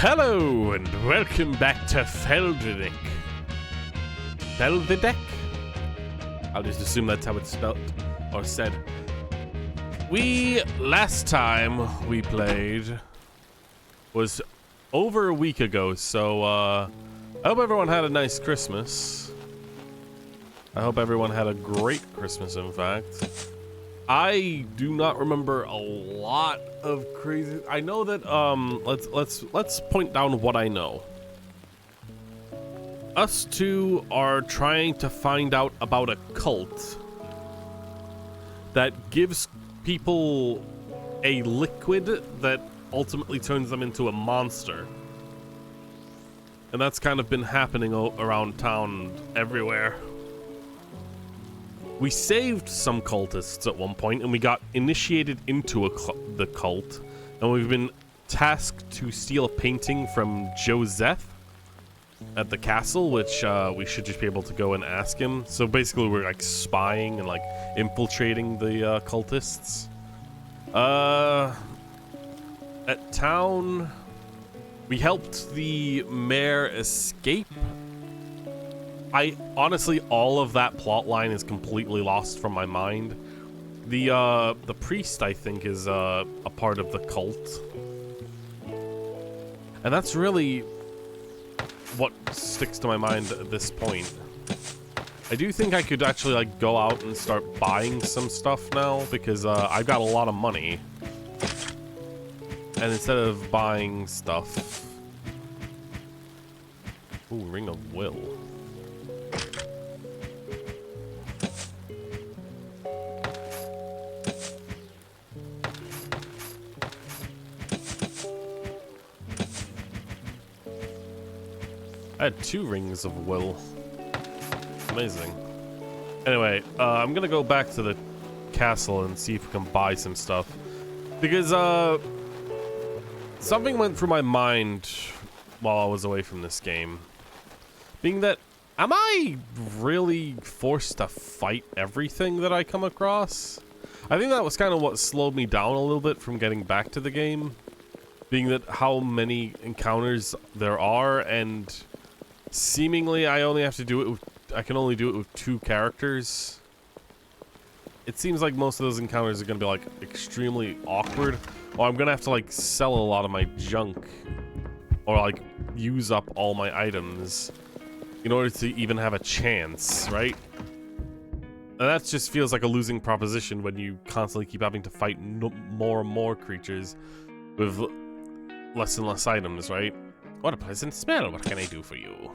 Hello and welcome back to Felvidek. Felvidek? I'll just assume that's how it's spelled or said. Last time we played was over a week ago, so I hope everyone had a nice Christmas. I hope everyone had a great Christmas, in fact. I do not remember a lot of crazy. I know that let's point down what I know. Us two are trying to find out about a cult that gives people a liquid that ultimately turns them into a monster. And that's kind of been happening around town everywhere. We saved some cultists at one point, and we got initiated into the cult, and we've been tasked to steal a painting from Joseph at the castle, which we should just be able to go and ask him. So basically we're like spying and like infiltrating the cultists. At town, we helped the mayor escape. Honestly, all of that plot line is completely lost from my mind. The priest, I think, is a part of the cult. And that's really what sticks to my mind at this point. I do think I could actually like go out and start buying some stuff now, because I've got a lot of money. And instead of buying stuff... Ooh, Ring of Will. I had 2 Rings of Will. Amazing. Anyway, I'm gonna go back to the castle and see if we can buy some stuff. Because, something went through my mind while I was away from this game. Being that, am I really forced to fight everything that I come across? I think that was kind of what slowed me down a little bit from getting back to the game. Being that how many encounters there are, and seemingly I only have to do it with, I can only do it with 2 characters. It seems like most of those encounters are going to be like extremely awkward, or I'm going to have to like sell a lot of my junk, or like use up all my items in order to even have a chance, right? And that just feels like a losing proposition when you constantly keep having to fight more and more creatures with less and less items, right? What a pleasant smell. What can I do for you?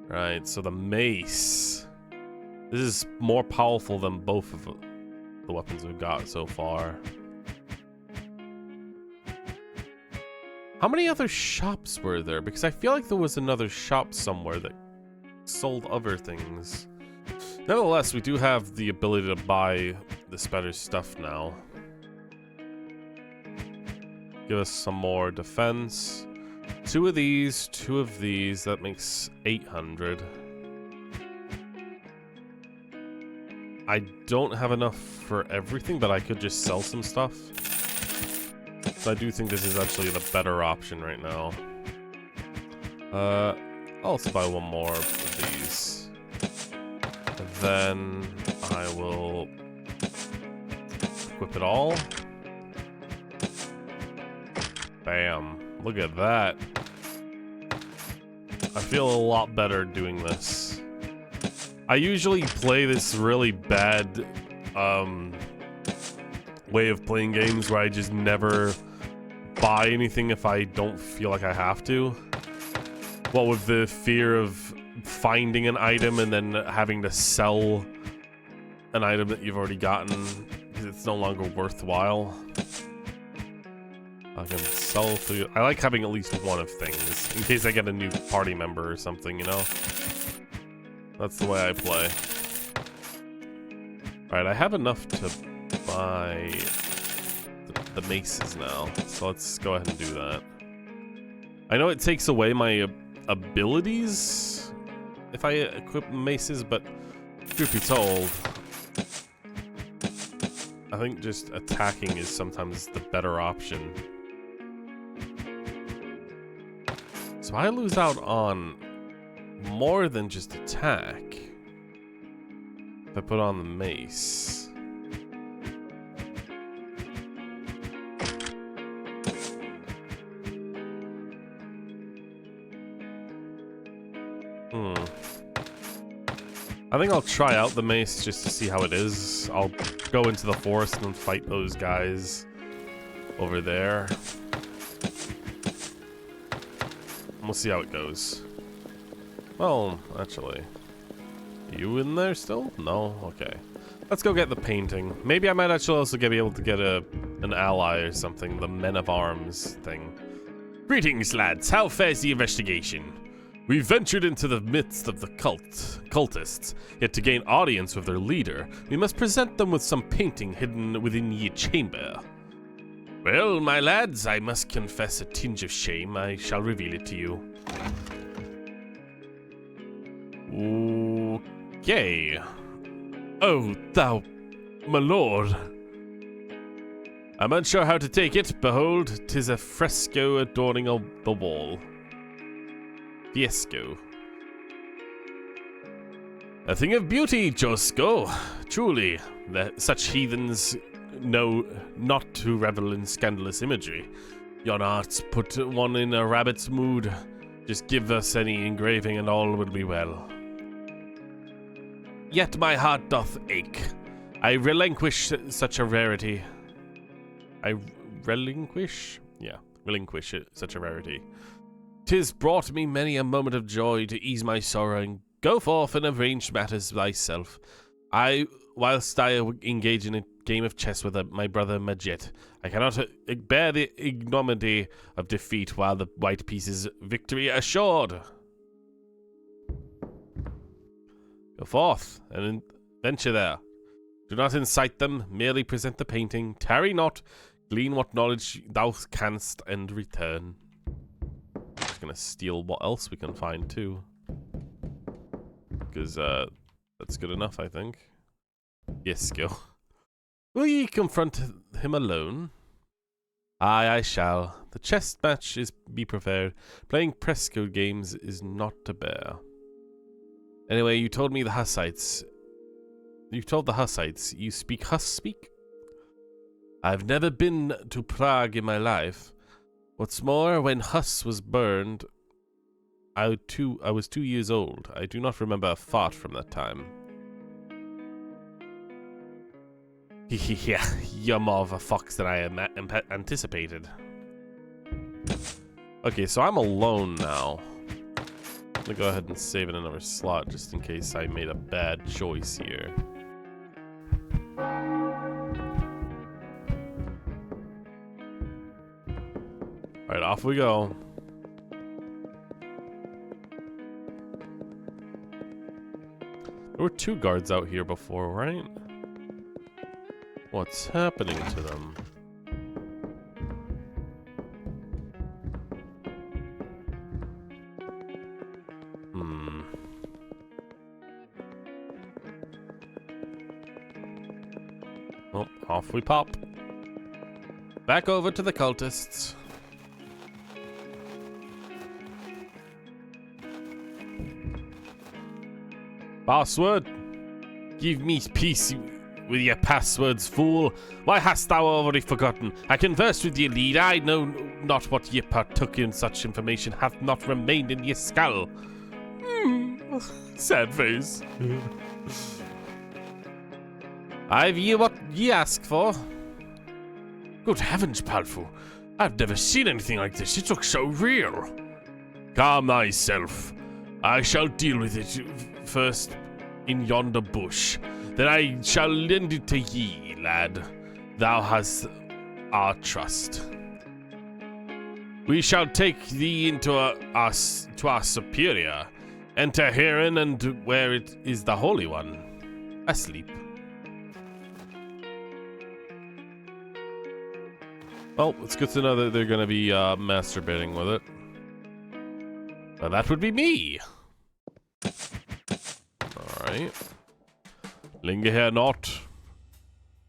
Right, so the mace. This is more powerful than both of the weapons we've got so far. How many other shops were there? Because I feel like there was another shop somewhere that sold other things. Nevertheless, we do have the ability to buy this better stuff now. Give us some more defense. 2 of these, 2 of these, that makes 800. I don't have enough for everything, but I could just sell some stuff. So I do think this is actually the better option right now. I'll also buy 1 more of these. And then I will equip it all. Bam. Look at that. I feel a lot better doing this. I usually play this really bad way of playing games where I just never buy anything if I don't feel like I have to. What with the fear of finding an item and then having to sell an item that you've already gotten because it's no longer worthwhile. I can sell food. I like having at least 1 of things in case I get a new party member or something, you know? That's the way I play. Alright, I have enough to buy the maces now, so let's go ahead and do that. I know it takes away my abilities if I equip maces, but truth be told, I think just attacking is sometimes the better option. So I lose out on more than just attack if I put on the mace. I think I'll try out the mace just to see how it is. I'll go into the forest and fight those guys over there. And we'll see how it goes. Well, actually, are you in there still? No? Okay. Let's go get the painting. Maybe I might actually also be able to get an ally or something. The Men of Arms thing. Greetings, lads. How fares the investigation? We've ventured into the midst of the cultists, yet to gain audience with their leader, we must present them with some painting hidden within ye chamber. Well, my lads, I must confess a tinge of shame. I shall reveal it to you. Okay. Oh, thou, my lord. I'm unsure how to take it. Behold, 'tis a fresco adorning the wall. Fiesco. A thing of beauty, Josco. Truly, such heathens know not to revel in scandalous imagery. Yon arts put one in a rabbit's mood. Just give us any engraving and all will be well. Yet my heart doth ache. I relinquish such a rarity. Relinquish such a rarity. 'Tis brought me many a moment of joy to ease my sorrow, and go forth and arrange matters thyself. Whilst I engage in a game of chess with my brother Majet, I cannot bear the ignominy of defeat while the white piece's victory assured. Go forth and venture there. Do not incite them, merely present the painting. Tarry not, glean what knowledge thou canst, and return. Just gonna steal what else we can find too, because that's good enough, I think. Yes, go. Will ye confront him alone? Aye, I shall. The chess match is be prepared. Playing Presco games is not to bear. Anyway, you told me the Hussites. You told the Hussites you speak Huss speak? I've never been to Prague in my life. What's more, when Huss was burned, I was 2 years old. I do not remember a fart from that time. Yeah, you're more of a fox than I anticipated. Okay, so I'm alone now. I'm gonna go ahead and save in another slot just in case I made a bad choice here. Alright, off we go. There were 2 guards out here before, right? What's happening to them? Oh, off we pop. Back over to the cultists. Password? Give me peace with your passwords, fool. Why hast thou already forgotten? I conversed with your lead. I know not what ye partook in. Such information hath not remained in your skull. Sad face. I've ye what ye ask for. Good heavens, Palfu. I've never seen anything like this. It looks so real. Calm thyself. I shall deal with it first in yonder bush. Then I shall lend it to ye, lad. Thou hast our trust. We shall take thee into our superior. Enter herein, and where it is the Holy One. Asleep. Well, it's good to know that they're going to be masturbating with it. Well, that would be me. Alright. Linger here not.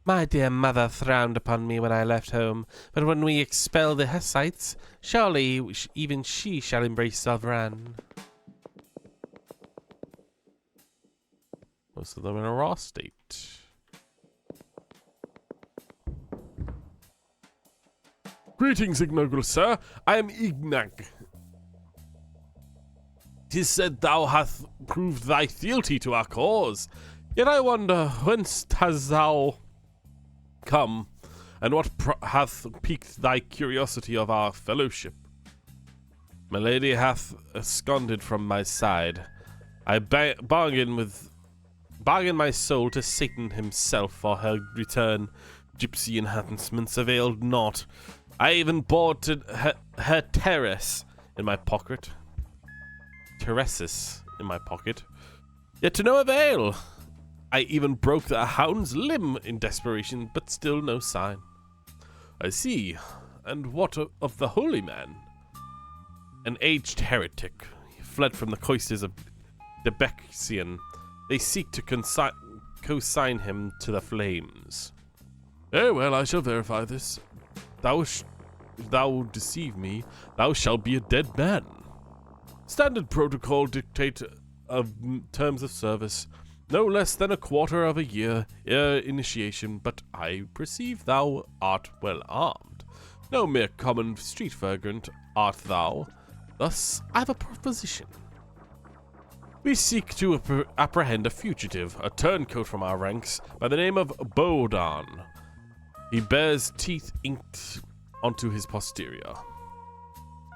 My dear mother frowned upon me when I left home, but when we expel the Hussites, surely even she shall embrace Sovran. Most of them in a raw state. Greetings, ignoble sir. I am Ignag. 'Tis said thou hast proved thy fealty to our cause. Yet I wonder, whence hast thou come, and what hath piqued thy curiosity of our fellowship? My lady hath absconded from my side. I bargain my soul to Satan himself for her return. Gypsy enhancements availed not. I even bought her terrace in my pocket. Terraces in my pocket. Yet to no avail. I even broke the hound's limb in desperation, but still no sign. I see. And what of the holy man? An aged heretic. He fled from the cloisters of Debexian. They seek to consign him to the flames. Oh well, I shall verify this. If thou deceive me, thou shalt be a dead man. Standard protocol dictate of terms of service. No less than a quarter of a year ere initiation, but I perceive thou art well armed. No mere common street vagrant art thou. Thus, I've a proposition. We seek to apprehend a fugitive, a turncoat from our ranks, by the name of Bodan. He bears teeth inked onto his posterior.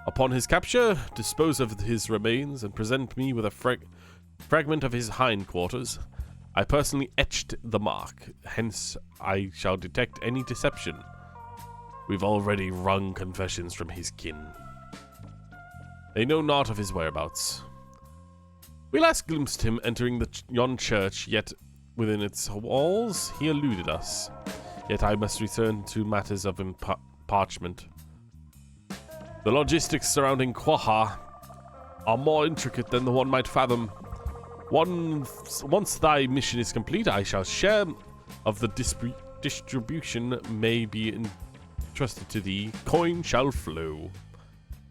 Upon his capture, dispose of his remains and present me with a fragment of his hindquarters. I personally etched the mark, hence I shall detect any deception. We've already wrung confessions from his kin. They know naught of his whereabouts. We last glimpsed him entering yon church, yet within its walls he eluded us. Yet I must return to matters of parchment. The logistics surrounding Quaha are more intricate than the one might fathom. Once thy mission is complete, I shall share of the distribution may be entrusted to thee. Coin shall flow.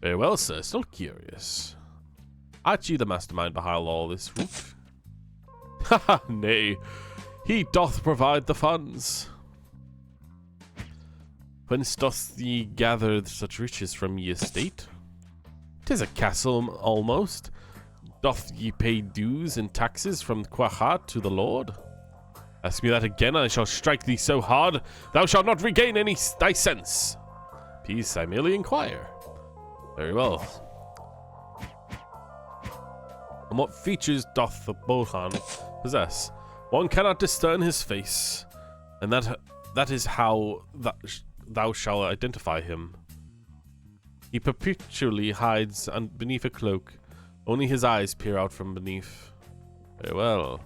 Very well, sir. Still curious. Art ye the mastermind behind all this root? Haha, nay. He doth provide the funds. Whence doth ye gather such riches from ye estate? 'Tis a castle almost. Doth ye pay dues and taxes from Quaha to the lord? Ask me that again, I shall strike thee so hard, thou shalt not regain any thy sense. Peace, I merely inquire. Very well. And what features doth the Bohan possess? One cannot discern his face, and that is how thou shalt identify him. He perpetually hides beneath a cloak. Only his eyes peer out from beneath. Very well.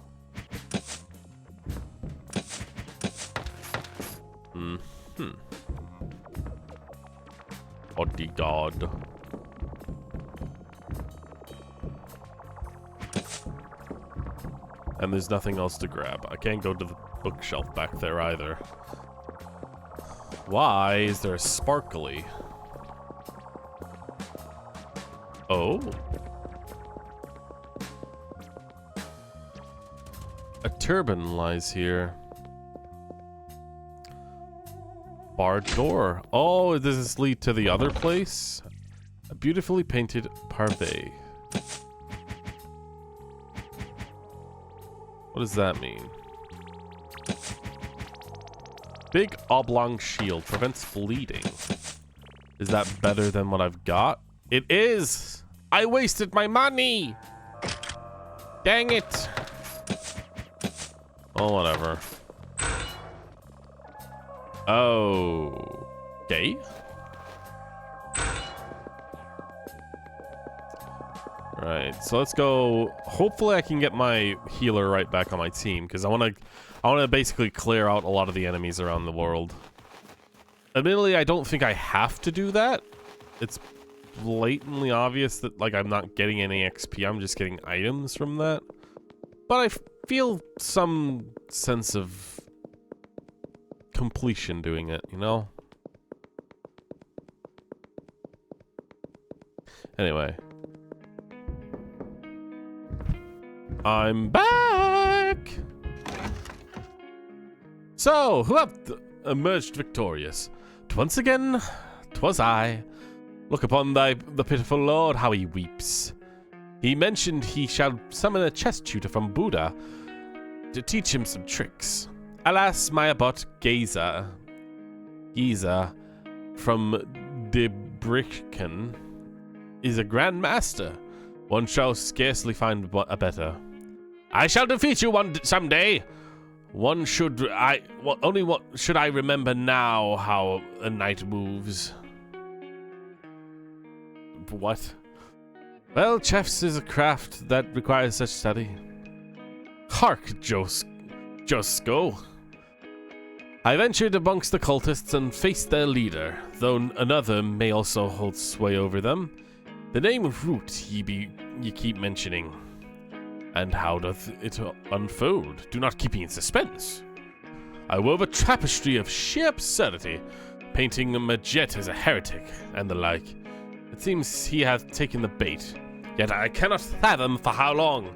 Bodyguard. And there's nothing else to grab. I can't go to the bookshelf back there either. Why is there a sparkly? Oh. A turban lies here. Barred door. Oh, does this lead to the other place? A beautifully painted parve. What does that mean? Big oblong shield prevents bleeding. Is that better than what I've got? It is! I wasted my money! Dang it! Oh, whatever. Oh. Okay. Right, so let's go. Hopefully I can get my healer right back on my team, because I want to basically clear out a lot of the enemies around the world. Admittedly, I don't think I have to do that. It's blatantly obvious that, like, I'm not getting any XP. I'm just getting items from that. But I feel some sense of completion doing it, you know? Anyway. I'm back! So, who hath emerged victorious? Once again, 'twas I. Look upon the pitiful lord, how he weeps. He mentioned he shall summon a chess tutor from Buddha to teach him some tricks. Alas, my abbot Geza from Debricken is a grand master. One shall scarcely find a better. I shall defeat you someday. Only what should I remember now how a knight moves? What? Well, chess is a craft that requires such study. Hark, Josko. I ventured amongst the cultists and faced their leader, though another may also hold sway over them. The name of Root ye keep mentioning. And how doth it unfold? Do not keep me in suspense. I wove a tapestry of sheer absurdity, painting Majet as a heretic and the like. It seems he hath taken the bait, yet I cannot fathom for how long.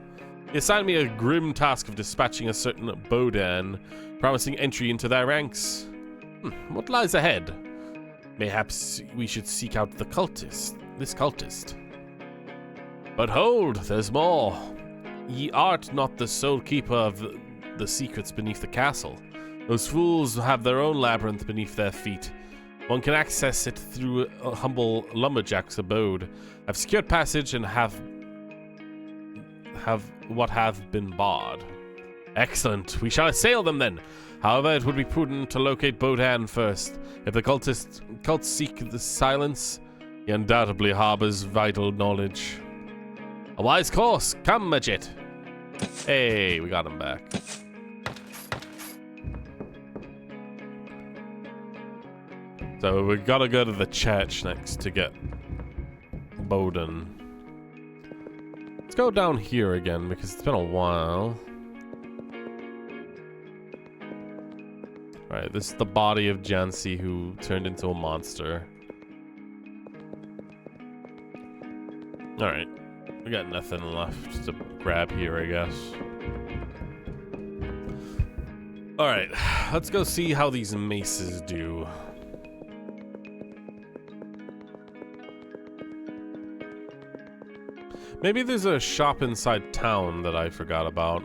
He assigned me a grim task of dispatching a certain Bodan, promising entry into their ranks. What lies ahead? Mayhaps we should seek out this cultist. But hold, there's more. Ye art not the sole keeper of the secrets beneath the castle. Those fools have their own labyrinth beneath their feet. One can access it through a humble lumberjack's abode. I've secured passage and have what hath been barred. Excellent. We shall assail them then. However, it would be prudent to locate Bodan first. If the cults seek the silence, he undoubtedly harbors vital knowledge. A wise course. Come, Majet. Hey, we got him back. So we gotta go to the church next to get Bodan. Let's go down here again because it's been a while. Alright, this is the body of Jansi who turned into a monster. Alright. We got nothing left to grab here, I guess. Alright, let's go see how these maces do. Maybe there's a shop inside town that I forgot about.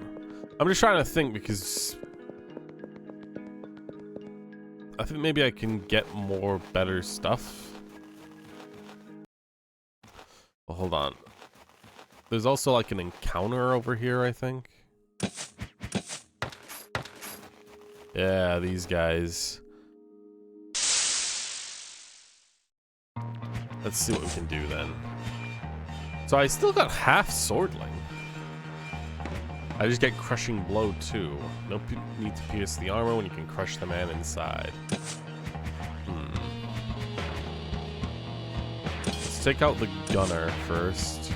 I'm just trying to think because I think maybe I can get more better stuff. Well, hold on. There's also like an encounter over here, I think. Yeah, these guys. Let's see what we can do then. So I still got half swordling. I just get crushing blow too. No need to pierce the armor when you can crush the man inside. Let's take out the gunner first.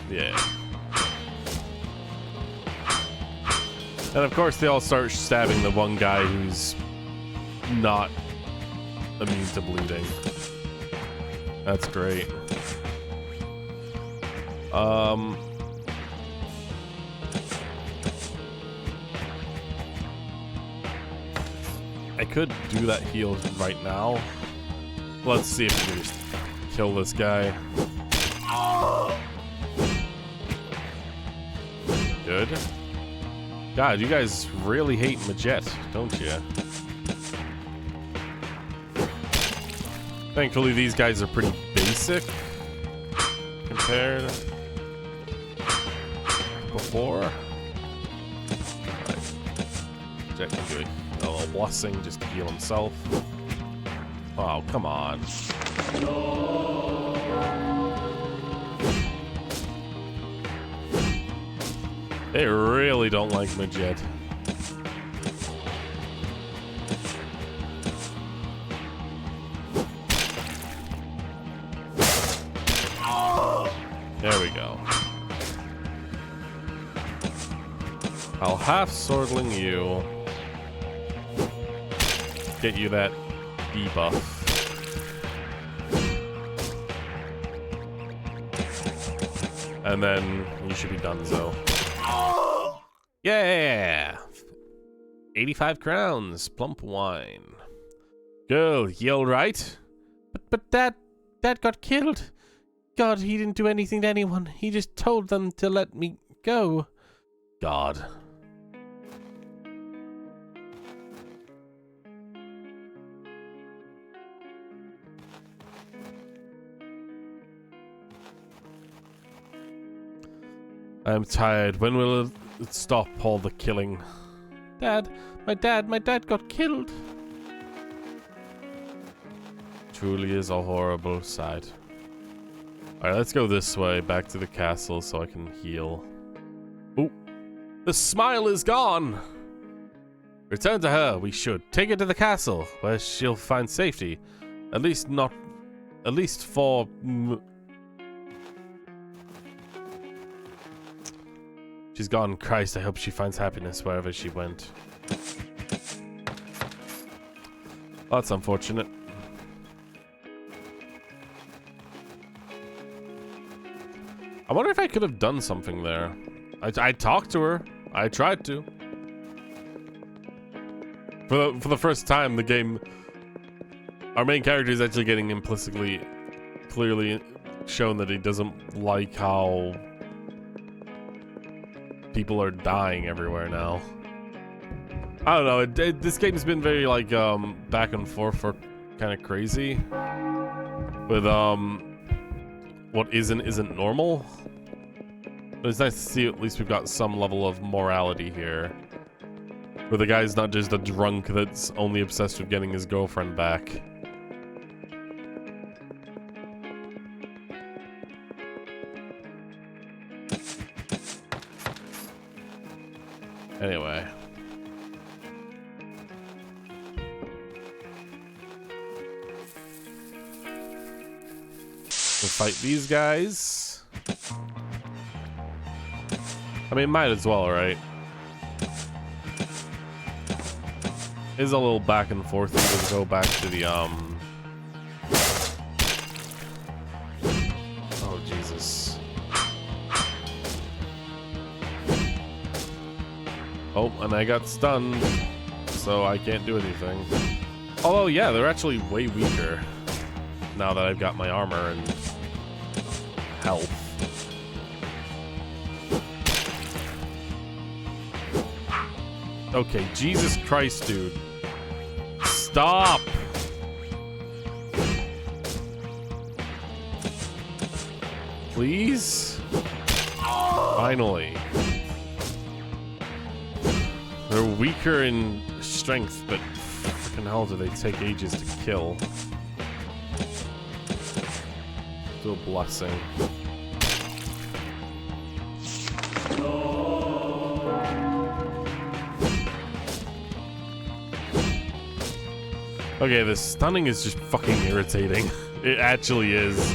Yeah. And of course they all start stabbing the one guy who's not immune to bleeding. That's great. I could do that heal right now. Let's see if we can just kill this guy. Good. God, you guys really hate Majet, don't you? Thankfully, these guys are pretty basic compared to before. Right. Jet can do a little blessing just to heal himself. Oh, come on. They really don't like Majet. There we go. I'll half swordling you. Get you that debuff. And then you should be donezo. Yeah! 85 crowns, plump wine. Girl, you alright? But Dad got killed. God, he didn't do anything to anyone. He just told them to let me go. God. I'm tired. When will it stop all the killing? Dad, my dad got killed. Truly is a horrible sight. Alright, let's go this way, back to the castle so I can heal. Ooh, the smile is gone! Return to her, we should. Take her to the castle, where she'll find safety. At least for... She's gone. Christ, I hope she finds happiness wherever she went. Oh, that's unfortunate. I wonder if I could have done something there. I talked to her. I tried to. For the first time, the game... Our main character is actually getting implicitly, clearly shown that he doesn't like how... people are dying everywhere now. I don't know. This game's been very like back and forth for kind of crazy with what isn't normal. But it's nice to see at least we've got some level of morality here, where the guy's not just a drunk that's only obsessed with getting his girlfriend back. Anyway. We'll fight these guys. I mean, might as well, right? Is a little back and forth to go back to the, Oh, Jesus. Oh, and I got stunned, so I can't do anything. Although, yeah, they're actually way weaker now that I've got my armor and health. Okay, Jesus Christ, dude. Stop! Please? Finally. They're weaker in strength, but frickin' hell do they take ages to kill. Do a blessing. Okay, this stunning is just fucking irritating. It actually is.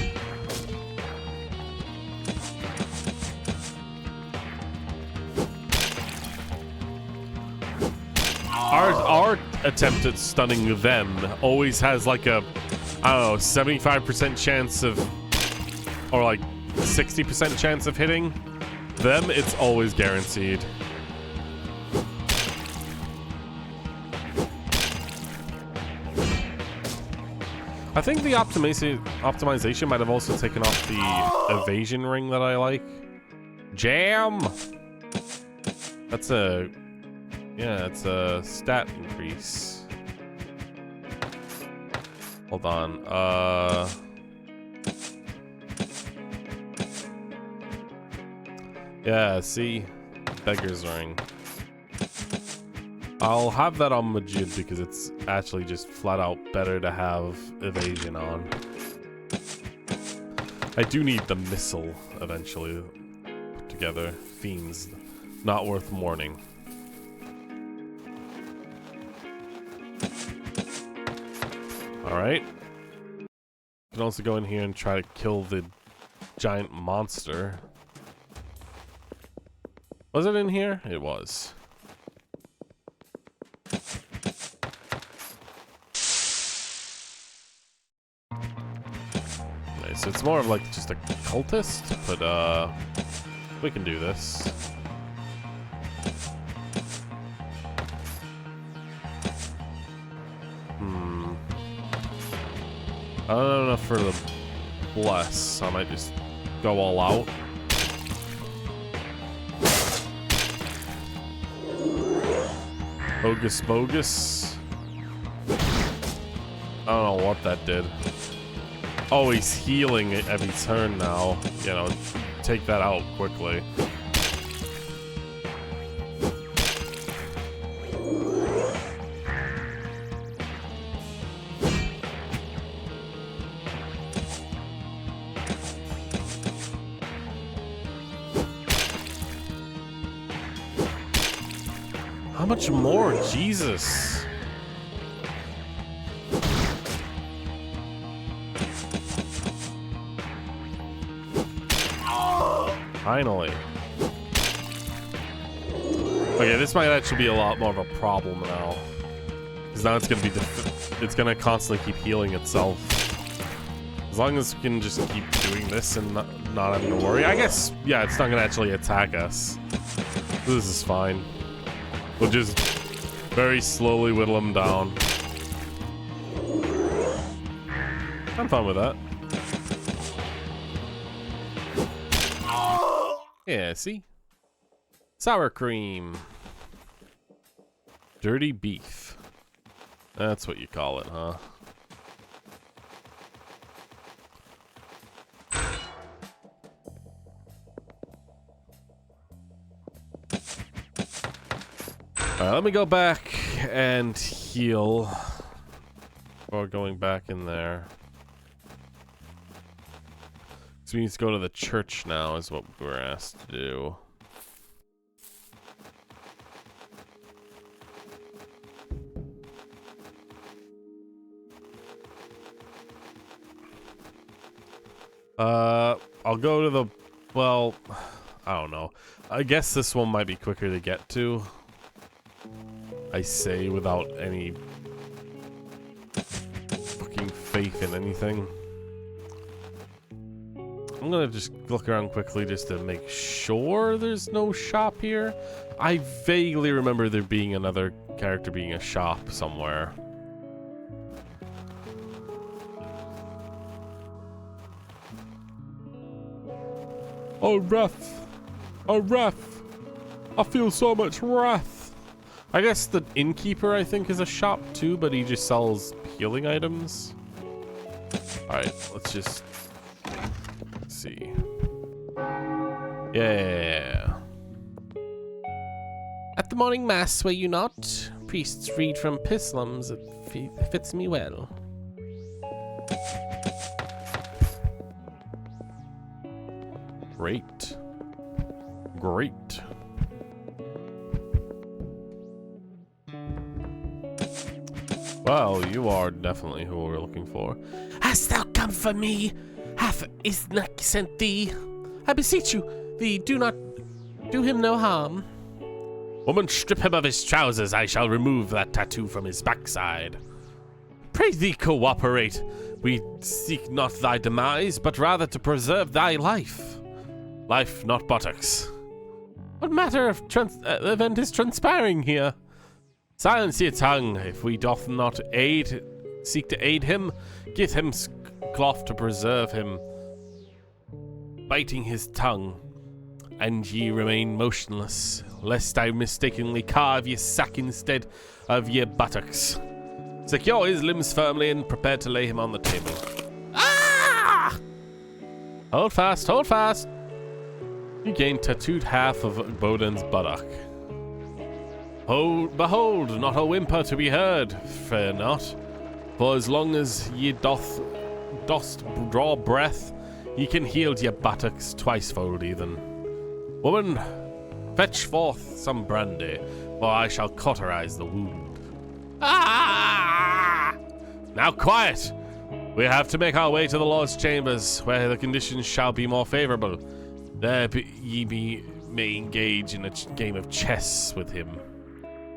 Our attempt at stunning them always has like a, I don't know, 75% chance of, or like 60% chance of hitting. Them, it's always guaranteed. I think the optimization might have also taken off the evasion ring that I like. Jam! That's a... yeah, it's a stat increase. Hold on. Yeah, see? Beggar's ring. I'll have that on Majid because it's actually just flat out better to have evasion on. I do need the missile eventually put together. Fiends, not worth mourning. Alright. You can also go in here and try to kill the giant monster. Was it in here? It was. Alright, so it's more of like just a cultist, but we can do this. I don't know enough for the bless, so I might just go all out. Bogus bogus. I don't know what that did. Oh, he's healing it every turn now. You know, take that out quickly. How much more? Jesus. Finally. Okay, this might actually be a lot more of a problem now. Because now it's going to be... it's going to constantly keep healing itself. As long as we can just keep doing this and not having to worry. I guess, yeah, it's not going to actually attack us. This is fine. We'll just very slowly whittle him down. I'm fine with that. Yeah, see? Sour cream. Dirty beef. That's what you call it, huh? Alright, let me go back and heal. Or going back in there. So we need to go to the church now, is what we were asked to do. I'll go to the... well, I don't know. I guess this one might be quicker to get to. I say without any fucking faith in anything. I'm gonna just look around quickly just to make sure there's no shop here. I vaguely remember there being another character being a shop somewhere. Oh, wrath. Oh, wrath. I feel so much wrath. I guess the innkeeper, I think, is a shop too, but he just sells healing items. Alright, let's just see. Yeah. At the morning mass, were you not? Priests read from epistles. It fits me well. Great. Great. Well, you are definitely who we're looking for. Hast thou come for me? Hath Isnak sent thee? I beseech you, thee, do not do him no harm. Woman, strip him of his trousers. I shall remove that tattoo from his backside. Pray thee cooperate. We seek not thy demise, but rather to preserve thy life. Life, not buttocks. What matter of event is transpiring here? Silence your tongue. If we doth not seek to aid him, get him cloth to preserve him, biting his tongue, and ye remain motionless, lest I mistakenly carve ye sack instead of ye buttocks. Secure his limbs firmly and prepare to lay him on the table. Ah! Hold fast, hold fast. You gain tattooed half of Boden's buttock. Oh, behold, not a whimper to be heard. Fear not, for as long as ye dost draw breath, ye can heal your buttocks twicefold even. Woman, fetch forth some brandy, for I shall cauterize the wound. Ah! Now quiet! We have to make our way to the Lord's chambers, where the conditions shall be more favorable. There ye may engage in a game of chess with him.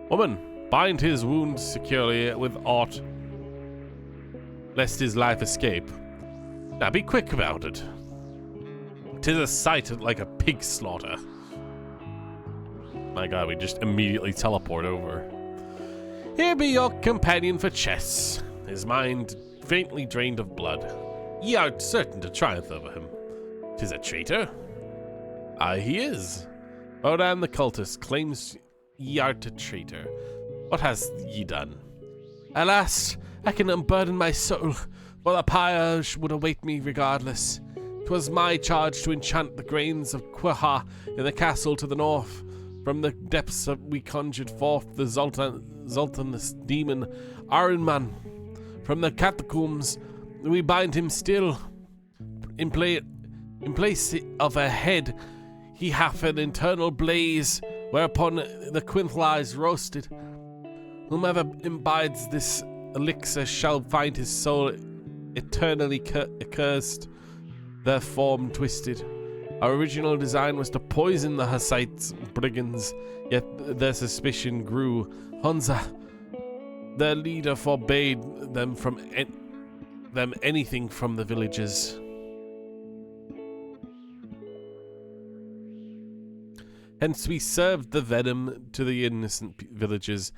Woman, bind his wounds securely with aught, lest his life escape. Now be quick about it. 'Tis a sight like a pig slaughter. My god, we just immediately teleport over. Here be your companion for chess, his mind faintly drained of blood. Ye are certain to triumph over him. 'Tis a traitor? Aye, he is. Bodan the cultist claims ye are a traitor. What has ye done? Alas, I can unburden my soul, for the pyre would await me regardless. 'Twas my charge to enchant the grains of Quaha in the castle to the north. From the depths we conjured forth the Zoltan's demon, Arunman. From the catacombs we bind him still. In place of a head, he hath an internal blaze, whereupon the quintal is roasted. Whomever imbibes this elixir shall find his soul eternally accursed, their form twisted. Our original design was to poison the Hussites' brigands, yet their suspicion grew. Hunza, their leader, forbade them from anything from the villagers. Hence we served the venom to the innocent villagers.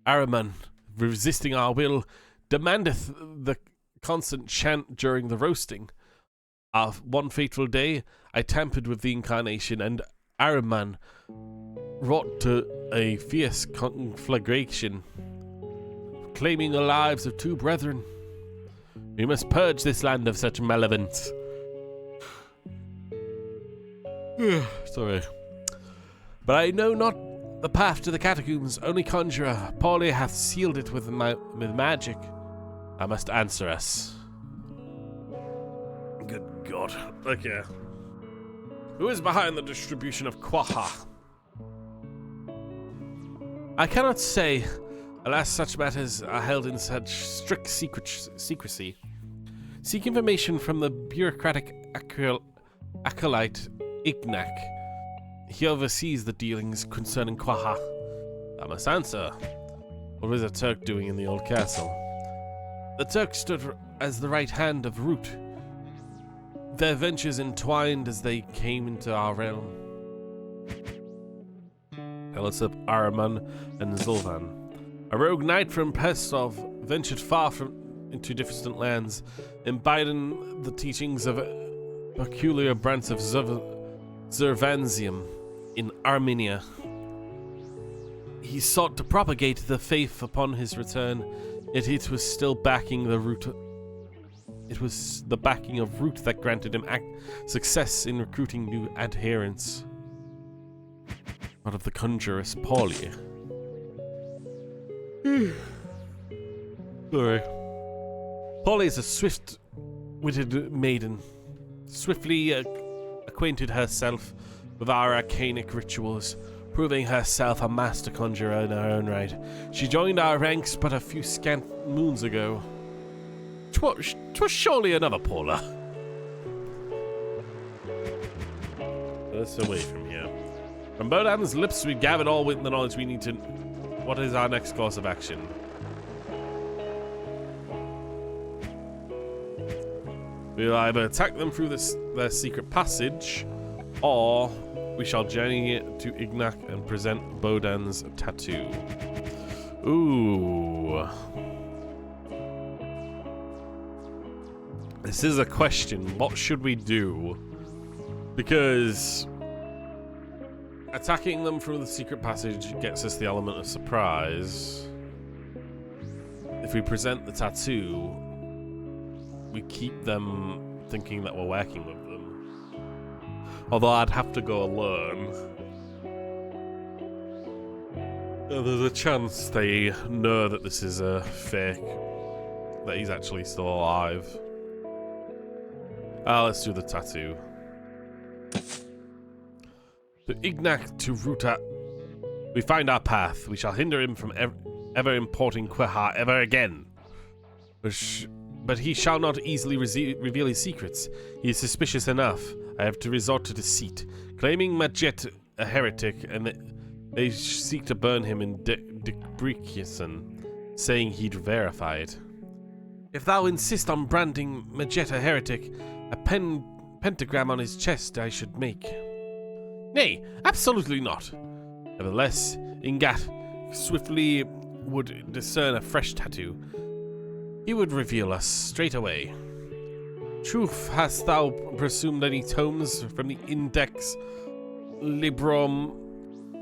Araman, resisting our will, demandeth the constant chant during the roasting. One fateful day, I tampered with the incarnation, and Araman wrought to a fierce conflagration, claiming the lives of two brethren. We must purge this land of such malevolence. Sorry. But I know not the path to the catacombs. Only conjurer Paulie hath sealed it with magic. I must answer us. Good God. Okay. Who is behind the distribution of Quaha? I cannot say. Alas, such matters are held in such strict secrecy. Seek information from the bureaucratic acolyte Ignac. He oversees the dealings concerning Quaha. I must answer. What was the Turk doing in the old castle? The Turk stood as the right hand of Root. Their ventures entwined as they came into our realm. Tell us of Araman and Zolvan. A rogue knight from Pestov ventured far into distant lands, imbibing the teachings of peculiar branch of Zervanzium in Armenia. He sought to propagate the faith upon his return, yet it was still backing the root. It was the backing of Root that granted him success in recruiting new adherents. Out of the conjuress Paulie. Sorry. Paulie is a swift-witted maiden, swiftly acquainted herself with our arcanic rituals, proving herself a master conjurer in her own right. She joined our ranks but a few scant moons ago. 'Twas surely another Paula. Let's away from here. From Bodan's lips we gathered all the knowledge we need to. What is our next course of action? We'll either attack them through their secret passage, or we shall journey to Ignac and present Bodan's tattoo. Ooh. This is a question. What should we do? Because attacking them through the secret passage gets us the element of surprise. If we present the tattoo, we keep them thinking that we're working with them. Although I'd have to go learn. There's a chance they know that this is a fake, that he's actually still alive. Let's do the tattoo. To Ignac to Ruta, we find our path. We shall hinder him from ever importing Quaha ever again. But he shall not easily reveal his secrets. He is suspicious enough. I have to resort to deceit, claiming Majet a heretic, and they seek to burn him in Debrecen, saying he'd verify it. If thou insist on branding Majet a heretic, a pentagram on his chest I should make. Nay, absolutely not. Nevertheless, Ingat swiftly would discern a fresh tattoo. He would reveal us straight away. Truth, hast thou presumed any tomes from the Index Librum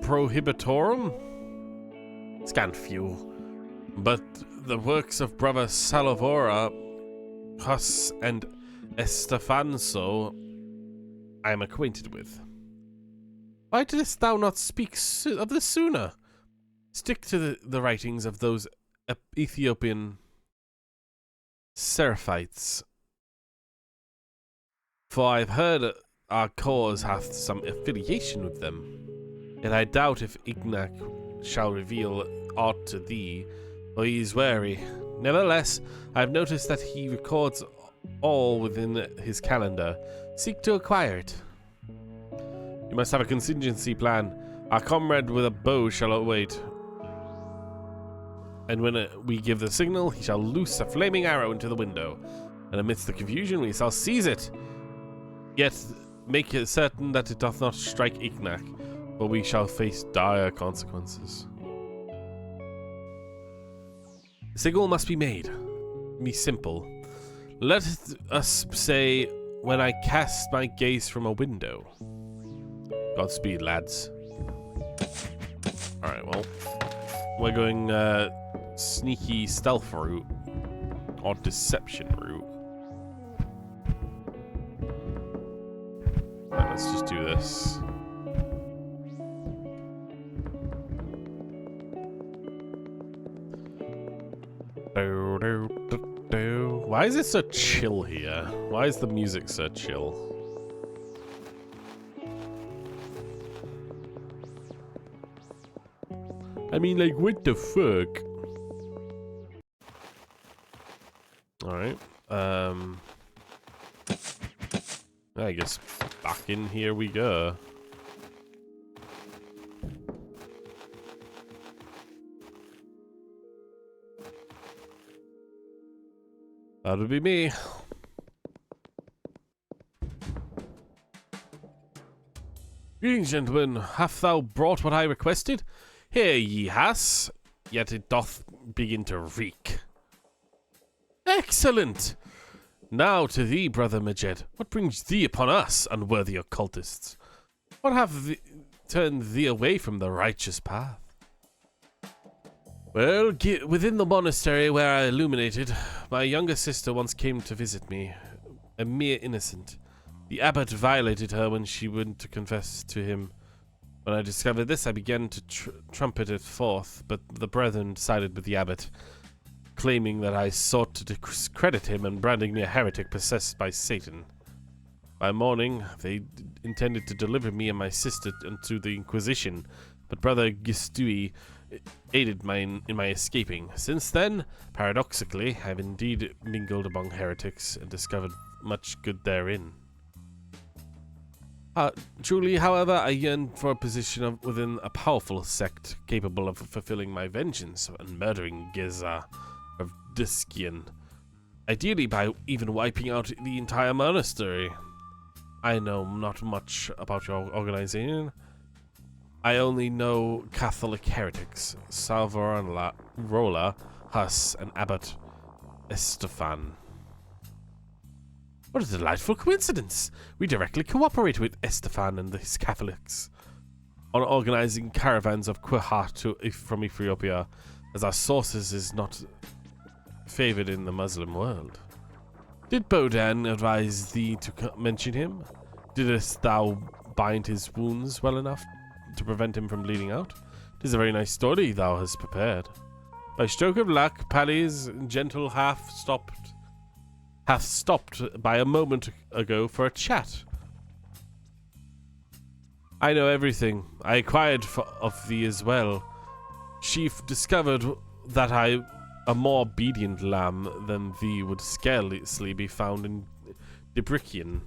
Prohibitorum? Scant few, but the works of brother Salavora, Hus, and Estefanso I am acquainted with. Why didst thou not speak of this sooner? Stick to the writings of those Ethiopian Seraphites, for I've heard our cause hath some affiliation with them. Yet I doubt if Ignac shall reveal aught to thee, for he is wary. Nevertheless, I have noticed that he records all within his calendar. Seek to acquire it. You must have a contingency plan. Our comrade with a bow shall await. And when we give the signal, he shall loose a flaming arrow into the window. And amidst the confusion, we shall seize it. Yet make it certain that it doth not strike Ignac, for we shall face dire consequences. The signal must be made. Be simple. Let us say, when I cast my gaze from a window. Godspeed, lads. Alright, well, we're going sneaky stealth route, or deception route. Right, let's just do this. Why is it so chill here? Why is the music so chill? I mean, like, what the fuck? Alright, I guess back in here we go. That would be me. Greetings, gentlemen. Hast thou brought what I requested? Here ye has, yet it doth begin to reek. Excellent! Now to thee, brother Majet, what brings thee upon us, unworthy occultists? What hath turned thee away from the righteous path? Well, within the monastery where I illuminated, my younger sister once came to visit me, a mere innocent. The abbot violated her when she went to confess to him. When I discovered this, I began to trumpet it forth, but the brethren sided with the abbot, claiming that I sought to discredit him and branding me a heretic possessed by Satan. By morning, they intended to deliver me and my sister into the Inquisition, but Brother Gistui aided in my escaping. Since then, paradoxically, I have indeed mingled among heretics and discovered much good therein. Truly, however, I yearn for a position within a powerful sect capable of fulfilling my vengeance and murdering Geza of Diskian, ideally by even wiping out the entire monastery. I know not much about your organization. I only know Catholic heretics, Savonarola, Huss, and Abbot Estefan. What a delightful coincidence! We directly cooperate with Estefan and his Catholics on organizing caravans of Quhat from Ethiopia, as our sources is not favored in the Muslim world. Did Bodan advise thee to mention him? Didst thou bind his wounds well enough to prevent him from bleeding out? 'Tis a very nice story thou hast prepared. By stroke of luck, Pally's gentle hath stopped by a moment ago for a chat. I know everything. I inquired of thee as well. She discovered that a more obedient lamb than thee would scarcely be found in Debrician.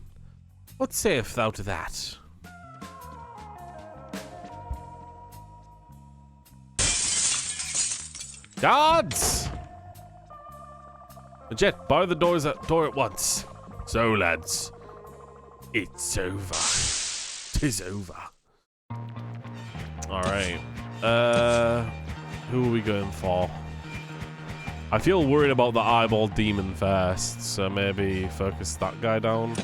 What sayest thou to that? Guards! Jet, bar the door at once. So, lads, it's over. 'Tis over. All right. Who are we going for? I feel worried about the eyeball demon first, so maybe focus that guy down.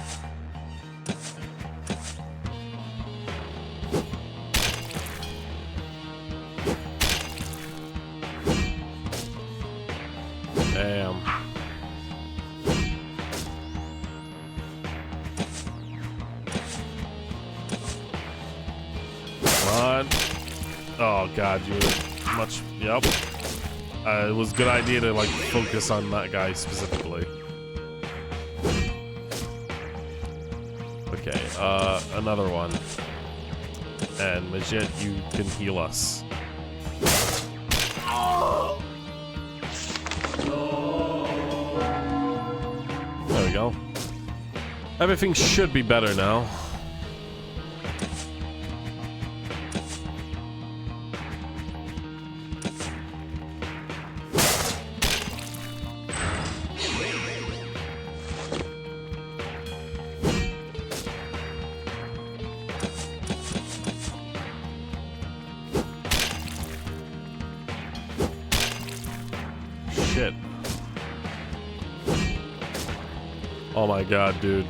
Damn. Come on. Oh god, you were much. Yep. It was a good idea to like focus on that guy specifically. Okay, another one. And Majid, you can heal us. There we go. Everything should be better now. Shit. Oh my god, dude.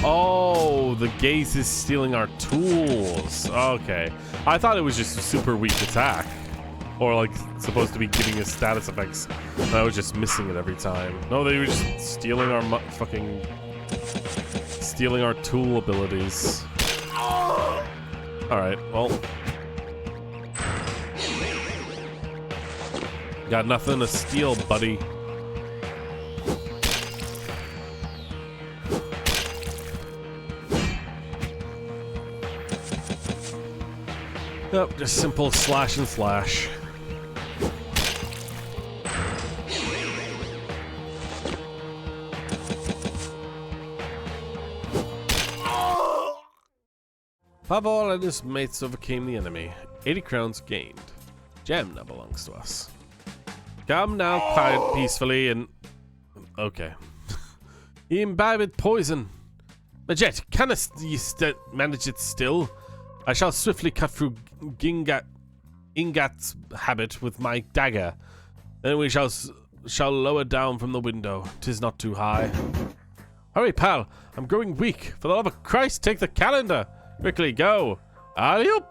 Oh, the gaze is stealing our tools. Okay. I thought it was just a super weak attack. Or like supposed to be giving us status effects. And I was just missing it every time. No, they were just stealing our stealing our tool abilities. Alright, well. Got nothing to steal, buddy. Yep, just simple slash and slash. Pavel and his mates overcame the enemy. 80 crowns gained. Gem now belongs to us. Come now, quiet peacefully and... Okay. He imbibed poison. Majet, can you manage it still? I shall swiftly cut through Ingat's habit with my dagger. Then we shall lower down from the window. 'Tis not too high. Hurry, pal. I'm growing weak. For the love of Christ, take the calendar. Quickly, go. Alley-oop.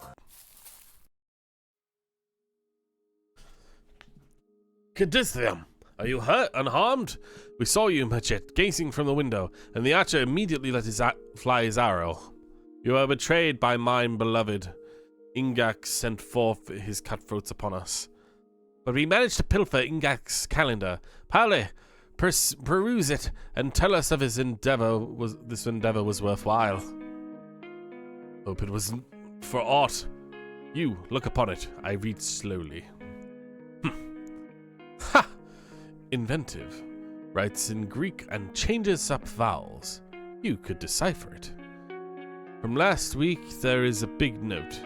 Cultists, are you hurt, unharmed? We saw you, Majet, gazing from the window, and the archer immediately let fly his arrow. You were betrayed by mine beloved. Ingak sent forth his cutthroats upon us. But we managed to pilfer Ingak's calendar. Pale, peruse it, and tell us if this endeavor was worthwhile. Hope it wasn't for aught. You, look upon it. I read slowly. Ha! Inventive. Writes in Greek and changes up vowels. You could decipher it. From last week, there is a big note.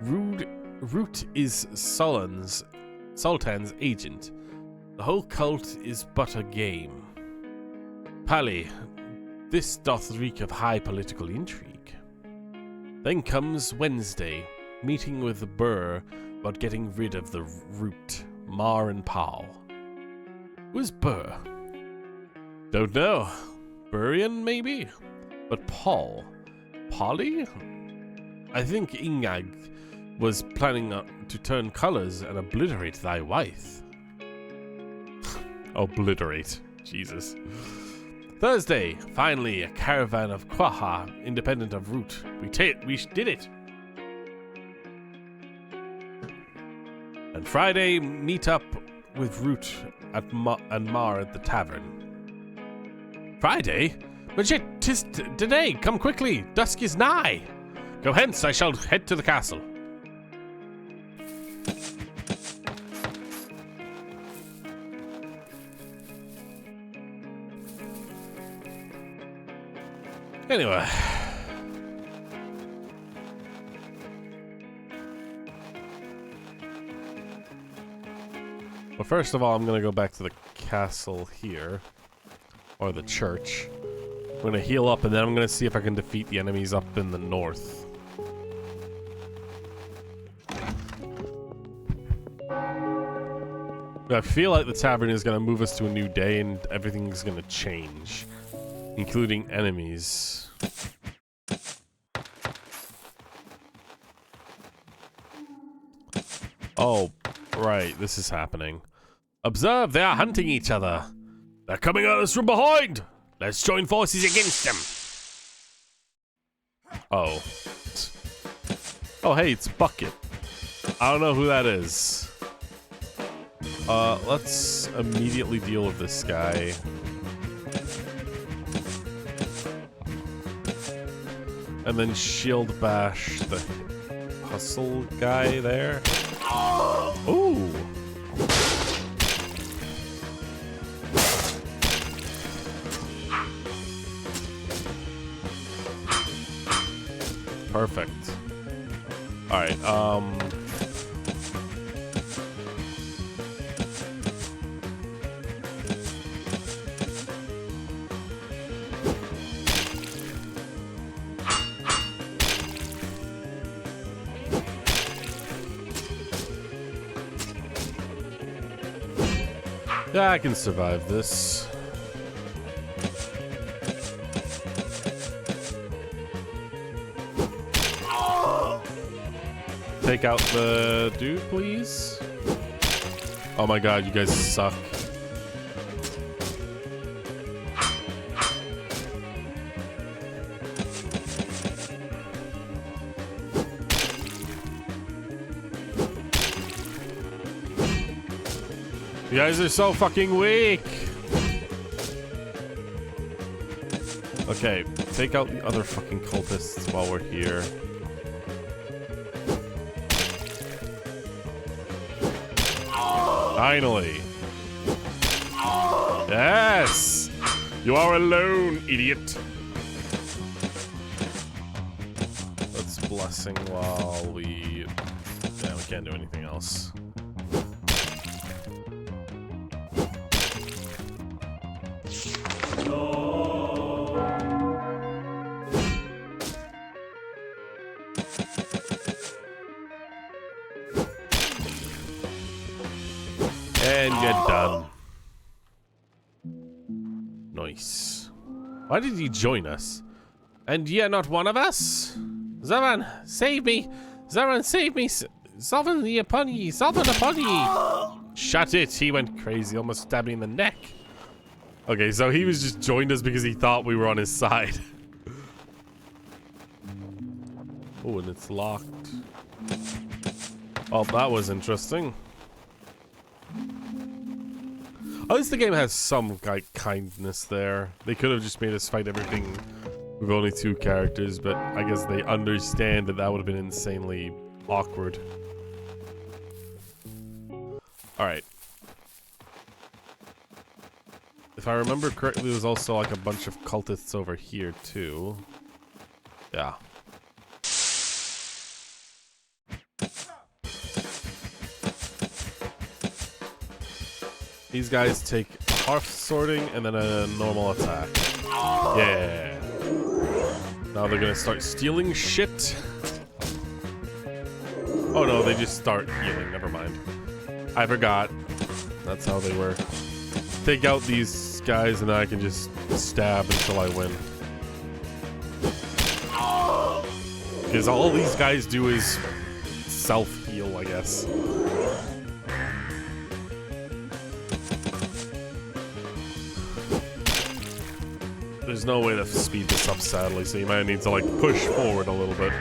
Root is Sultan's agent. The whole cult is but a game. Pally, this doth reek of high political intrigue. Then comes Wednesday, meeting with the Burr about getting rid of the Root, Mar and Paul. Who's Burr? Don't know. Burrian, maybe? But Paul? Polly? I think Ingag was planning to turn colors and obliterate thy wife. Obliterate. Jesus. Thursday, finally, a caravan of Quaha, independent of Root. We did it. And Friday, meet up with Root and Mar at the tavern. Friday? But shit, 'tis today. Come quickly. Dusk is nigh. Go hence. I shall head to the castle. Anyway. But first of all, I'm gonna go back to the castle here. Or the church. I'm gonna heal up and then I'm gonna see if I can defeat the enemies up in the north. I feel like the tavern is gonna move us to a new day and everything's gonna change. Including enemies. Oh, right, this is happening. Observe, they are hunting each other. They're coming at us from behind. Let's join forces against them. Oh. Oh, hey, it's Bucket. I don't know who that is. Let's immediately deal with this guy. And then shield bash the hustle guy there. Ooh. Perfect. Alright, yeah, I can survive this. Take out the dude, please. Oh my god, you guys suck. You guys are so fucking weak. Okay, take out the other fucking cultists while we're here. Finally. Yes! You are alone, idiot. Let's blessing while we... Yeah, we can't do anything else. And you're done. Nice. Why did he join us? And you're not one of us? Zoran, save me! Zoran, save me! Zoran the Apony! Zoran Apony! Shut it! He went crazy, almost stabbed me in the neck. Okay, so he was just joined us because he thought we were on his side. Oh, and it's locked. Oh, that was interesting. At least the game has some like kindness there. They could have just made us fight everything with only 2 characters, but I guess they understand that that would have been insanely awkward. Alright. If I remember correctly, there's also like a bunch of cultists over here too. Yeah. These guys take hearth sorting and then a normal attack. Yeah. Now they're gonna start stealing shit. Oh no, they just start healing. Never mind. I forgot. That's how they work. Take out these guys and then I can just stab until I win. Because all these guys do is self-heal, I guess. There's no way to speed this up, sadly, so you might need to like push forward a little bit.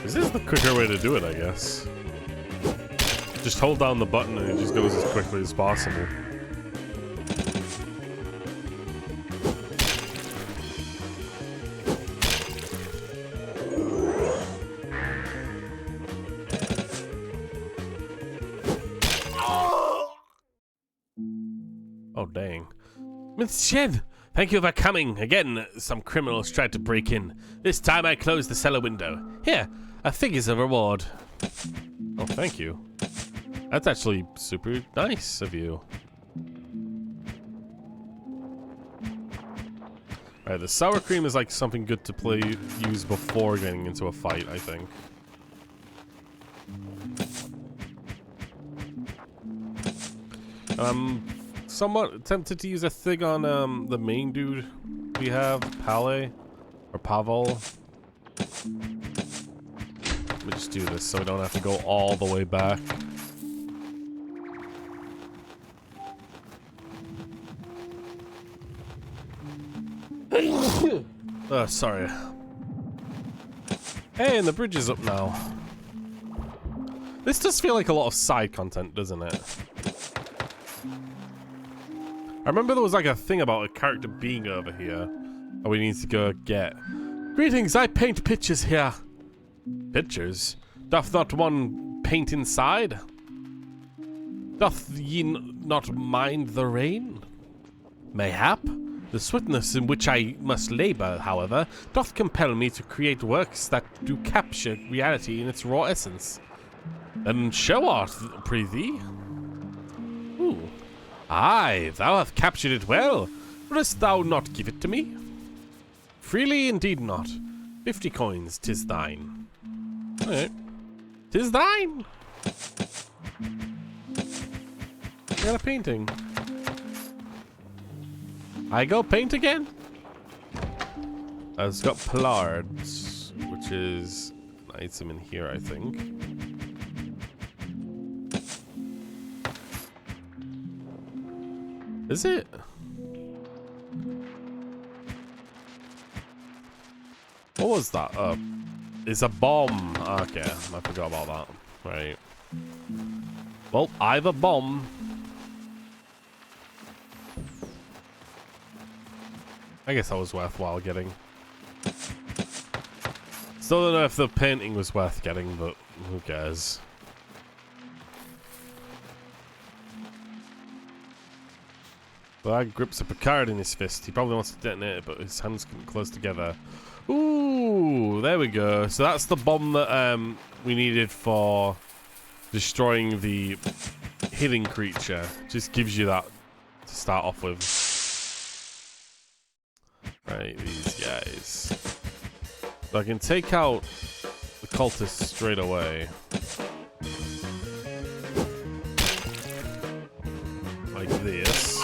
This is the quicker way to do it, I guess. Just hold down the button and it just goes as quickly as possible. Oh, dang. Miss Chen, thank you for coming. Again, some criminals tried to break in. This time I closed the cellar window. Here, a fig is a reward. Oh, thank you. That's actually super nice of you. Alright, the sour cream is like something good to use before getting into a fight, I think. Somewhat tempted to use a thing on the main dude we have, Pale or Pavel. Let me just do this so we don't have to go all the way back. Oh, sorry. Hey, and the bridge is up now. This does feel like a lot of side content, doesn't it? I remember there was like a thing about a character being over here that we need to go get. Greetings, I paint pictures here. Pictures? Doth not one paint inside? Doth ye not mind the rain? Mayhap? The swiftness in which I must labor, however, doth compel me to create works that do capture reality in its raw essence. Then show art, prithee. Ooh. Aye, thou hast captured it well. Wouldst thou not give it to me? Freely indeed not. 50 coins, 'tis thine. Alright. 'Tis thine! I got a painting. I go paint again? It's got Plards, which is an item in here, I think. Is it? What was that? It's a bomb. Okay, I forgot about that. Right. Well, I have a bomb. I guess that was worthwhile getting. Still don't know if the painting was worth getting, but who cares? The lad grips a Picard in his fist. He probably wants to detonate it, but his hands come close together. Ooh, there we go. So that's the bomb that we needed for destroying the healing creature. Just gives you that to start off with. Right, these guys. So I can take out the cultists straight away. Like this.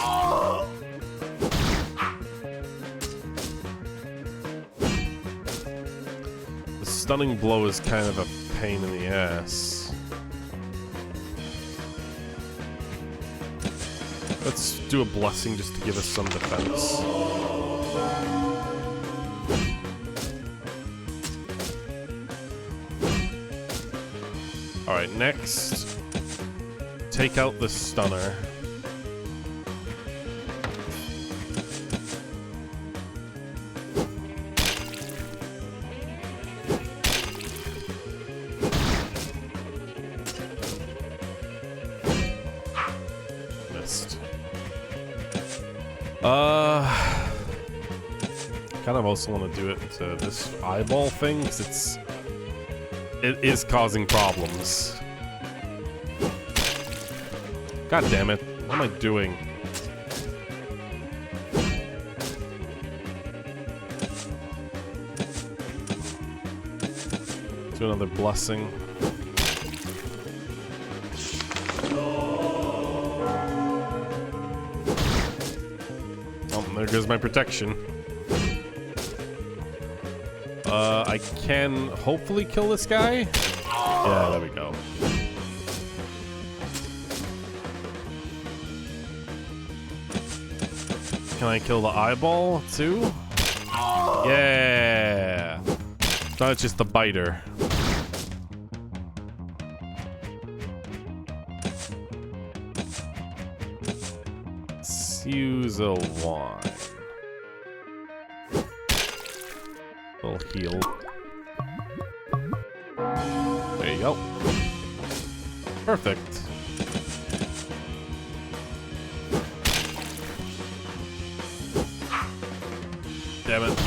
The stunning blow is kind of a pain in the ass. Let's do a blessing just to give us some defense. Alright, next, take out the stunner. Missed. Kind of also want to do it to this eyeball thing, because it is causing problems. God damn it. What am I doing? Do another blessing. Oh, there goes my protection. I can hopefully kill this guy. Yeah, there we go. Can I kill the eyeball too? Yeah. No, it's just the biter. Let's use a wine. Little heal. There you go. Perfect. Damn it.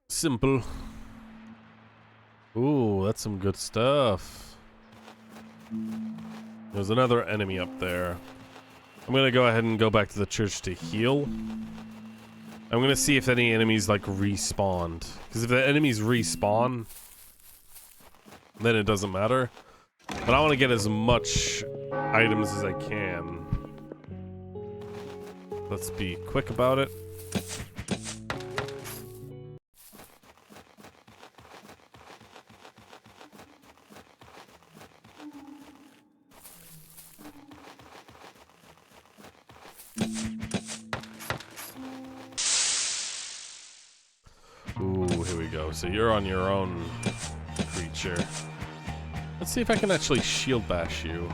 Simple. Ooh, that's some good stuff. There's another enemy up there. I'm gonna go ahead and go back to the church to heal. I'm gonna see if any enemies like respawned. Because if the enemies respawn, then it doesn't matter. But I want to get as much items as I can. Let's be quick about it. Ooh, here we go. So you're on your own, creature. Let's see if I can actually shield bash you.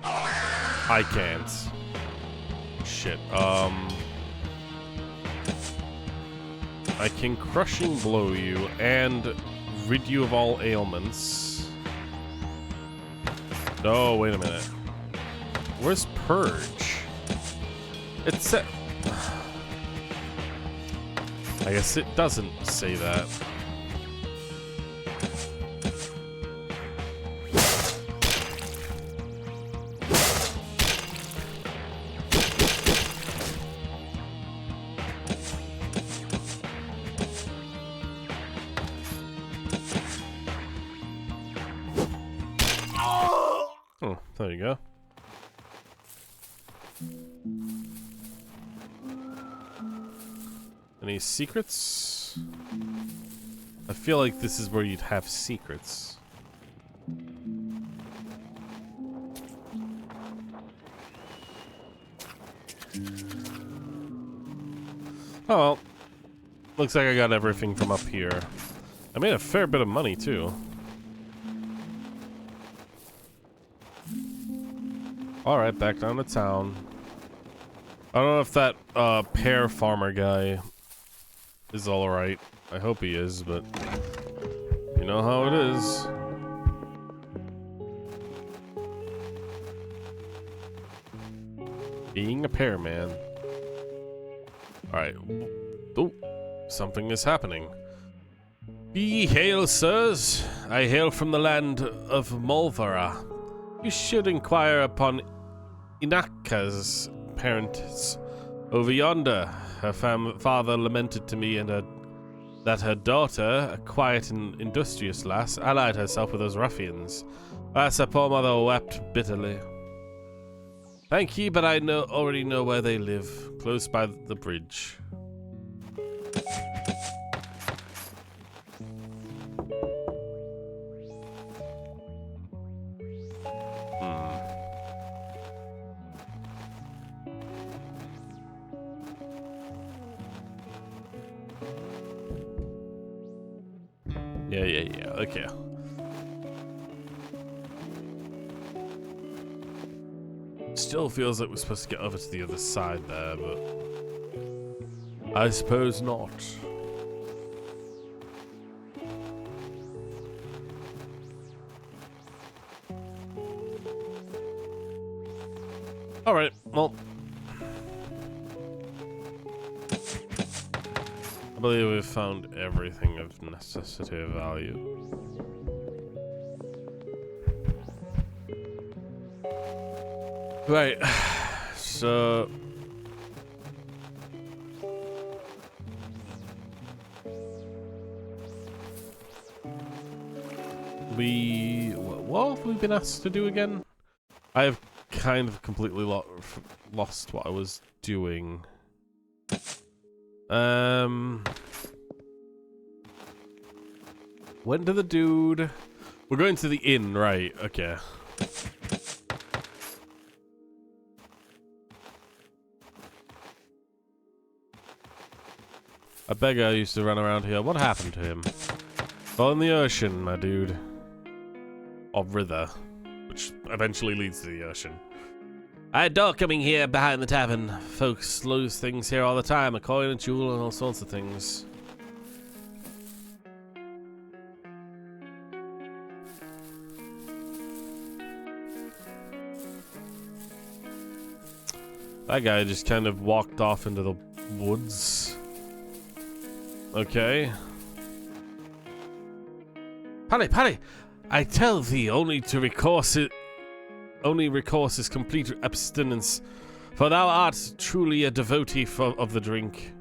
I can't. Shit. I can crushing blow you and rid you of all ailments. No, wait a minute. Where's Purge? It's I guess it doesn't say that. Oh, there you go. Any secrets? I feel like this is where you'd have secrets. Oh well. Looks like I got everything from up here. I made a fair bit of money too. Alright, back down to town. I don't know if that pear farmer guy is alright. I hope he is, but you know how it is. Being a pear man. Alright. Oh, something is happening. Be hail, sirs. I hail from the land of Mulvara. You should inquire upon Inaka's parents over yonder. Her father lamented to me that her daughter, a quiet and industrious lass, allied herself with those ruffians. Alas, her poor mother wept bitterly. Thank ye, but I already know where they live, close by the bridge. Yeah, okay. Still feels like we're supposed to get over to the other side there, but I suppose not. Alright, well. I believe we've found everything of necessity of value. Right, so... What have we been asked to do again? I have kind of completely lost what I was doing. Went to the dude. We're going to the inn, right? Okay. A beggar used to run around here. What happened to him? Fell in the ocean, my dude. Or river, which eventually leads to the ocean. I adore coming here behind the tavern. Folks lose things here all the time, a coin, a jewel, and all sorts of things. That guy just kind of walked off into the woods. Okay. Paddy, I tell thee, only recourse is complete abstinence, for thou art truly a devotee of the drink.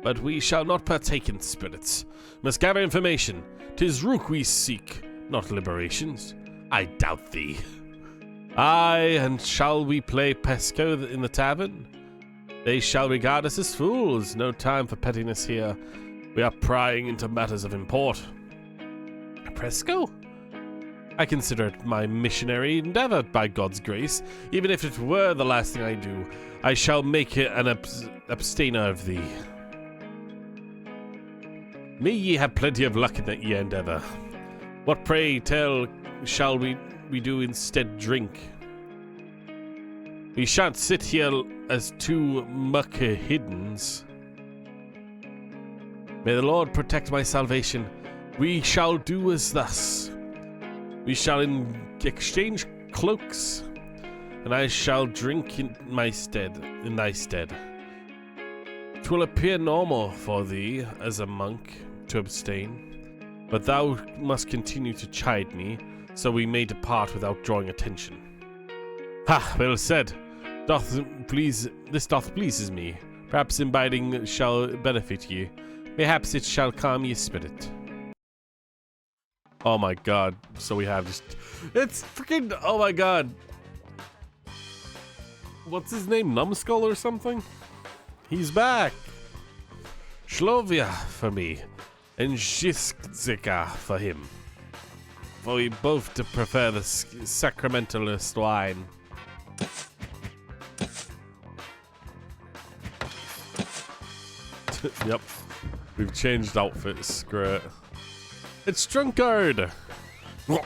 But we shall not partake in spirits. Must gather information. 'Tis Rook we seek, not liberations. I doubt thee. Aye, and shall we play pesco in the tavern? They shall regard us as fools. No time for pettiness here. We are prying into matters of import. Pesco? I consider it my missionary endeavor, by God's grace. Even if it were the last thing I do, I shall make it an abstainer of thee. May ye have plenty of luck in that ye endeavor. What, pray tell, shall we do instead drink? We shan't sit here as two muck-hiddens. May the Lord protect my salvation. We shall do as thus. We shall exchange cloaks, and I shall drink in thy stead. 'Twill appear normal for thee, as a monk, to abstain, but thou must continue to chide me, so we may depart without drawing attention. Ha! Well said. This doth pleases me. Perhaps imbibing shall benefit ye. Mayhaps it shall calm ye spirit. Oh my god. So we have just... It's freaking... Oh my god. What's his name? Numbskull or something? He's back. Shlovia for me. And Zika for him. For we both prefer the sacramentalist wine. Yep. We've changed outfits. Screw it. It's Drunkard! What?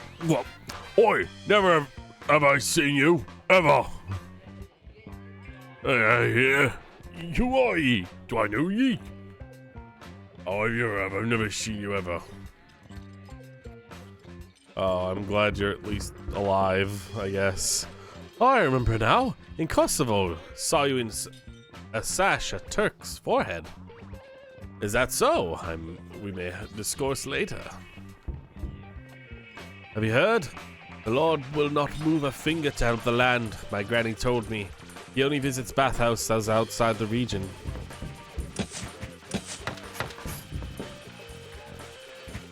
Oi! Never have I seen you, ever! Here. Who are ye? Do I know ye? Oh, I've never seen you ever. Oh, I'm glad you're at least alive, I guess. Oh, I remember now. In Kosovo, saw you in a sash at Turk's forehead. Is that so? We may discourse later. Have you heard? The Lord will not move a finger to help the land, my granny told me. He only visits bathhouses outside the region.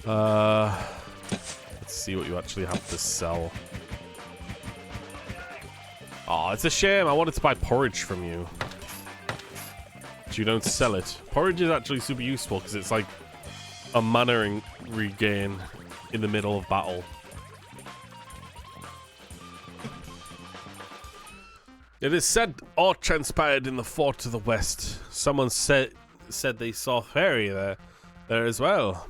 Let's see what you actually have to sell. Oh, it's a shame. I wanted to buy porridge from you. But you don't sell it. Porridge is actually super useful because it's like a mana regain in the middle of battle. It is said all transpired in the fort to the west. Someone said they saw Fairy there as well.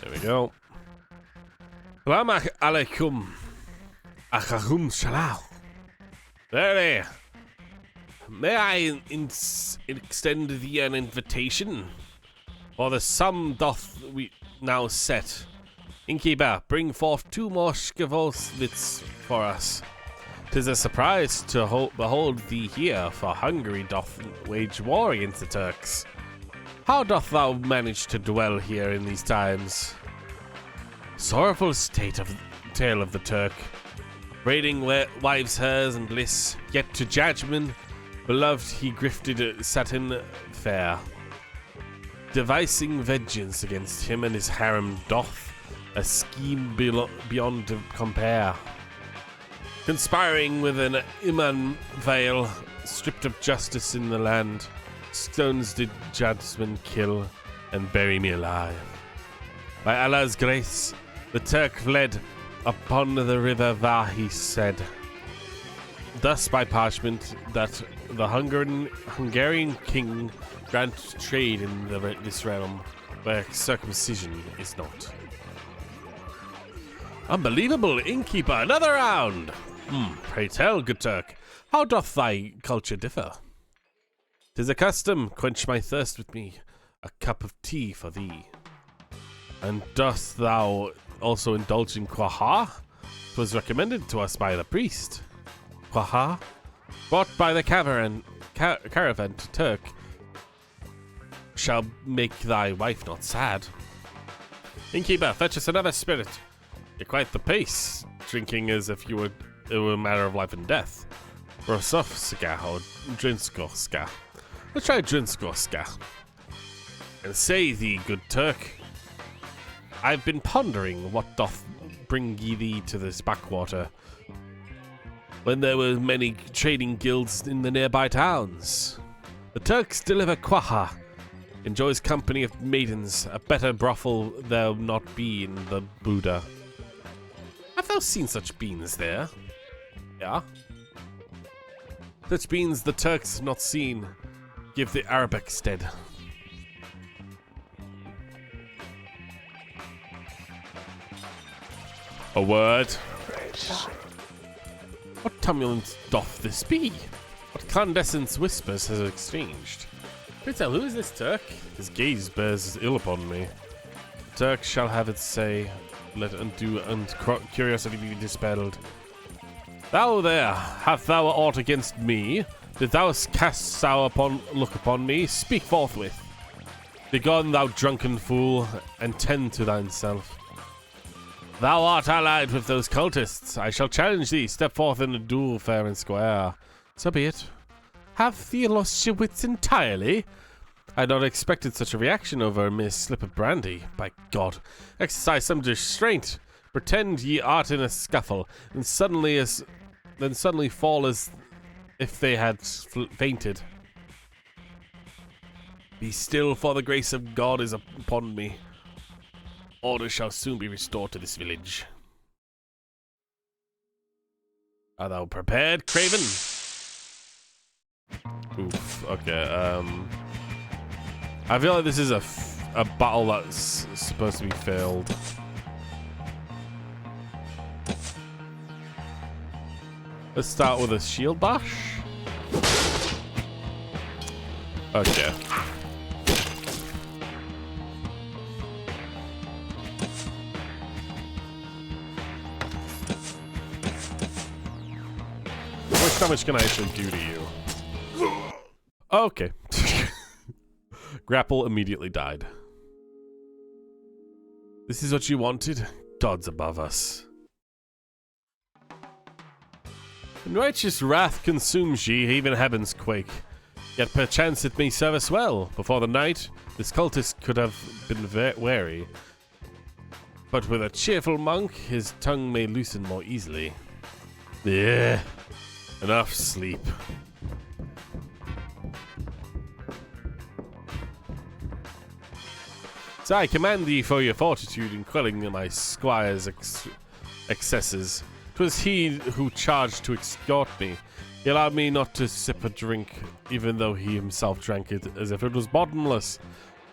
There we go. Salam alaikum. Achahum shalal. Very. May I extend thee an invitation? For the sun doth we now set. Innkeeper, bring forth 2 more Skvosvits for us. 'Tis a surprise to behold thee here, for Hungary doth wage war against the Turks. How doth thou manage to dwell here in these times? Sorrowful tale of the Turk, raiding wives' hers and bliss, yet to judgment beloved he grifted satin fair. Devising vengeance against him and his harem doth a scheme beyond compare. Conspiring with an Iman veil, stripped of justice in the land, stones did judgment kill and bury me alive. By Allah's grace, the Turk fled upon the river Vahi said. Thus by parchment that the Hungarian king grant trade in this realm where circumcision is not. Unbelievable, innkeeper, another round! Pray tell, good Turk, how doth thy culture differ? 'Tis a custom, quench my thirst with me, a cup of tea for thee. And dost thou also indulge in quaha? 'Twas recommended to us by the priest. Quaha? Brought by the caravan to Turk, shall make thy wife not sad. Innkeeper, fetch us another spirit. You're quite the pace, drinking as if it were a matter of life and death. Rosovska or Drinskoska. Let's try Drinskoska. And say thee, good Turk, I've been pondering what doth bring ye thee to this backwater, when there were many trading guilds in the nearby towns. The Turks deliver quaha, enjoys company of maidens, a better brothel there'll not be in the Buddha. Have thou seen such beans there? Yeah. Such beans the Turks not seen, give the Arabic stead. A word. What tumult doth this be? What clandestine whispers has exchanged? Pray tell, who is this Turk? His gaze bears ill upon me. The Turk shall have its say. Let undue and curiosity be dispelled. Thou there, hast thou aught against me? Did thou cast thou look upon me? Speak forthwith. Begone, thou drunken fool, and tend to thyself. Thou art allied with those cultists. I shall challenge thee. Step forth in a duel fair and square. So be it. Have thee lost your wits entirely? I had not expected such a reaction over a mere slip of brandy. By God, exercise some restraint. Pretend ye art in a scuffle, and suddenly fall as if they had fainted. Be still, for the grace of God is upon me. Order shall soon be restored to this village. Are thou prepared, Craven? Oof. Okay. I feel like this is a battle that's supposed to be failed. Let's start with a shield bash. Okay. How much can I actually do to you? Okay. Grapple immediately died. This is what you wanted? Gods above us. In righteous wrath consumes ye, even heavens quake. Yet perchance it may serve us well. Before the night, this cultist could have been wary. But with a cheerful monk, his tongue may loosen more easily. Yeah. Enough sleep. So I commend thee for your fortitude in quelling my squire's excesses. 'Twas he who charged to escort me. He allowed me not to sip a drink, even though he himself drank it as if it was bottomless.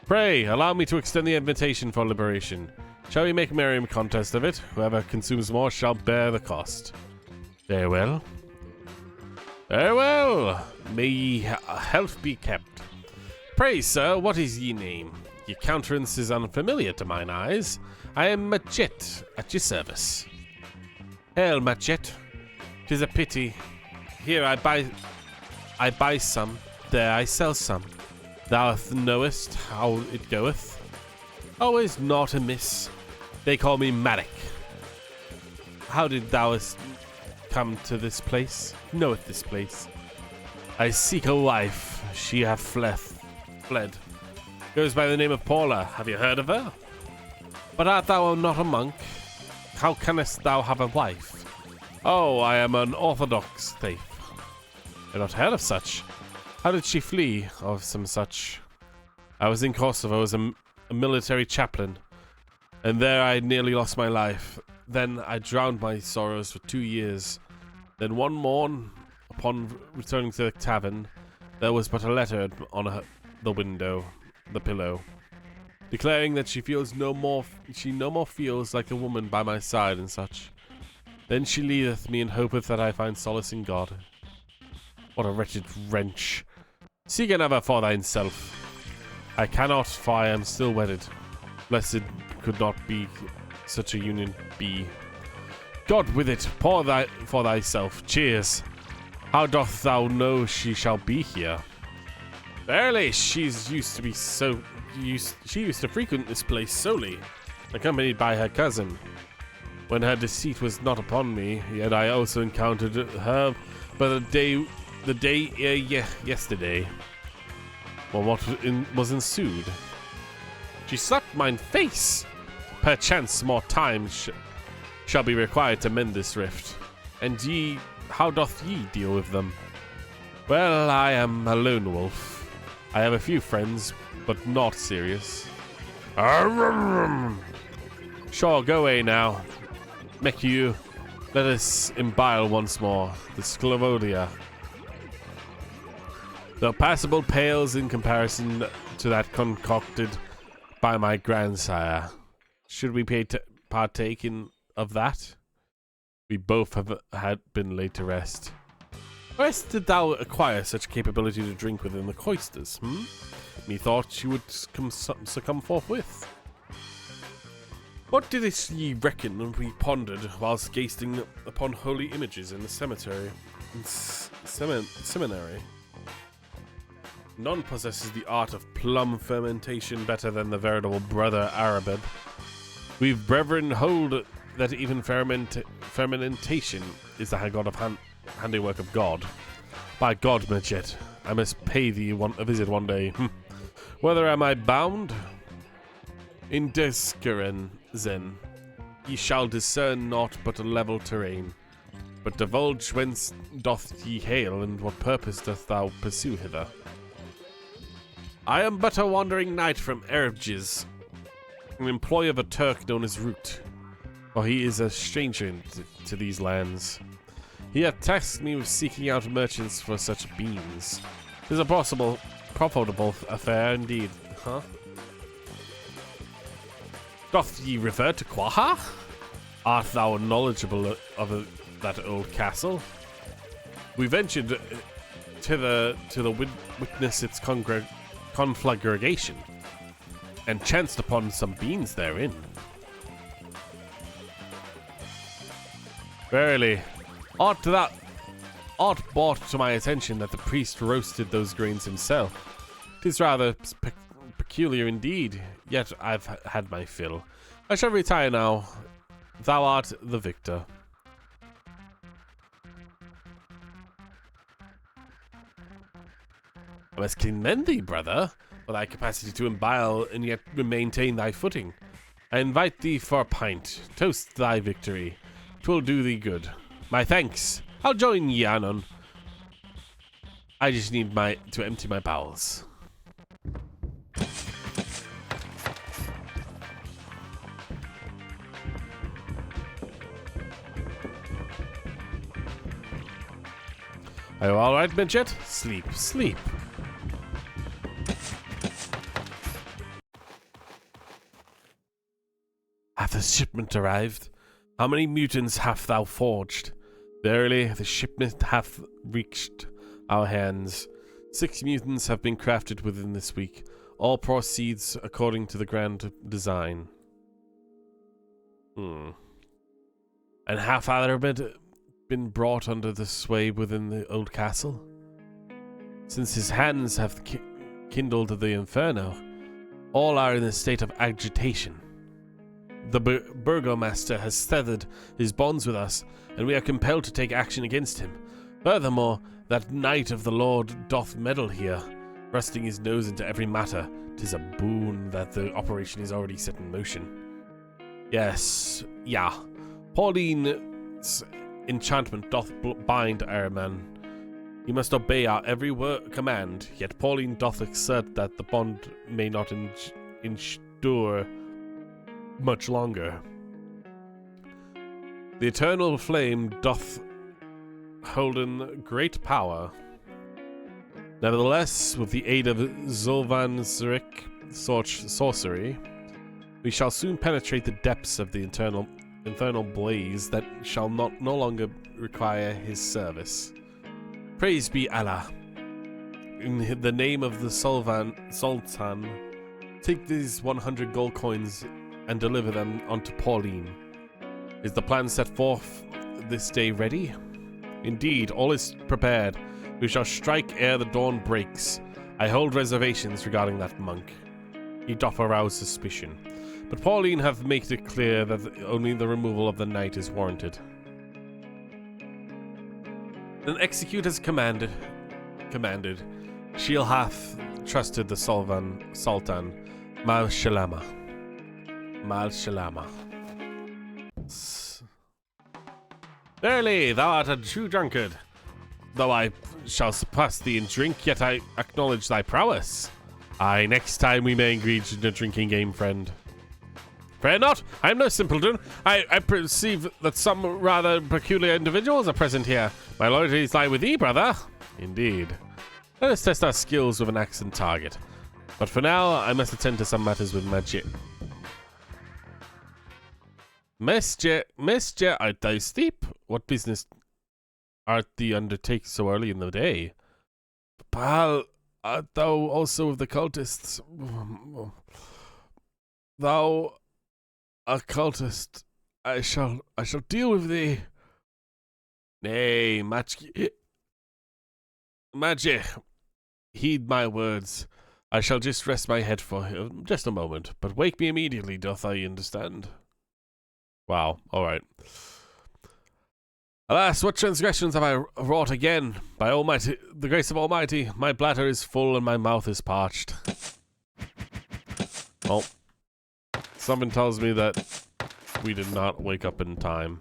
Pray, allow me to extend the invitation for liberation. Shall we make a merry contest of it? Whoever consumes more shall bear the cost. Very well. Very well. May ye health be kept. Pray, sir, what is ye name? Your countenance is unfamiliar to mine eyes. I am Machet, at your service. Hail, Machet. 'Tis a pity. Here I buy some. There I sell some. Thou knowest how it goeth. Always naught amiss. They call me Maddock. How did thou come to this place? Knoweth this place. I seek a wife. She hath fled. Goes by the name of Paula. Have you heard of her? But art thou not a monk? How canst thou have a wife? Oh, I am an orthodox thief. I've not heard of such. How did she flee? Of some such. I was in Kosovo as a military chaplain, and there I nearly lost my life. Then I drowned my sorrows for 2 years. Then one morn, upon returning to the tavern, there was but a letter on the window, the pillow. declaring that she no more feels like a woman by my side and such. Then she leaveth me and hopeth that I find solace in God. What a wretched wretch. Seek another for thyself. I cannot, for I am still wedded. Blessed could not be such a union be. God with it, pour for thyself. Cheers. How doth thou know she shall be here? Verily, she used to frequent this place solely, accompanied by her cousin. When her deceit was not upon me, yet I also encountered her but yesterday. Well, what was ensued? She slapped mine face. Perchance more time shall be required to mend this rift. And ye, how doth ye deal with them? Well, I am a lone wolf. I have a few friends, but not serious. Sure, go away now. Make you, let us imbile once more. The Sclavodia. Though passable pales in comparison to that concocted by my grandsire. Should we partake of that? We both had been laid to rest. Whence did thou acquire such capability to drink within the cloisters, Methought she would succumb forthwith. What didst ye reckon when we pondered whilst gazing upon holy images in the seminary? None possesses the art of plum fermentation better than the veritable brother Arabeb. We brethren hold that even fermentation is the handiwork of God. By God, Midget, I must pay thee a visit one day. Whether am I bound? In Deskeren, Zen, ye shall discern naught but a level terrain. But divulge whence doth ye hail, and what purpose doth thou pursue hither? I am but a wandering knight from Erebjiz, an employee of a Turk known as Root, for he is a stranger to these lands. He hath tasked me with seeking out merchants for such beans. 'Tis a profitable affair indeed, huh? Doth ye refer to Quaha? Art thou knowledgeable of that old castle? We ventured to witness its conflagration, and chanced upon some beans therein. Verily, aught brought to my attention that the priest roasted those grains himself. 'Tis rather peculiar indeed, yet I've had my fill. I shall retire now. Thou art the victor. I must commend thee, brother, for thy capacity to imbile and yet maintain thy footing. I invite thee for a pint. Toast thy victory. 'Twill do thee good. My thanks. I'll join ye anon. I just need to empty my bowels. Are you all right, midget? Sleep, sleep. Hath the shipment arrived? How many mutants hast thou forged? Verily, the shipment hath reached our hands. 6 mutants have been crafted within this week. All proceeds according to the grand design. And hath Arabed been brought under the sway within the old castle? Since his hands have kindled the inferno, all are in a state of agitation. The burgomaster has severed his bonds with us, and we are compelled to take action against him. Furthermore, that knight of the Lord doth meddle here, thrusting his nose into every matter. 'Tis a boon that the operation is already set in motion. Yes, yeah. Pauline's enchantment doth bind Araman. He must obey our every command, yet Pauline doth assert that the bond may not endure much longer. The eternal flame doth holden great power. Nevertheless, with the aid of Zolvan Zurich, sorcery, we shall soon penetrate the depths of the infernal blaze that shall no longer require his service. Praise be Allah. In the name of the Sultan, take these 100 gold coins and deliver them unto Pauline. Is the plan set forth this day ready? Indeed, all is prepared. We shall strike ere the dawn breaks. I hold reservations regarding that monk. He doth arouse suspicion. But Pauline hath made it clear that only the removal of the knight is warranted. Then execute as commanded. She'll hath trusted the Sultan, Mal Shalama. Verily, thou art a true drunkard. Though I shall surpass thee in drink, yet I acknowledge thy prowess. Aye, next time we may engage in a drinking game, friend. Fear not, I am no simpleton. I perceive that some rather peculiar individuals are present here. My loyalties lie with thee, brother. Indeed. Let us test our skills with an axe and target. But for now, I must attend to some matters with magic. Mesje, art thou asleep? What business art thee undertake so early in the day? Pal, art thou also of the cultists? Thou a cultist, I shall deal with thee. Nay, Magic, heed my words. I shall just rest my head for just a moment, but wake me immediately, doth I understand? Wow, alright. Alas, what transgressions have I wrought again? By Almighty, the grace of Almighty, my bladder is full and my mouth is parched. Oh. Something tells me that we did not wake up in time.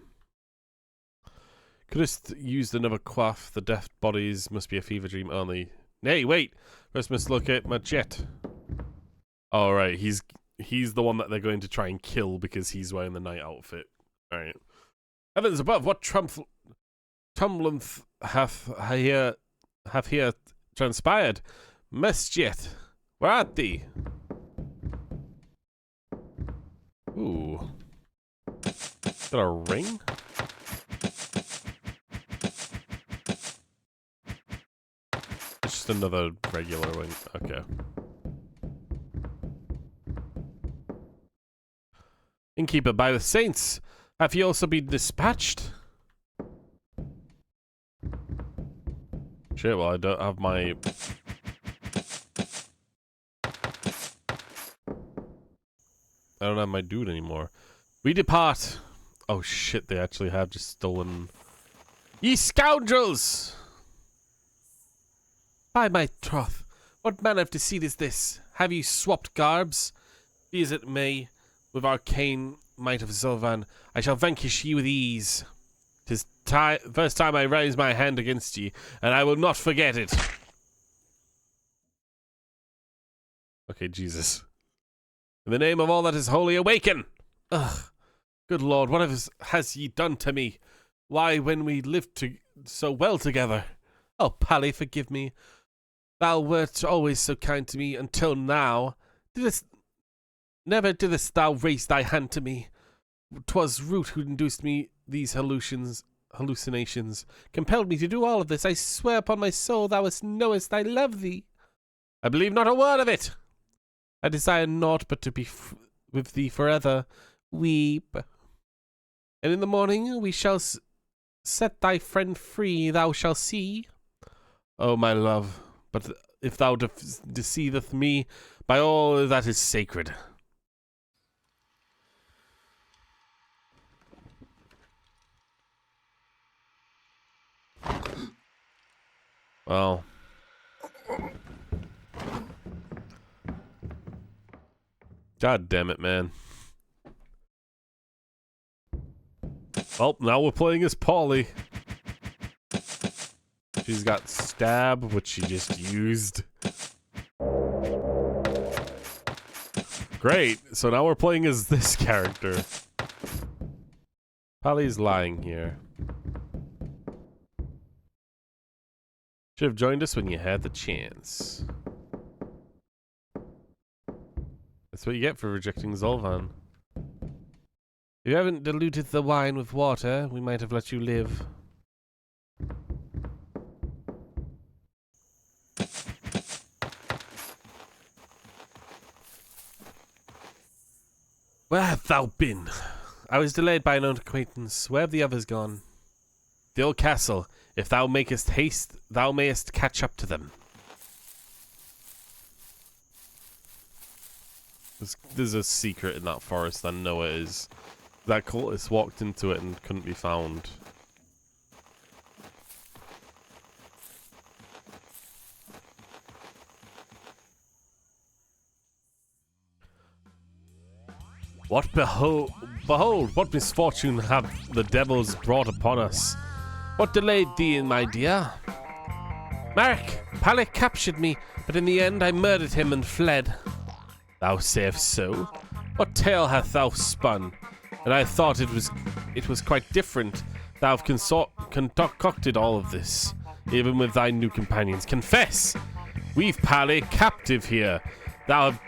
Couldst used another quaff. The dead bodies must be a fever dream only. Nay, wait! First must look at my jet. Alright, he's the one that they're going to try and kill because he's wearing the night outfit. Alright. Heavens above, what tumbleth hath here transpired? Mesjet, where art thee? Ooh. Is that a ring? It's just another regular ring. Okay. Innkeeper, by the saints, have you also been dispatched? Shit, well, I don't have my... I don't have my dude anymore. We depart. Oh shit, they actually have just stolen... Ye scoundrels! By my troth, what manner of deceit is this? Have you swapped garbs? Be as it may, with arcane might of Sylvan, I shall vanquish ye with ease. 'Tis first time I raise my hand against ye, and I will not forget it. Okay, Jesus. In the name of all that is holy, awaken! Ugh. Good Lord, what has ye done to me? Why, when we lived so well together? Oh, Pally, forgive me. Thou wert always so kind to me until now. Never didst thou raise thy hand to me. 'Twas Root who induced me these hallucinations, compelled me to do all of this. I swear upon my soul thou knowest I love thee. I believe not a word of it. I desire naught but to be with thee forever. Weep. And in the morning we shall set thy friend free, thou shalt see. Oh, my love, but if thou deceiveth me, by all that is sacred. Well... God damn it, man. Well, now we're playing as Polly. She's got stab, which she just used. Great, so now we're playing as this character. Polly's lying here. Should have joined us when you had the chance. That's what you get for rejecting Zolvan. If you haven't diluted the wine with water, we might have let you live. Where have thou been? I was delayed by an old acquaintance. Where have the others gone? The old castle. If thou makest haste, thou mayest catch up to them. There's a secret in that forest, I know it is. That cultist walked into it and couldn't be found. What behold, what misfortune have the devils brought upon us? What delayed thee, my dear? Marek, Pale captured me, but in the end I murdered him and fled. Thou sayest so? What tale hath thou spun? And I thought it was quite different. Thou have concocted all of this, even with thy new companions. Confess! We've Pale captive here. Thou have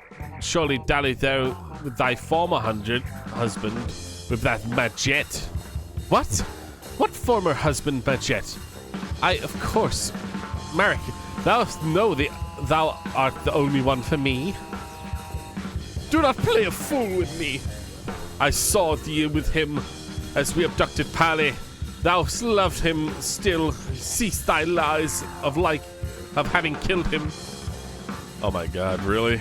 surely dallied there with thy former husband, with that Majet. What? What former husband, Majet? Of course. Marek, thou art the only one for me. Do not play a fool with me. I saw thee with him as we abducted Pale. Thou loved him still. Cease thy lies of having killed him. Oh my god, really?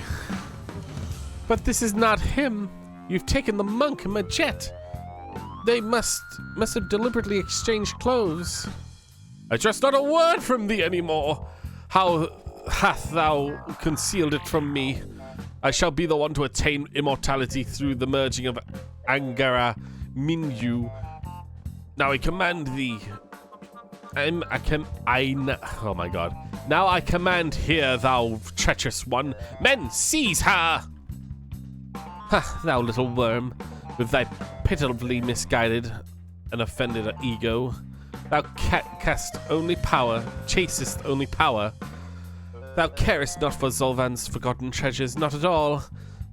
But this is not him. You've taken the monk, Majet. They must have deliberately exchanged clothes. I trust not a word from thee anymore. How hath thou concealed it from me? I shall be the one to attain immortality through the merging of Angara Minyu. Now I command thee. Oh my god. Now I command here, thou treacherous one. Men, seize her! Ha, thou little worm, with thy pitifully misguided and offended ego. Thou chasest only power. Thou carest not for Zolvan's forgotten treasures, not at all.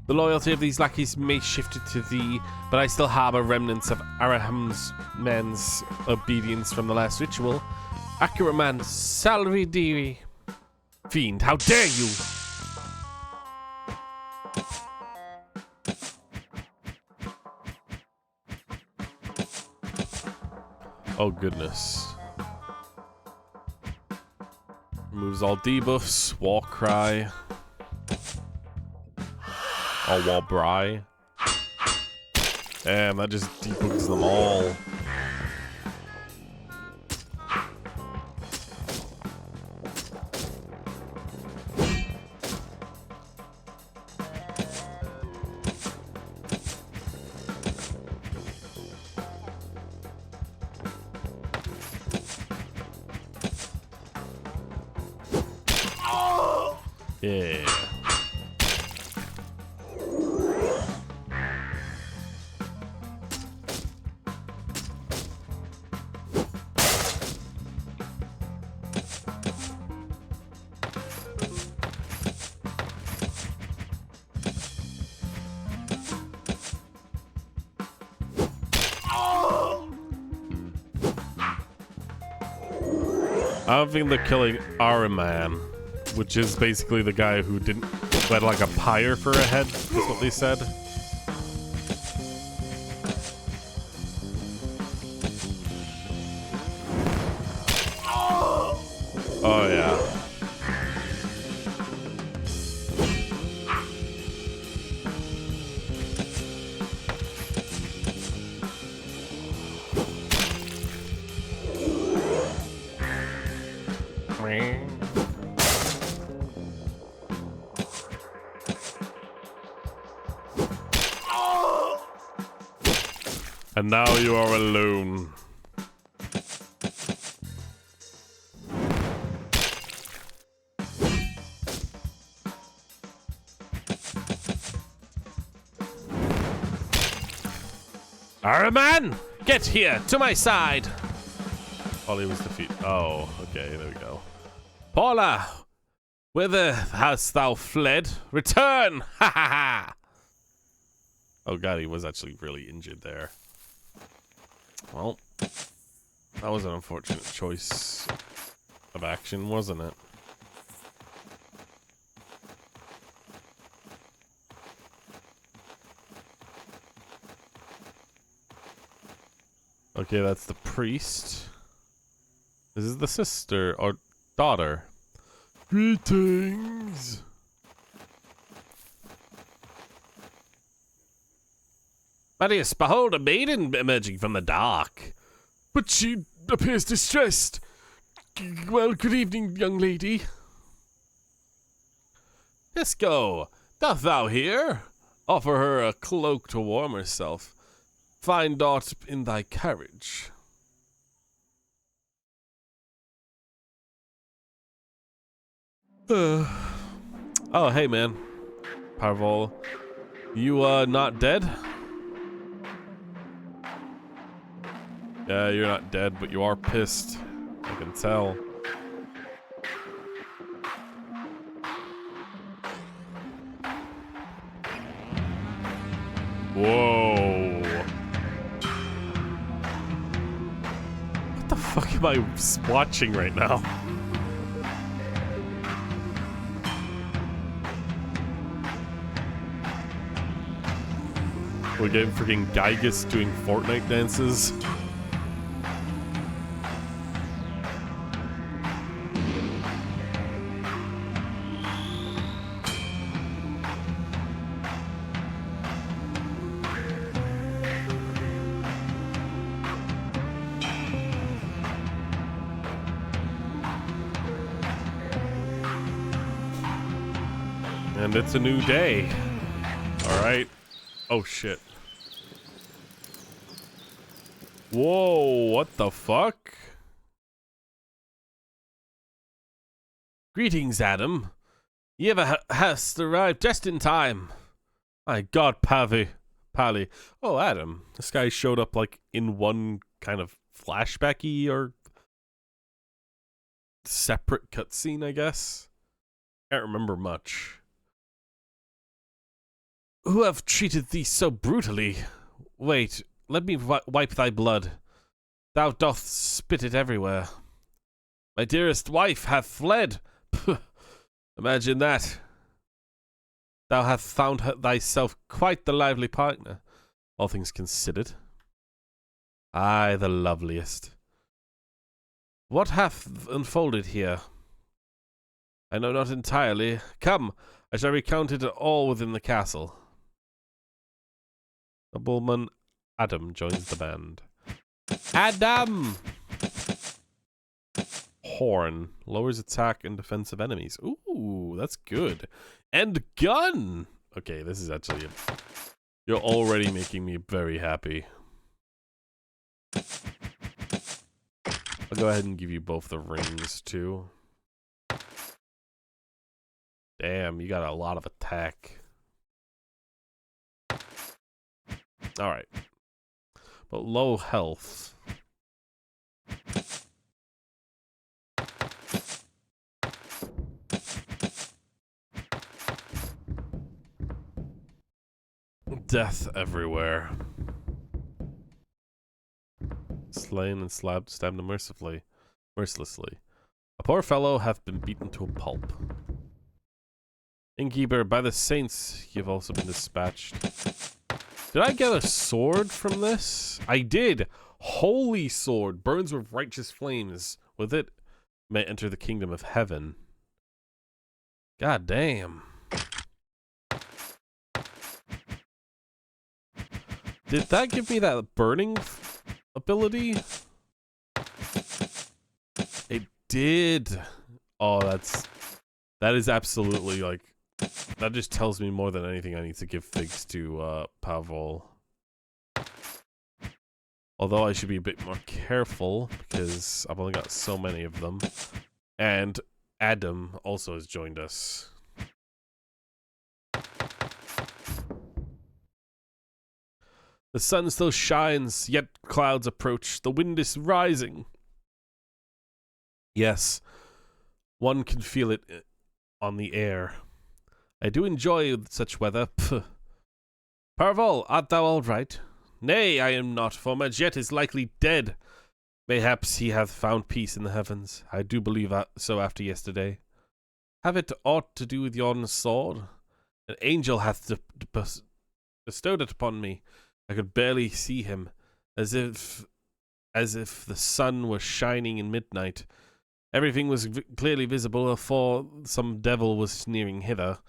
The loyalty of these lackeys may shift it to thee, but I still harbor remnants of Araham's man's obedience from the last ritual. Accurate man, salary deary. Fiend, how dare you! Oh goodness. Removes all debuffs, war cry. Or war bry. Damn, that just debuffs them all. Yeah. I don't think they're killing Araman, which is basically the guy who had like a pyre for a head, is what they said. Oh yeah. And now you are alone. Araman, get here to my side. Polly was defeated. Oh, okay, there we go. Paula, whither hast thou fled? Return! Ha ha ha! Oh god, he was actually really injured there. Well, that was an unfortunate choice of action, wasn't it? Okay, that's the priest. This is the sister or daughter. Greetings. Marius, behold a maiden emerging from the dark. But she appears distressed. Well, good evening, young lady. Yes, go. Doth thou hear? Offer her a cloak to warm herself. Find aught in thy carriage. Oh, hey, man. Parvol. You, not dead? Yeah, you're not dead, but you are pissed. I can tell. Whoa. What the fuck am I watching right now? We're getting freaking Gygus doing Fortnite dances. And it's a new day. Alright. Oh shit. Whoa, what the fuck? Greetings, Adam. You hast arrived just in time. My god, Pally. Oh, Adam. This guy showed up like in one kind of flashbacky or separate cutscene, I guess. Can't remember much. Who have treated thee so brutally? Wait, let me wipe thy blood. Thou dost spit it everywhere. My dearest wife hath fled. Imagine that. Thou hast found thyself quite the lively partner, all things considered. Aye, the loveliest. What hath unfolded here? I know not entirely. Come, I shall recount it all within the castle. Nobleman Adam joins the band. Adam! Horn. Lowers attack and defense of enemies. Ooh, that's good. And gun! Okay, this is actually... You're already making me very happy. I'll go ahead and give you both the rings, too. Damn, you got a lot of attack. Alright. But low health. Death everywhere. Slain and stabbed mercilessly. A poor fellow hath been beaten to a pulp. Innkeeper, by the saints, you've also been dispatched. Did I get a sword from this? I did! Holy sword, burns with righteous flames. With it, may enter the kingdom of heaven. God damn. Did that give me that burning ability? It did. Oh, that is absolutely like, that just tells me more than anything I need to give figs to Pavel. Although I should be a bit more careful because I've only got so many of them. And Adam also has joined us. The sun still shines, yet clouds approach. The wind is rising. Yes, one can feel it on the air. I do enjoy such weather. Pff. Parvol, art thou all right? Nay, I am not, for Majet is likely dead. Mayhaps he hath found peace in the heavens. I do believe so after yesterday. Have it aught to do with yon sword? An angel hath bestowed it upon me. I could barely see him, as if the sun were shining in midnight. Everything was clearly visible, for some devil was sneering hither.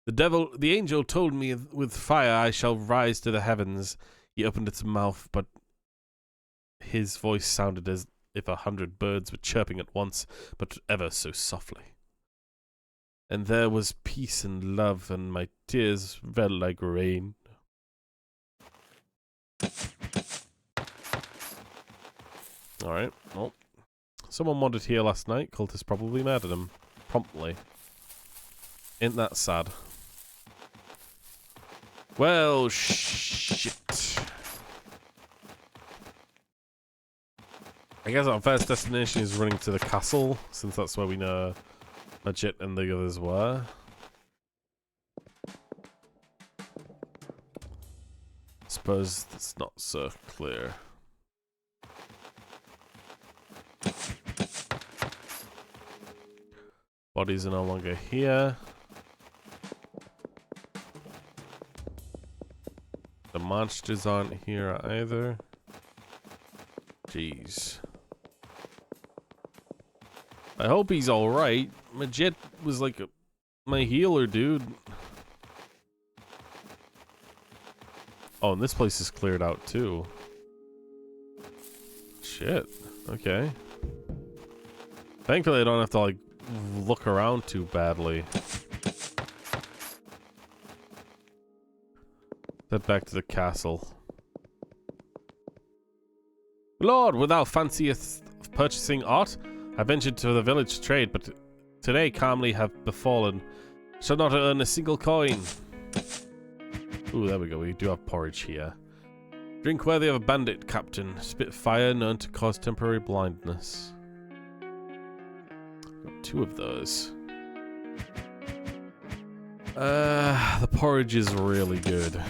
The angel told me, with fire I shall rise to the heavens. He opened its mouth, but his voice sounded as if 100 birds were chirping at once, but ever so softly. And there was peace and love, and my tears fell like rain. Alright, well. Someone wandered here last night. Cultists probably murdered him. Promptly. Ain't that sad? Well, shit. I guess our first destination is running to the castle, since that's where we know Majet and the others were. Suppose that's not so clear. Bodies are no longer here. The monsters aren't here either. Jeez. I hope he's alright. Majet was like my healer, dude. Oh, and this place is cleared out too. Shit. Okay. Thankfully I don't have to like look around too badly. Head back to the castle. Lord, without fanciest of purchasing aught, I ventured to the village to trade, but today calmly have befallen. Shall not earn a single coin. Ooh, there we go. We do have porridge here. Drink worthy of a bandit, captain. Spit fire known to cause temporary blindness. Got 2 of those. The porridge is really good.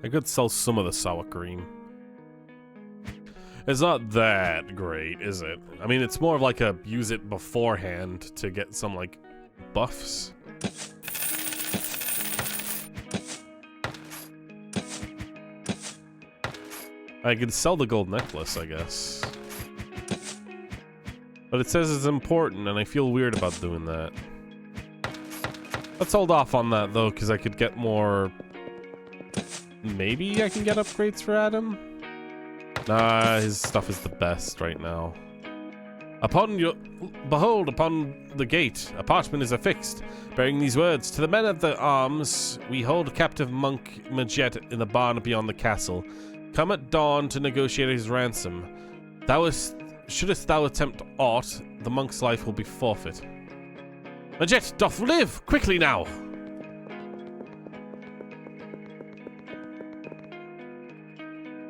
I could sell some of the sour cream. It's not that great, is it? I mean, it's more of like a use it beforehand to get some, like, buffs. I could sell the gold necklace, I guess. But it says it's important, and I feel weird about doing that. Let's hold off on that, though, because I could get more... Maybe I can get upgrades for Adam? Nah, his stuff is the best right now. Behold, upon the gate, a parchment is affixed, bearing these words: To the men at the arms, we hold captive monk Majet in the barn beyond the castle. Come at dawn to negotiate his ransom. Shouldst thou attempt aught, the monk's life will be forfeit. Majet doth live! Quickly now!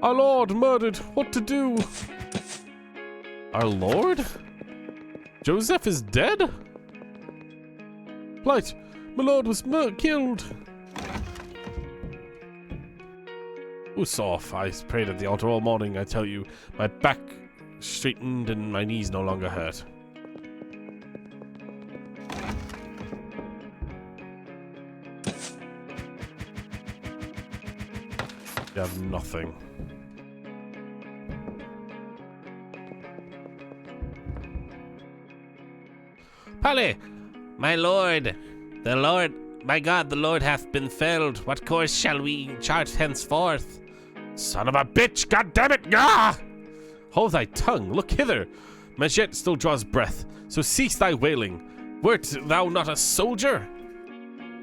Our lord murdered. What to do? Our lord? Joseph is dead? Plight, my lord was killed. Usoff, I prayed at the altar all morning, I tell you. My back straightened and my knees no longer hurt. You have nothing. Polly, my lord, my God, the Lord hath been felled. What course shall we chart henceforth? Son of a bitch, goddammit, gah! Hold thy tongue, look hither. Majet still draws breath, so cease thy wailing. Wert thou not a soldier?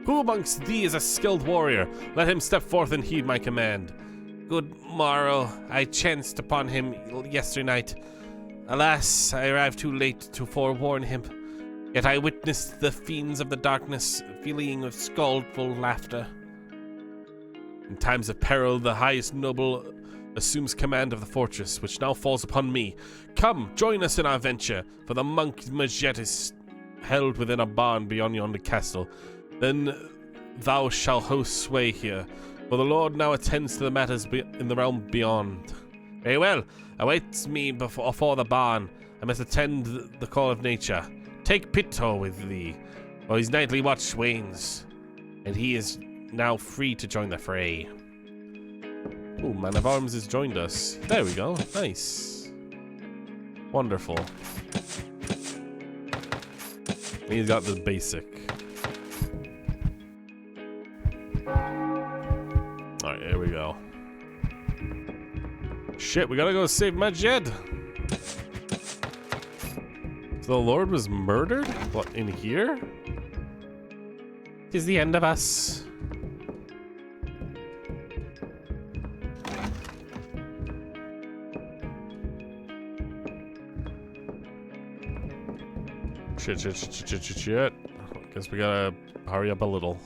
Who amongst thee is a skilled warrior? Let him step forth and heed my command. Good morrow, I chanced upon him yesternight. Alas, I arrived too late to forewarn him. Yet I witnessed the fiends of the darkness feeling with scoldful laughter. In times of peril, the highest noble assumes command of the fortress, which now falls upon me. Come, join us in our venture, for the monk Majet is held within a barn beyond yonder castle. Then thou shalt host sway here, for the Lord now attends to the matters in the realm beyond. Very well, awaits me before the barn. I must attend the call of nature. Take Pito with thee, for his nightly watch wanes, and he is now free to join the fray. Ooh, Man of Arms has joined us. There we go. Nice. Wonderful. He's got the basic. Alright, here we go. Shit, we gotta go save Majed. So the Lord was murdered? What, in here? Tis the end of us. Shit. Guess we gotta hurry up a little.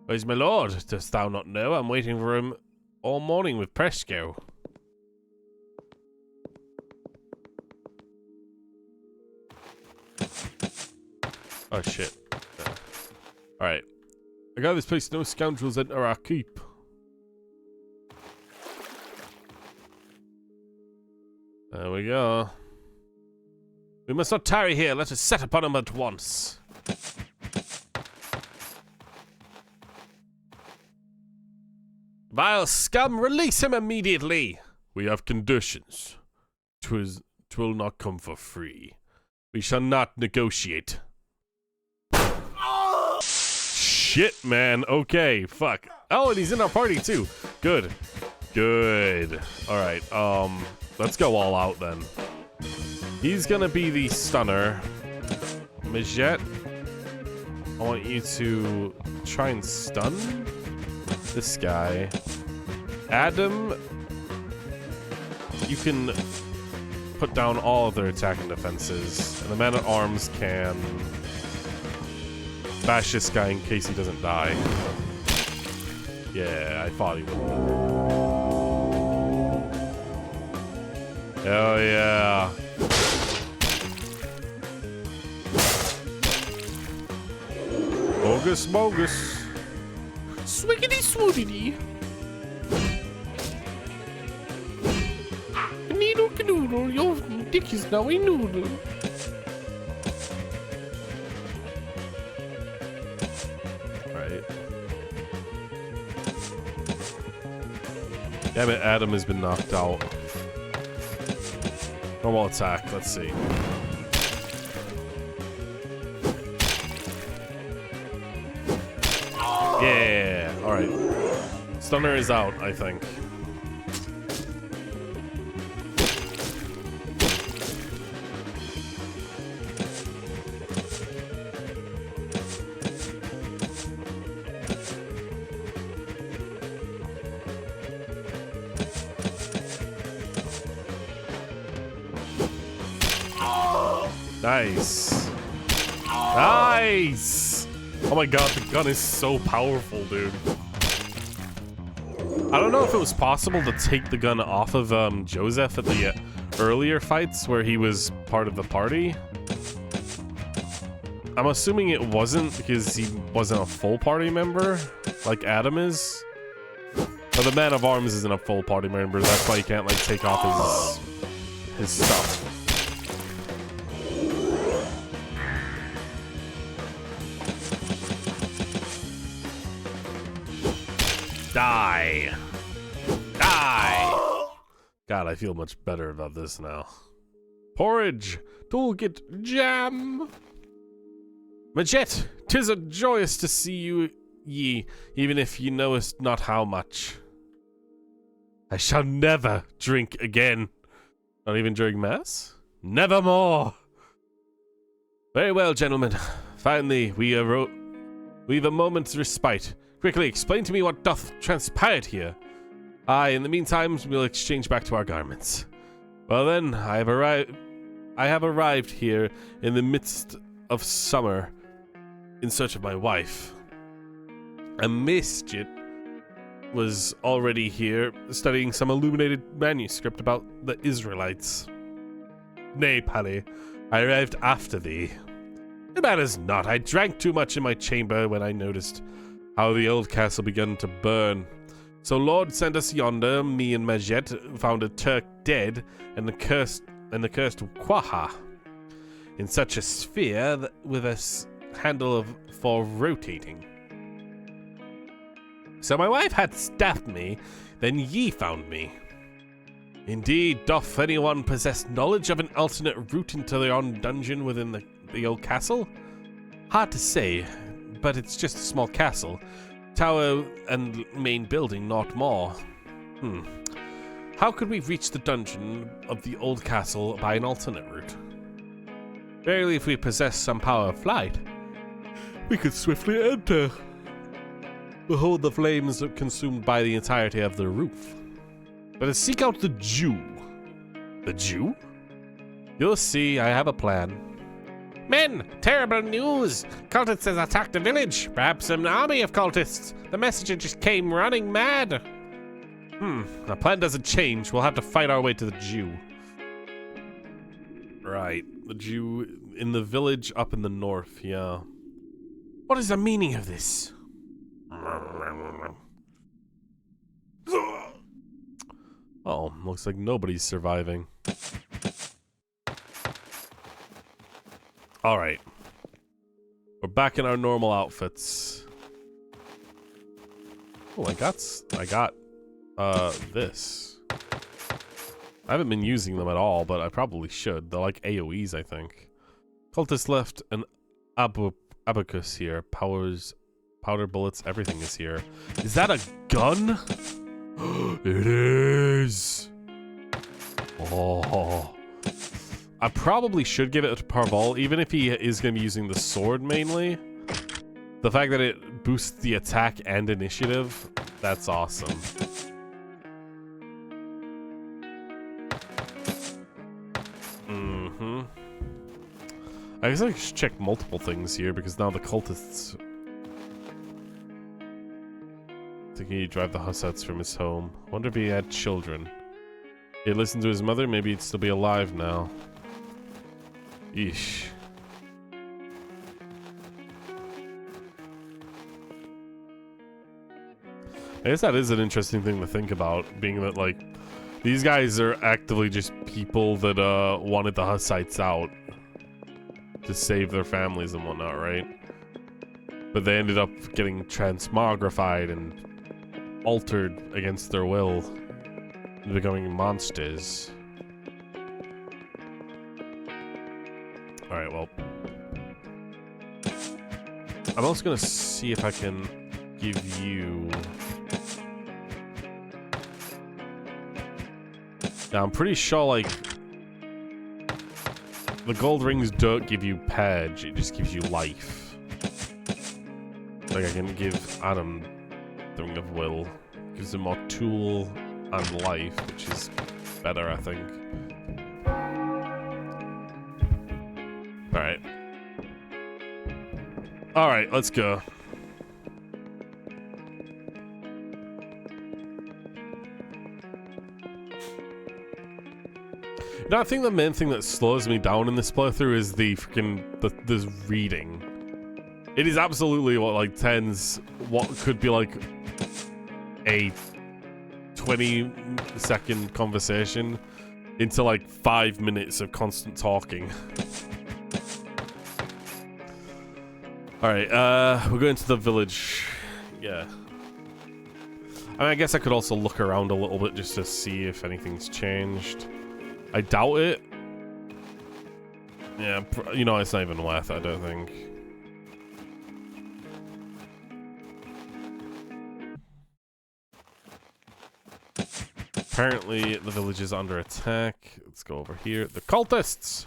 Where's my lord? Dost thou not know? I'm waiting for him all morning with Presco. Oh shit. Alright. I got this place, no scoundrels enter our keep. There we go. We must not tarry here, let us set upon him at once. Vile scum, release him immediately! We have conditions. 'Twill not come for free. We shall not negotiate. Shit, man. Okay, fuck. Oh, and he's in our party too. Good. Alright, let's go all out then. He's gonna be the stunner. Majet, I want you to try and stun this guy. Adam, you can put down all of their attack and defenses. And the Man-at-Arms can bash this guy in case he doesn't die. Yeah, I thought he would. Oh yeah. Bogus. Swiggity swoodity. Noodle canoodle, your dick is now a noodle. Right. Damn it, Adam has been knocked out. Normal attack, let's see. Yeah, alright. Stunner is out, I think. Nice. Nice! Oh my god, the gun is so powerful, dude. I don't know if it was possible to take the gun off of Joseph at the earlier fights where he was part of the party. I'm assuming it wasn't because he wasn't a full party member, like Adam is. But the Man of Arms isn't a full party member, that's why he can't like take off his stuff. Die! God, I feel much better about this now. Porridge! Toolkit jam! Majet! 'Tis a joyous to see you, ye, even if ye knowest not how much. I shall never drink again. Not even during mass? Nevermore! Very well, gentlemen. Finally, we've a moment's respite. Quickly, explain to me what doth transpire here. Aye, in the meantime, we'll exchange back to our garments. Well then, I have arrived here in the midst of summer in search of my wife. A mischief was already here, studying some illuminated manuscript about the Israelites. Nay, Pally, I arrived after thee. It matters not. I drank too much in my chamber when I noticed how the old castle began to burn. So Lord sent us yonder. Me and Majet found a Turk dead, and the cursed Quaha in such a sphere that with a handle for rotating. So my wife had stabbed me, then ye found me. Indeed, doth anyone possess knowledge of an alternate route into the yon dungeon within the old castle? Hard to say, but it's just a small castle. Tower and main building, not more. How could we reach the dungeon of the old castle by an alternate route? Barely if we possess some power of flight. We could swiftly enter. Behold the flames consumed by the entirety of the roof. Let us seek out the Jew. The Jew? You'll see, I have a plan. Men, terrible news! Cultists has attacked the village. Perhaps an army of cultists. The messenger just came running mad. The plan doesn't change. We'll have to fight our way to the Jew. Right, the Jew in the village up in the north, yeah. What is the meaning of this? Oh, looks like nobody's surviving. Alright. We're back in our normal outfits. Oh, I got this. I haven't been using them at all, but I probably should. They're like AoEs, I think. Cultist left an abacus here. Powder bullets, everything is here. Is that a gun? It is! Oh. I probably should give it to Parval, even if he is going to be using the sword mainly. The fact that it boosts the attack and initiative, that's awesome. I guess I should check multiple things here, because now the cultists... Can he drive the Hussats from his home? Wonder if he had children. He listened to his mother, maybe he'd still be alive now. Eesh. I guess that is an interesting thing to think about, being that, like, these guys are actively just people that, wanted the Hussites out to save their families and whatnot, right? But they ended up getting transmogrified and altered against their will, becoming monsters. Alright, well. I'm also gonna see if I can give you... Now, I'm pretty sure, like, the gold rings don't give you purge, it just gives you life. Like, I can give Adam the Ring of Will. Gives him more tool and life, which is better, I think. Alright. Alright, let's go. No, I think the main thing that slows me down in this playthrough is the freaking this reading. It is absolutely what like turns what could be like a 20-second conversation into like 5 minutes of constant talking. Alright, we're going to the village. Yeah. I mean, I guess I could also look around a little bit just to see if anything's changed. I doubt it. Yeah, you know, it's not even worth it, I don't think. Apparently, the village is under attack. Let's go over here. The cultists!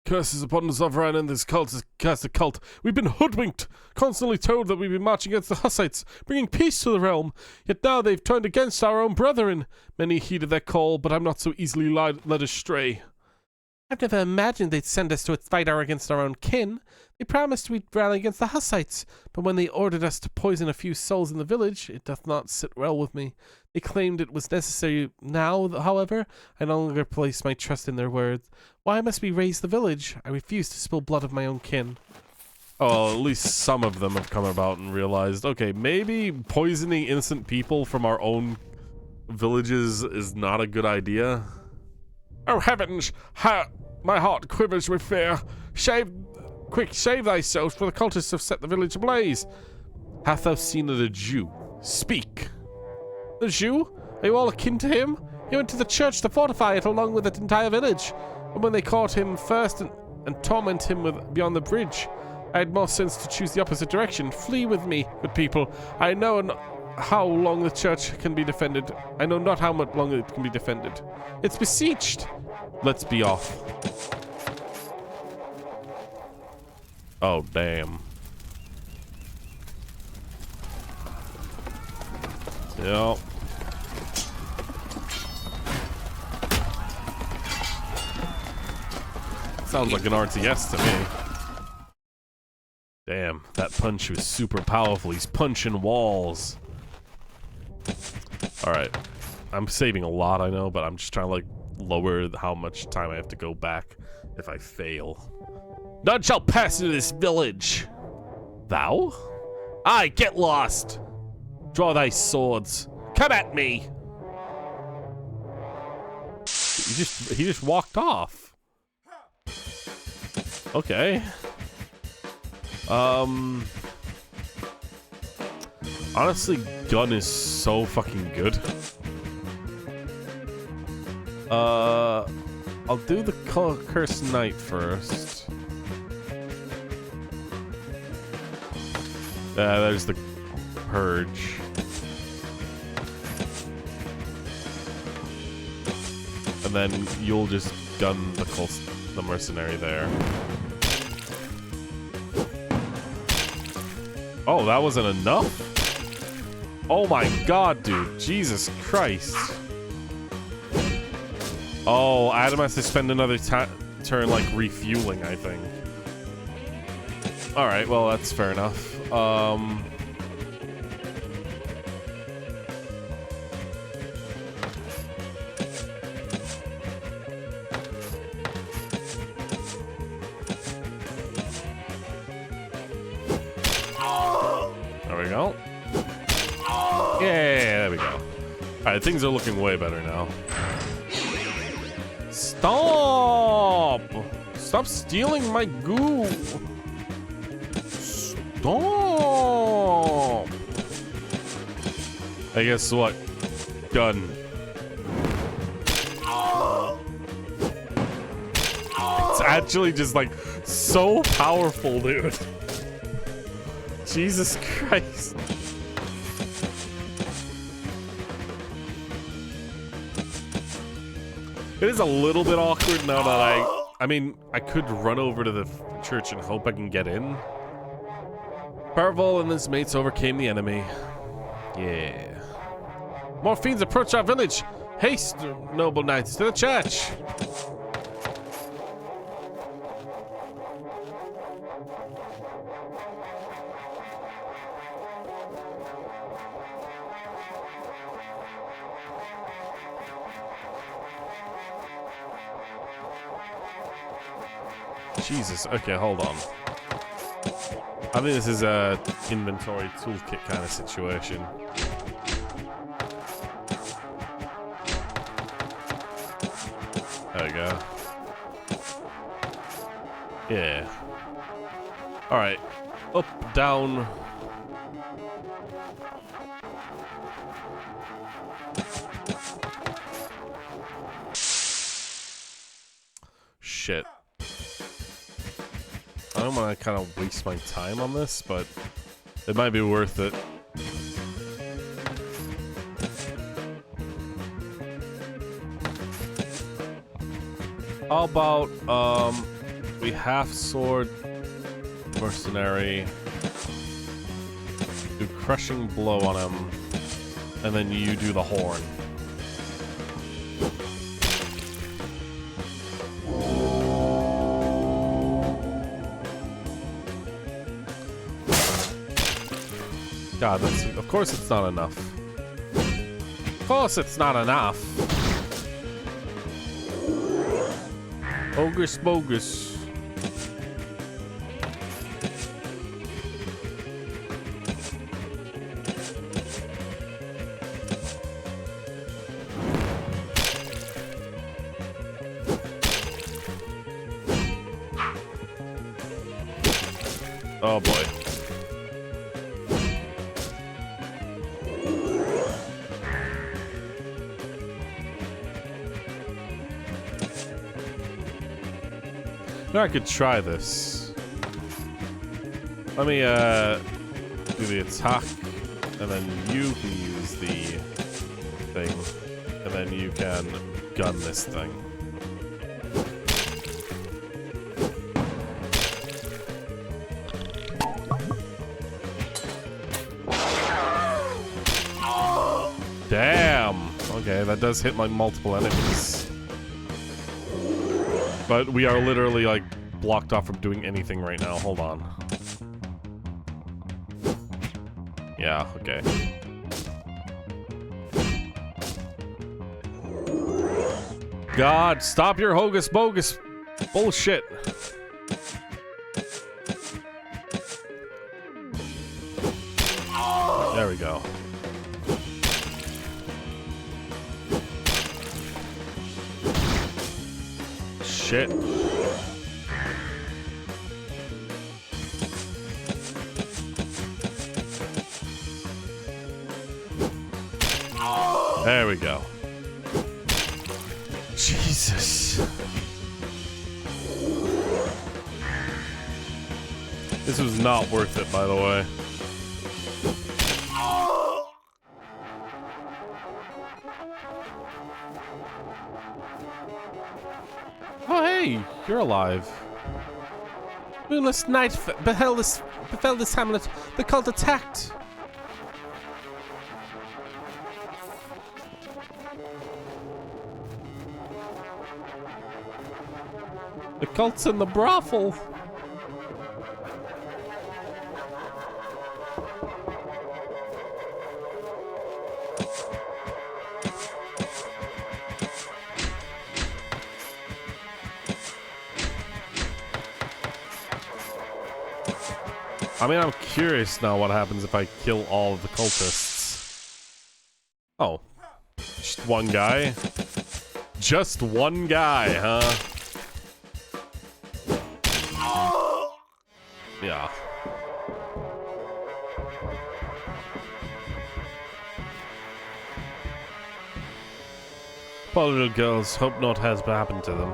Curses upon the sovereign and this cult has cast a cult. We've been hoodwinked, constantly told that we've been marching against the Hussites, bringing peace to the realm. Yet now they've turned against our own brethren. Many heeded their call, but I'm not so easily led astray. I've never imagined they'd send us to fight against our own kin. They promised we'd rally against the Hussites, but when they ordered us to poison a few souls in the village, it doth not sit well with me. They claimed it was necessary. Now, however, I no longer place my trust in their words. Why must we raise the village? I refuse to spill blood of my own kin. Oh, at least some of them have come about and realized, okay, maybe poisoning innocent people from our own villages is not a good idea. Oh heavens! My heart quivers with fear. Quick, save thyself, for the cultists have set the village ablaze. Hath thou seen the Jew? Speak. The Jew? Are you all akin to him? He went to the church to fortify it along with the entire village. And when they caught him first and torment him beyond the bridge, I had more sense to choose the opposite direction. Flee with me, good people. I know how long the church can be defended. I know not how much longer it can be defended. It's besieged. Let's be off. Oh, damn. Yep. Sounds like an RTS to me. Damn, that punch was super powerful. He's punching walls. Alright. I'm saving a lot, I know, but I'm just trying to, like, lower how much time I have to go back if I fail. None shall pass through this village. Thou? Aye, get lost. Draw thy swords. Come at me. He just walked off. Okay. Honestly, gun is so fucking good. I'll do the Cursed Knight first. There's the Purge. And then you'll just gun the mercenary there. Oh, that wasn't enough? Oh my god, dude. Jesus Christ. Oh, Adam has to spend another turn, like, refueling, I think. Alright, well, that's fair enough. There we go. Yeah, there we go. Alright, things are looking way better now. Stop! Stop stealing my goo! Stop! I guess what? Gun. It's actually just like so powerful, dude. Jesus Christ. It is a little bit awkward now that I mean, I could run over to the church and hope I can get in. Perval and his mates overcame the enemy. Yeah. More fiends approach our village. Haste, noble knights, to the church. Jesus, okay, hold on. I think this is a inventory toolkit kind of situation. There we go. Yeah. Alright. Up, down. Shit. I don't want to kind of waste my time on this, but it might be worth it. How about, we half sword mercenary, do crushing blow on him, and then you do the horn. God, that's, of course it's not enough. Of course it's not enough. Bogus bogus. Oh boy. I could try this. Let me do the attack, and then you can use the thing, and then you can gun this thing. Damn! Okay, that does hit my multiple enemies. But we are literally, like, blocked off from doing anything right now. Hold on. Yeah, okay. God, stop your hocus bogus bullshit. There we go. Shit. There we go. Jesus. This was not worth it, by the way. Oh, hey, you're alive. Moonless night befell this hamlet. The cult attacked. The cult's in the brothel. I mean, I'm curious now what happens if I kill all of the cultists. Oh. Just one guy? Just one guy, huh? Yeah. Poor little girls, hope not has happened to them.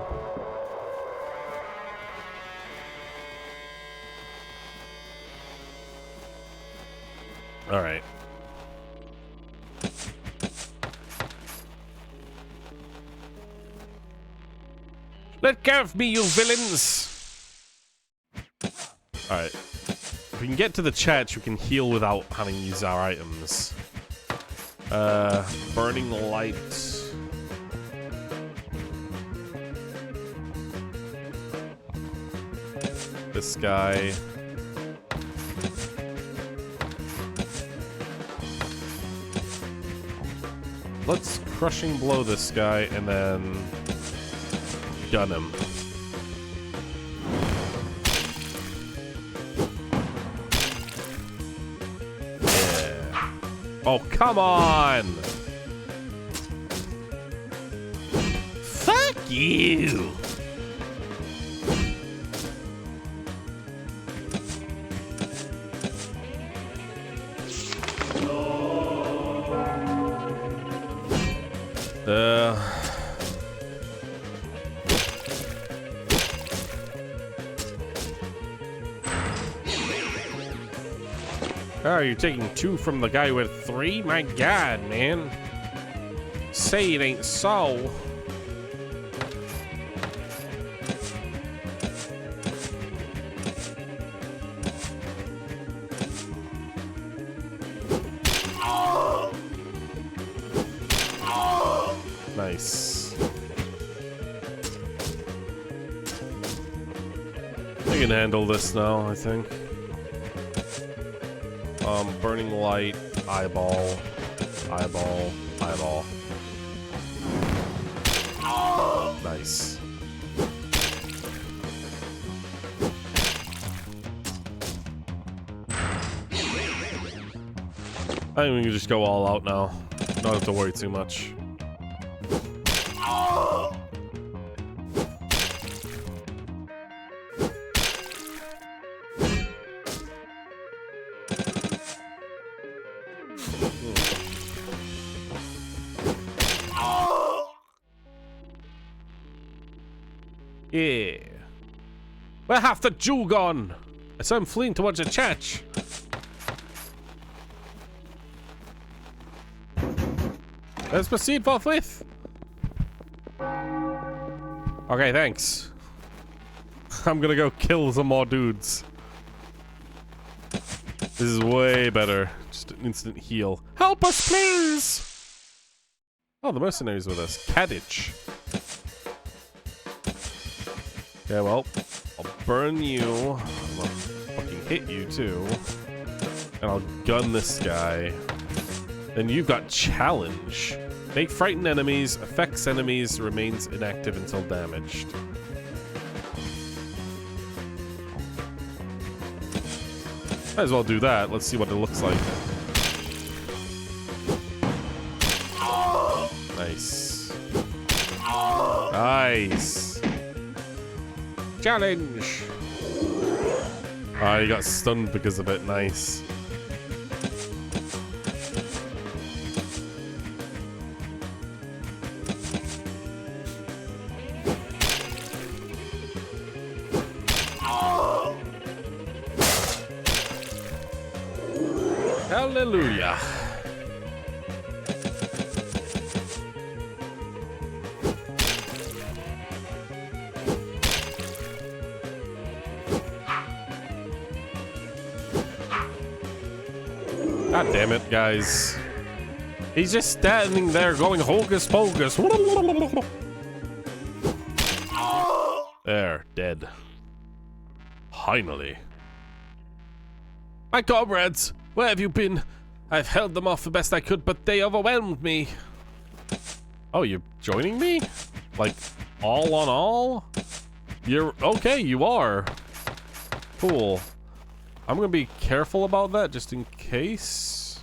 Alright. Let go of me, you villains! Alright. If we can get to the church, we can heal without having to use our items. Burning light. This guy. Let's crushing blow this guy and then gun him. Yeah. Oh, come on! Fuck you! Oh, you're taking 2 from the guy with 3? My God, man. Say it ain't so. Nice. I can handle this now, I think. Burning light, eyeball, eyeball, eyeball. Nice. I think we can just go all out now. Don't have to worry too much. Yeah. Where hath the Jew gone? I saw him fleeing towards the church. Let's proceed forthwith. Okay, thanks. I'm gonna go kill some more dudes. This is way better. Just an instant heal. Help us, please! Oh, the mercenaries with us. Kadich. Okay, well, I'll burn you. I'll fucking hit you, too. And I'll gun this guy. Then you've got challenge. Make frightened enemies, affects enemies, remains inactive until damaged. Might as well do that. Let's see what it looks like. Nice. Nice. Challenge. Ah, you got stunned because of it. Nice. Hallelujah. God damn it, guys. He's just standing there going hocus pocus. There, dead. Finally. My comrades! Where have you been? I've held them off the best I could, but they overwhelmed me. Oh, you're joining me? Like, all on all? You're okay, you are. Cool. I'm gonna be careful about that just in case.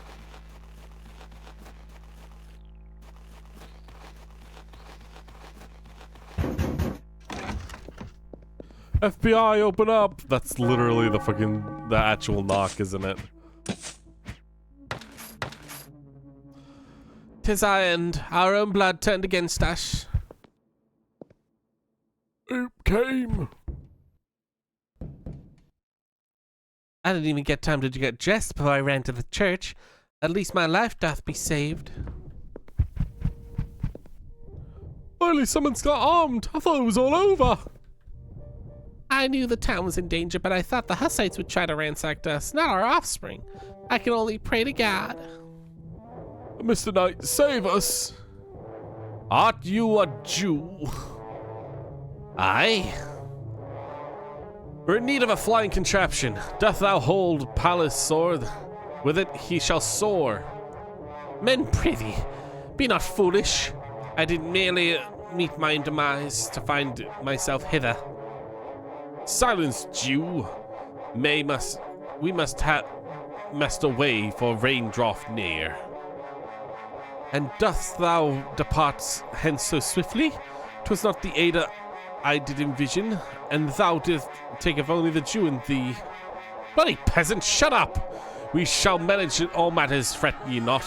FBI, open up! That's literally the actual knock, isn't it? 'Tis our end. Our own blood turned against us. It came. I didn't even get time to get dressed before I ran to the church. At least my life doth be saved. Finally, someone's got armed. I thought it was all over. I knew the town was in danger, but I thought the Hussites would try to ransack us, not our offspring. I can only pray to God. Mr. Knight, save us. Art you a Jew? Aye. We're in need of a flying contraption. Doth thou hold Pallas' sword? With it he shall soar. Men, prithee, be not foolish. I did merely meet my demise to find myself hither. Silence, Jew. We must away, for rain draweth near. And dost thou depart hence so swiftly? 'Twas not the Ada I did envision, and thou didst take of only the Jew in thee. Bloody peasant, shut up! We shall manage in all matters, fret ye not.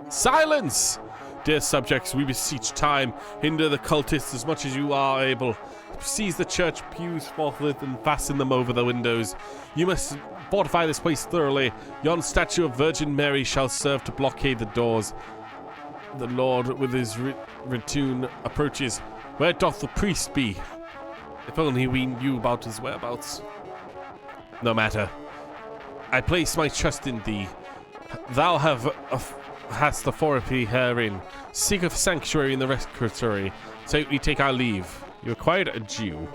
Silence! Dear subjects, we beseech time. Hinder the cultists as much as you are able. Seize the church pews forthwith and fasten them over the windows. You must fortify this place thoroughly. Yon statue of Virgin Mary shall serve to blockade the doors. The Lord with his retinue approaches. Where doth the priest be? If only we knew about his whereabouts. No matter. I place my trust in thee. Thou hast authority herein. Seek a sanctuary in the rectory. So we take our leave. You acquired a Jew.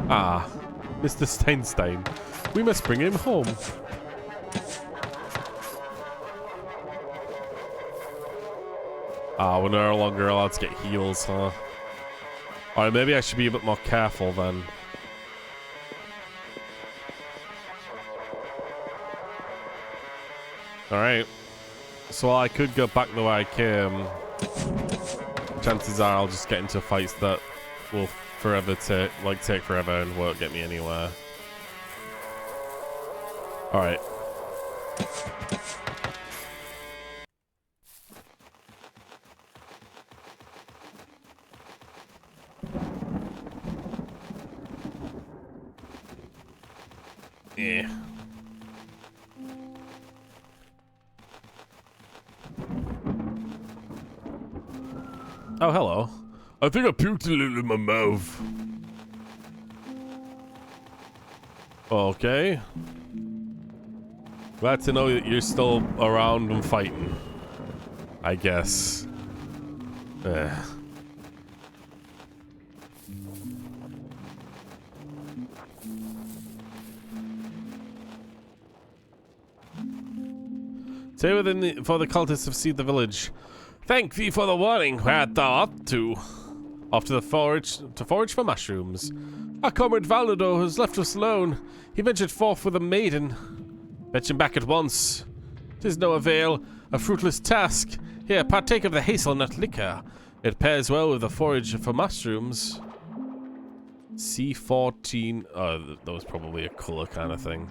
Ah. Mr. Steinstein. We must bring him home. Ah, we're no longer allowed to get heals, huh? Alright, maybe I should be a bit more careful then. Alright. So I could go back the way I came. Chances are I'll just get into fights that will forever take forever and won't get me anywhere. Alright. Yeah. Oh, hello. I think I puked a little in my mouth. Okay. Glad to know that you're still around and fighting. I guess. Stay within for the cultists have seized the village. Thank thee for the warning. Where thou art to? Off to the forge to forage for mushrooms. Our comrade Valado has left us alone. He ventured forth with a maiden. Fetch him back at once. 'Tis no avail, a fruitless task. Here, partake of the hazelnut liquor. It pairs well with the forage for mushrooms. C14. Oh, that was probably a cooler kind of thing.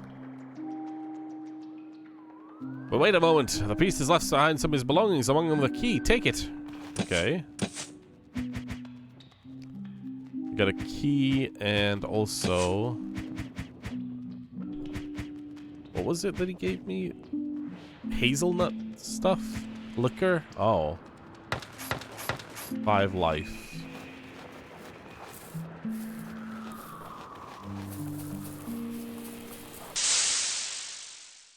But wait a moment. The priest has left behind some of his belongings, among them the key. Take it. Okay. We got a key and also... What was it that he gave me? Hazelnut stuff? Liquor? Oh. 5 life.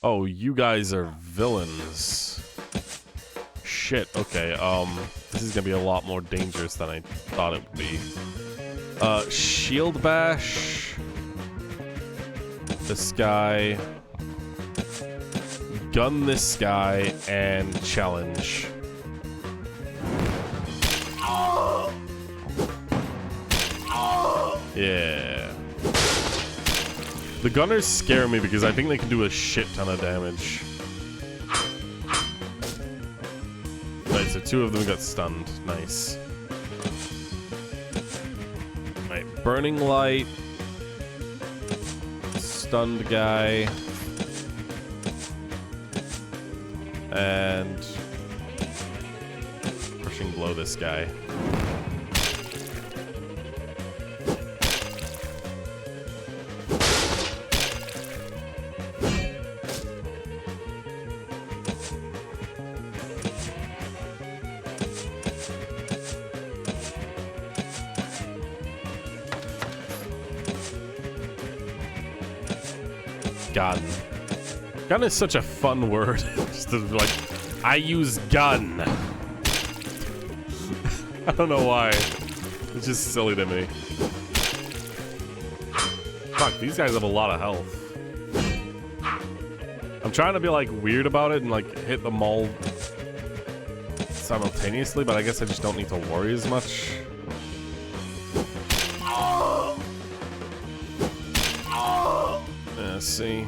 Oh, you guys are villains. Shit, okay, this is gonna be a lot more dangerous than I thought it would be. Shield bash. This guy. Gun this guy, and challenge. Yeah. The gunners scare me because I think they can do a shit ton of damage. Right, so 2 of them got stunned. Nice. Right, burning light. Stunned guy. And crushing blow this guy. Gun. Gun is such a fun word. Just to, like, I use gun. I don't know why. It's just silly to me. Fuck, these guys have a lot of health. I'm trying to be, like, weird about it and, like, hit them all simultaneously, but I guess I just don't need to worry as much. Let's see.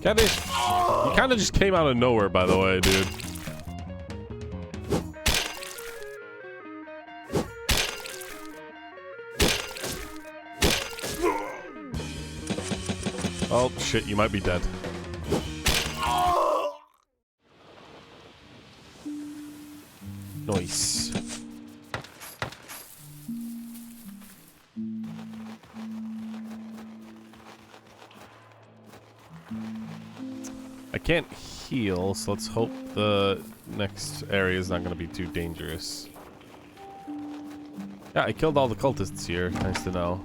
You kind of just came out of nowhere, by the way, dude. Oh, shit, you might be dead. Nice. I can't heal, so let's hope the next area is not going to be too dangerous. Yeah, I killed all the cultists here. Nice to know.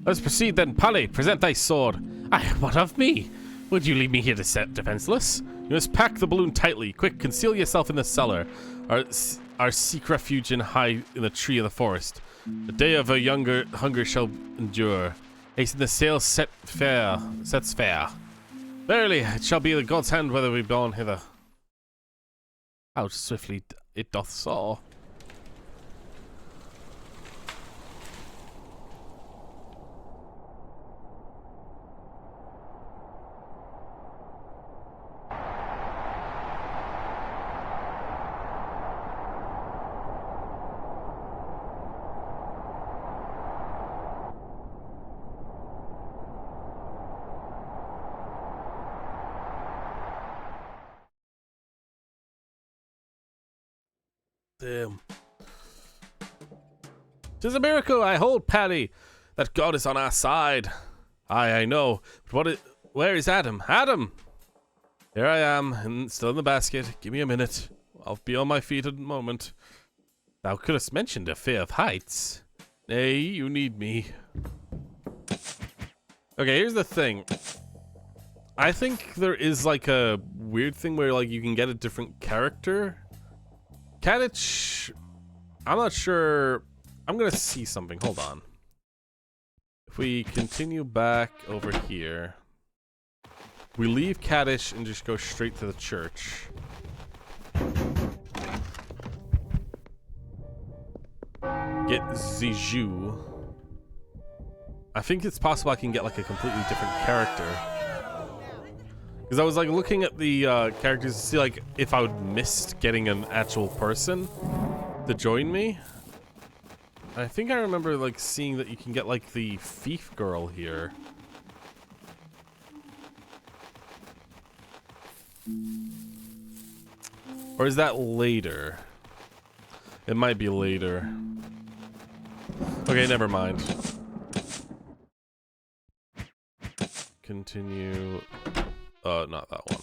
Let's proceed then. Polly, present thy sword. Aye, what of me? Would you leave me here defenseless? You must pack the balloon tightly. Quick, conceal yourself in the cellar. Or seek refuge and hide in a tree in the forest. The day of a hunger shall endure. Hasten the sail sets fair. Verily, it shall be the god's hand whether we be borne hither. How swiftly it doth soar. Damn. 'Tis a miracle, I hold, Paddy, that God is on our side. Aye, I know. But where is Adam? Adam! Here I am, and still in the basket. Give me a minute. I'll be on my feet in a moment. Thou couldst mentioned a fear of heights. Nay, you need me. Okay, here's the thing. I think there is like a weird thing where like you can get a different character. Kadich, I'm not sure. I'm gonna see something. Hold on. If we continue back over here, we leave Kadich and just go straight to the church. Get Ziju. I think it's possible I can get like a completely different character. Because I was like looking at the characters to see like if I would miss getting an actual person to join me. I think I remember like seeing that you can get like the thief girl here. Or is that later? It might be later. Okay, never mind. Continue. Not that one.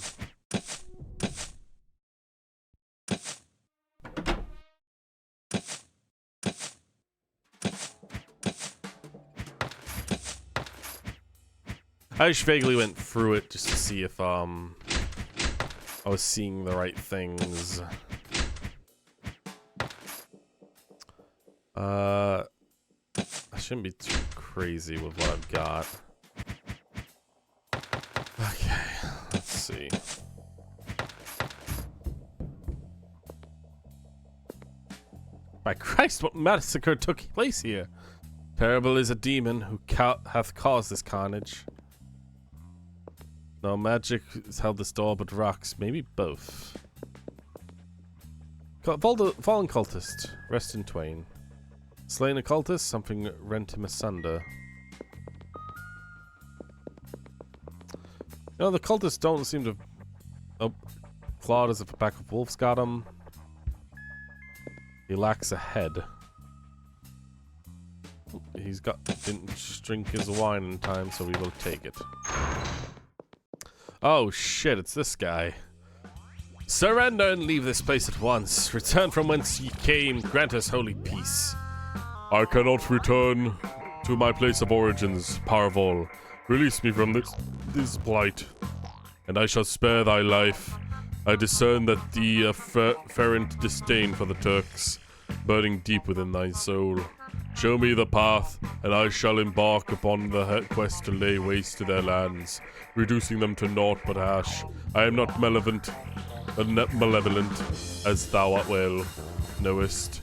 I just vaguely went through it just to see if I was seeing the right things. I shouldn't be too crazy with what I've got. Okay, let's see. By Christ, what massacre took place here? Terrible is a demon who hath caused this carnage. No magic has held this door but rocks, maybe both. Fallen cultist, rest in twain. Slain a cultist, something rent him asunder. No, the cultists don't seem to... Oh, clawed as if a pack of wolves got him. He lacks a head. Didn't drink his wine in time, so we will take it. Oh shit, it's this guy. Surrender and leave this place at once. Return from whence ye came, grant us holy peace. I cannot return to my place of origins, Parvol. Release me from this plight, and I shall spare thy life. I discern that the afferent disdain for the Turks, burning deep within thy soul. Show me the path, and I shall embark upon the quest to lay waste to their lands, reducing them to naught but ash. I am not malevolent, as thou well knowest.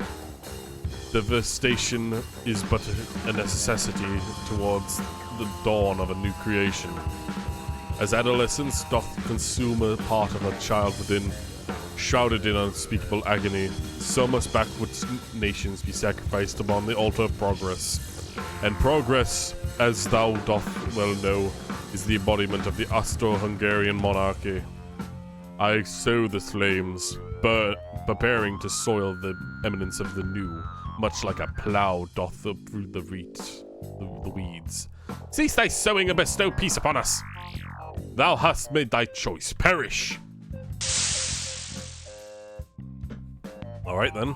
Devastation is but a necessity towards the dawn of a new creation. As adolescence doth consume a part of a child within, shrouded in unspeakable agony, so must backward nations be sacrificed upon the altar of progress. And progress, as thou doth well know, is the embodiment of the Austro-Hungarian monarchy. I sow the flames, preparing to soil the eminence of the new, much like a plough doth uproot the weeds. Cease thy sowing and bestow peace upon us. Thou hast made thy choice. Perish. Alright then.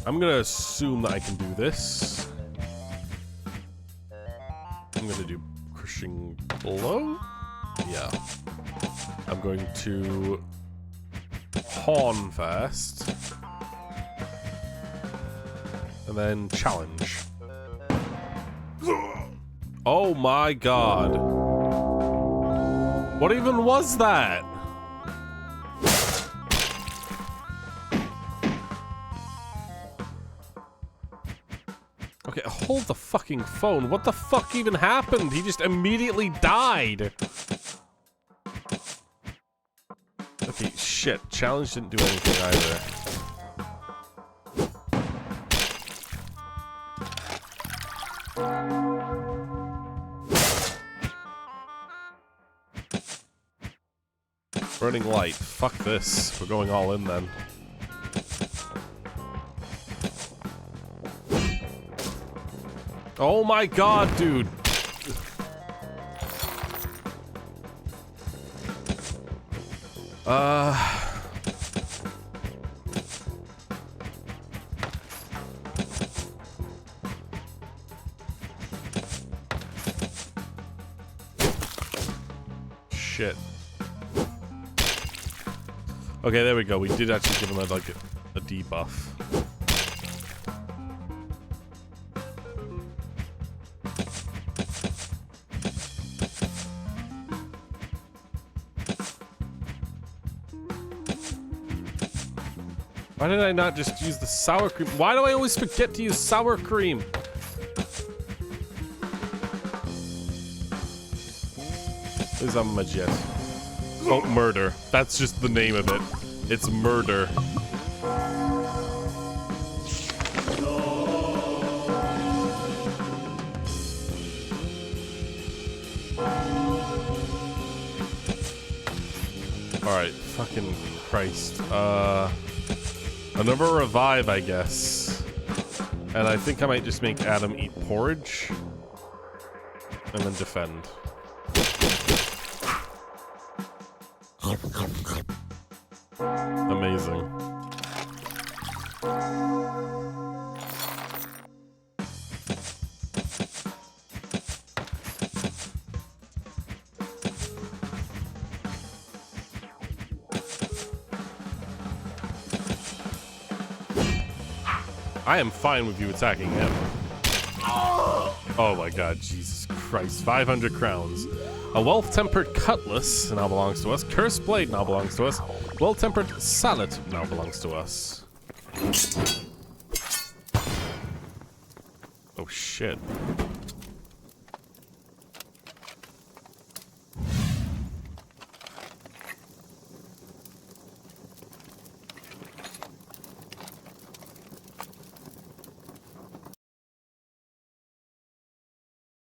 I'm gonna assume that I can do this. I'm gonna do crushing blow. Yeah. I'm going to pawn first. And then challenge. Oh my god. What even was that? Okay, hold the fucking phone. What the fuck even happened? He just immediately died. Okay, shit. Challenge didn't do anything either. Burning light. Fuck this. We're going all in then. Oh my god, dude. Shit. Okay, there we go. We did actually give him a debuff. Why did I not just use the sour cream? Why do I always forget to use sour cream? Is a majet. Oh, murder. That's just the name of it. It's murder. Alright, fucking Christ. Another revive, I guess. And I think I might just make Adam eat porridge. And then defend. Amazing. I am fine with you attacking him. Oh my god, Jesus Christ. 500 crowns. A well-tempered cutlass now belongs to us. Cursed blade now belongs to us. Well-tempered salad now belongs to us. Oh shit.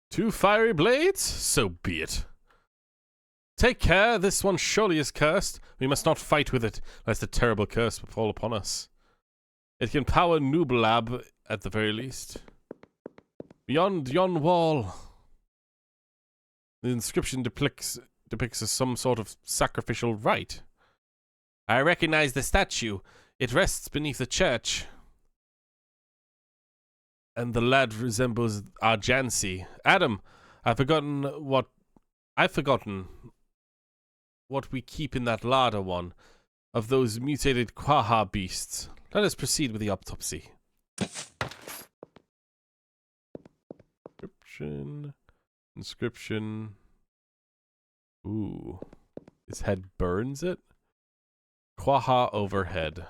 Two fiery blades? So be it. Take care, this one surely is cursed. We must not fight with it, lest a terrible curse fall upon us. It can power Nooblab at the very least. Beyond yon wall, the inscription depicts some sort of sacrificial rite. I recognize the statue. It rests beneath the church. And the lad resembles our Jansi. Adam, I've forgotten what we keep in that larder one of those mutated Quaha beasts. Let us proceed with the autopsy. Inscription. Ooh. His head burns it? Quaha overhead.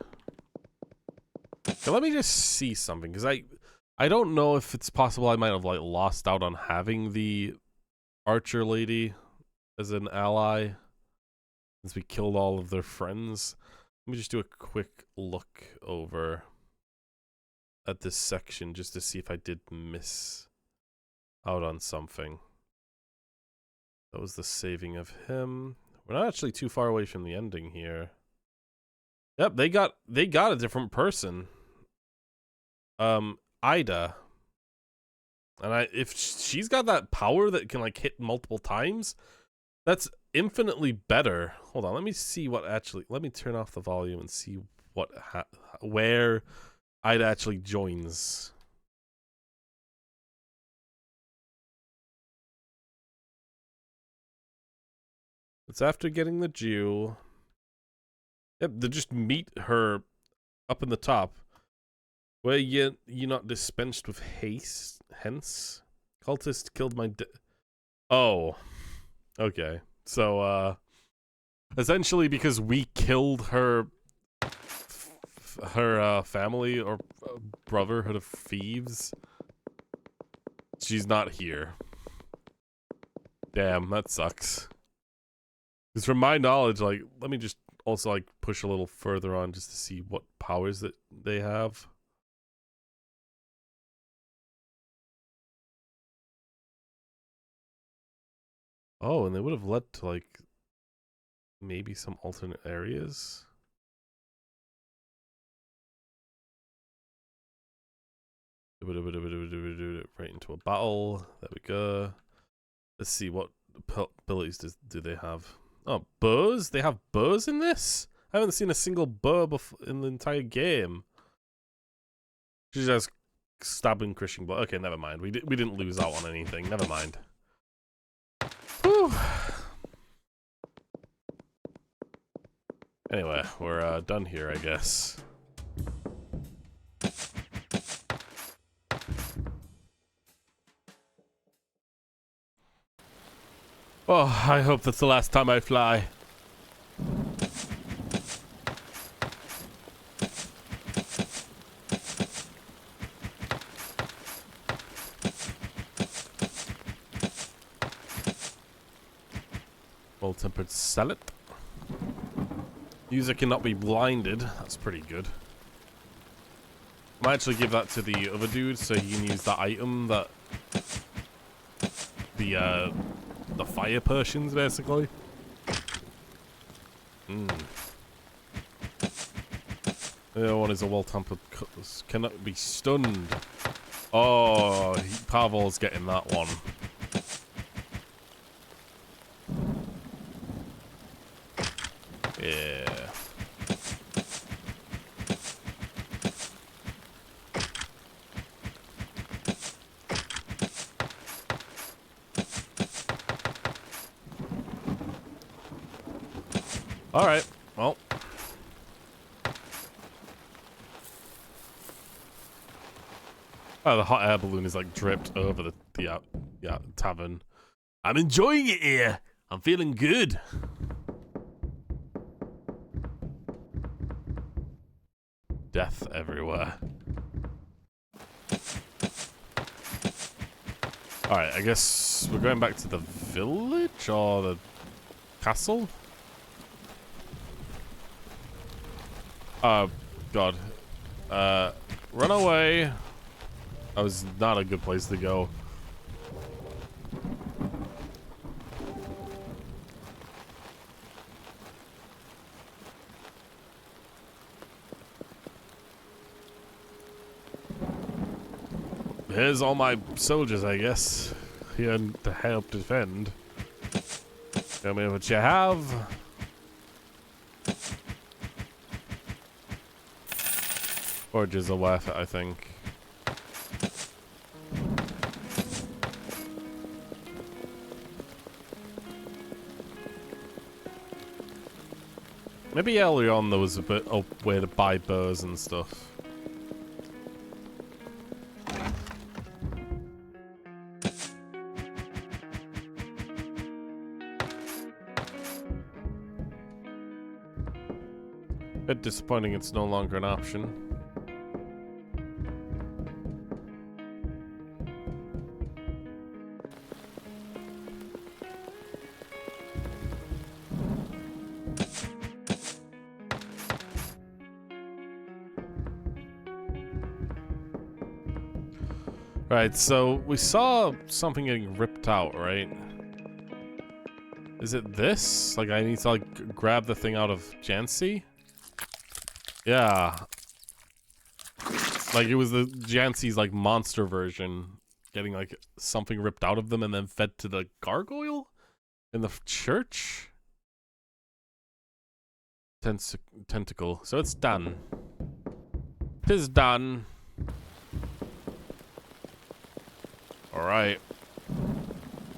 Okay, let me just see something, because I don't know if it's possible I might have like lost out on having the archer lady as an ally since we killed all of their friends. Let me just do a quick look over at this section just to see if I did miss out on something. That was the saving of him. We're not actually too far away from the ending here. Yep, they got a different person. Ida. And if she's got that power that can like hit multiple times, that's infinitely better. Hold on, let me see what actually, let me turn off the volume and see what where Ida actually joins. It's after getting the Jew. Yep, they just meet her up in the top. Where you're not dispensed with haste, hence? Cultist killed my oh. Okay. So, essentially because we killed her family or brotherhood of thieves, she's not here. Damn, that sucks. Because from my knowledge, like, let me just also, like, push a little further on just to see what powers that they have. Oh, and they would have led to, like, maybe some alternate areas. Right into a battle. There we go. Let's see, what abilities do they have? Oh, bows? They have bows in this? I haven't seen a single bow in the entire game. She just has stabbing, crushing blow. Okay, never mind. We didn't lose out on anything. Never mind. Whew. Anyway, we're done here, I guess. Oh, I hope that's the last time I fly. Well-tempered salad. User cannot be blinded. That's pretty good. I might actually give that to the other dude so he can use that item that the fire Persians basically. The other one is a well-tempered cutlass. Cannot be stunned. Oh, Pavel's getting that one. Yeah. All right. Well. Oh, the hot air balloon is like dripped over the tavern. I'm enjoying it here. I'm feeling good. Death everywhere. Alright, I guess we're going back to the village or the castle? Oh, God. Run away. That was not a good place to go. Here's all my soldiers, I guess, here to help defend. Tell me what you have. Forges are worth it, I think. Maybe earlier on there was a bit of way to buy bows and stuff. Bit disappointing it's no longer an option. Right, so we saw something getting ripped out, right? Is it this? Like I need to like grab the thing out of Jancy? Yeah. Like it was the Jancy's like monster version getting like something ripped out of them and then fed to the gargoyle in the church? Tentacle. So it's done. Tis done. Alright.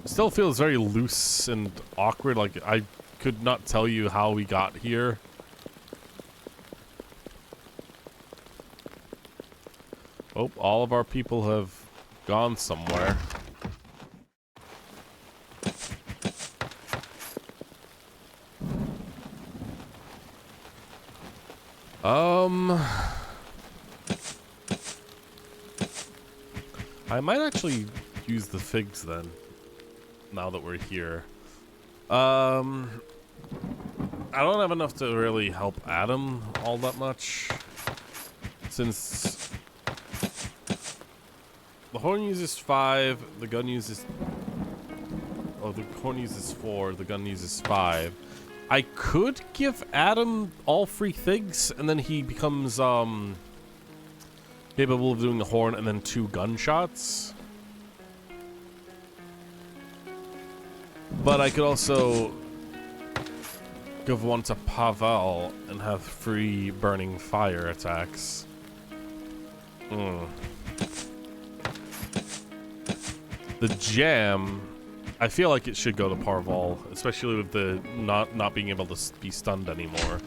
Still feels very loose and awkward. Like I could not tell you how we got here. Oh, all of our people have gone somewhere. I might actually use the figs then, now that we're here. I don't have enough to really help Adam all that much, since the horn uses 5, the gun uses... Oh, the horn uses 4, the gun uses 5. I could give Adam all 3 figs, and then he becomes, capable of doing the horn and then 2 gunshots. But I could also give one to Pavel and have 3 burning fire attacks. The jam, I feel like it should go to Pavel, especially with the not being able to be stunned anymore.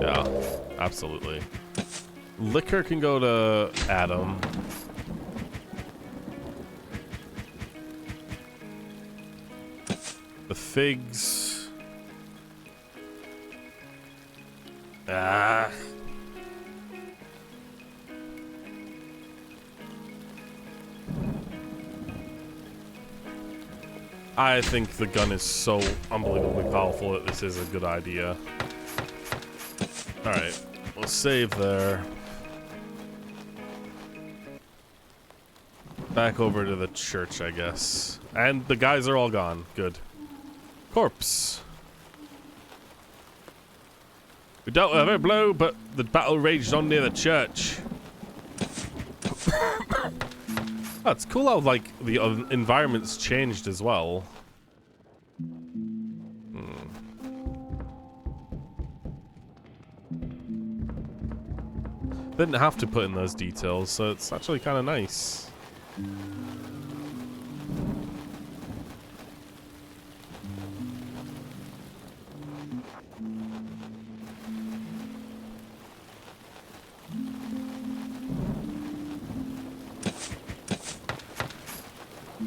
Yeah, absolutely. Liquor can go to Adam. The figs. I think the gun is so unbelievably powerful that this is a good idea. Alright, we'll save there. Back over to the church, I guess. And the guys are all gone. Good. Corpse. We dealt with every blow, but the battle raged on near the church. Oh, it's cool how, like, the environment's changed as well. Didn't have to put in those details, so it's actually kind of nice.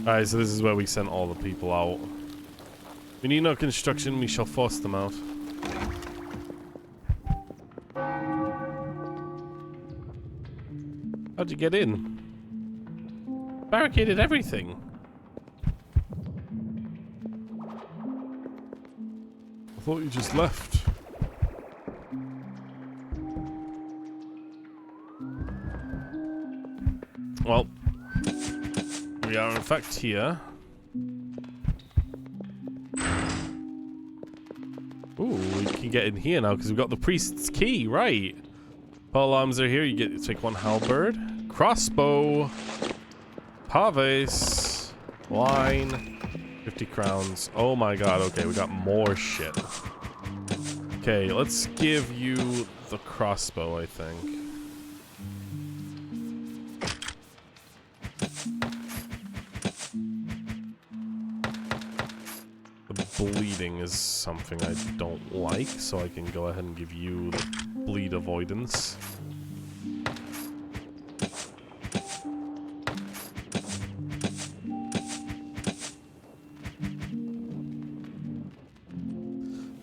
Alright, so this is where we sent all the people out. We need no construction, we shall force them out. How'd you get in? Barricaded everything. I thought you just left. Well, we are in fact here. Ooh, we can get in here now because we've got the priest's key, right? All arms are here. You get to take 1 halberd, crossbow, paves, line, 50 crowns. Oh my god, okay, we got more shit. Okay, let's give you the crossbow, I think. The bleeding is something I don't like, so I can go ahead and give you the bleed avoidance.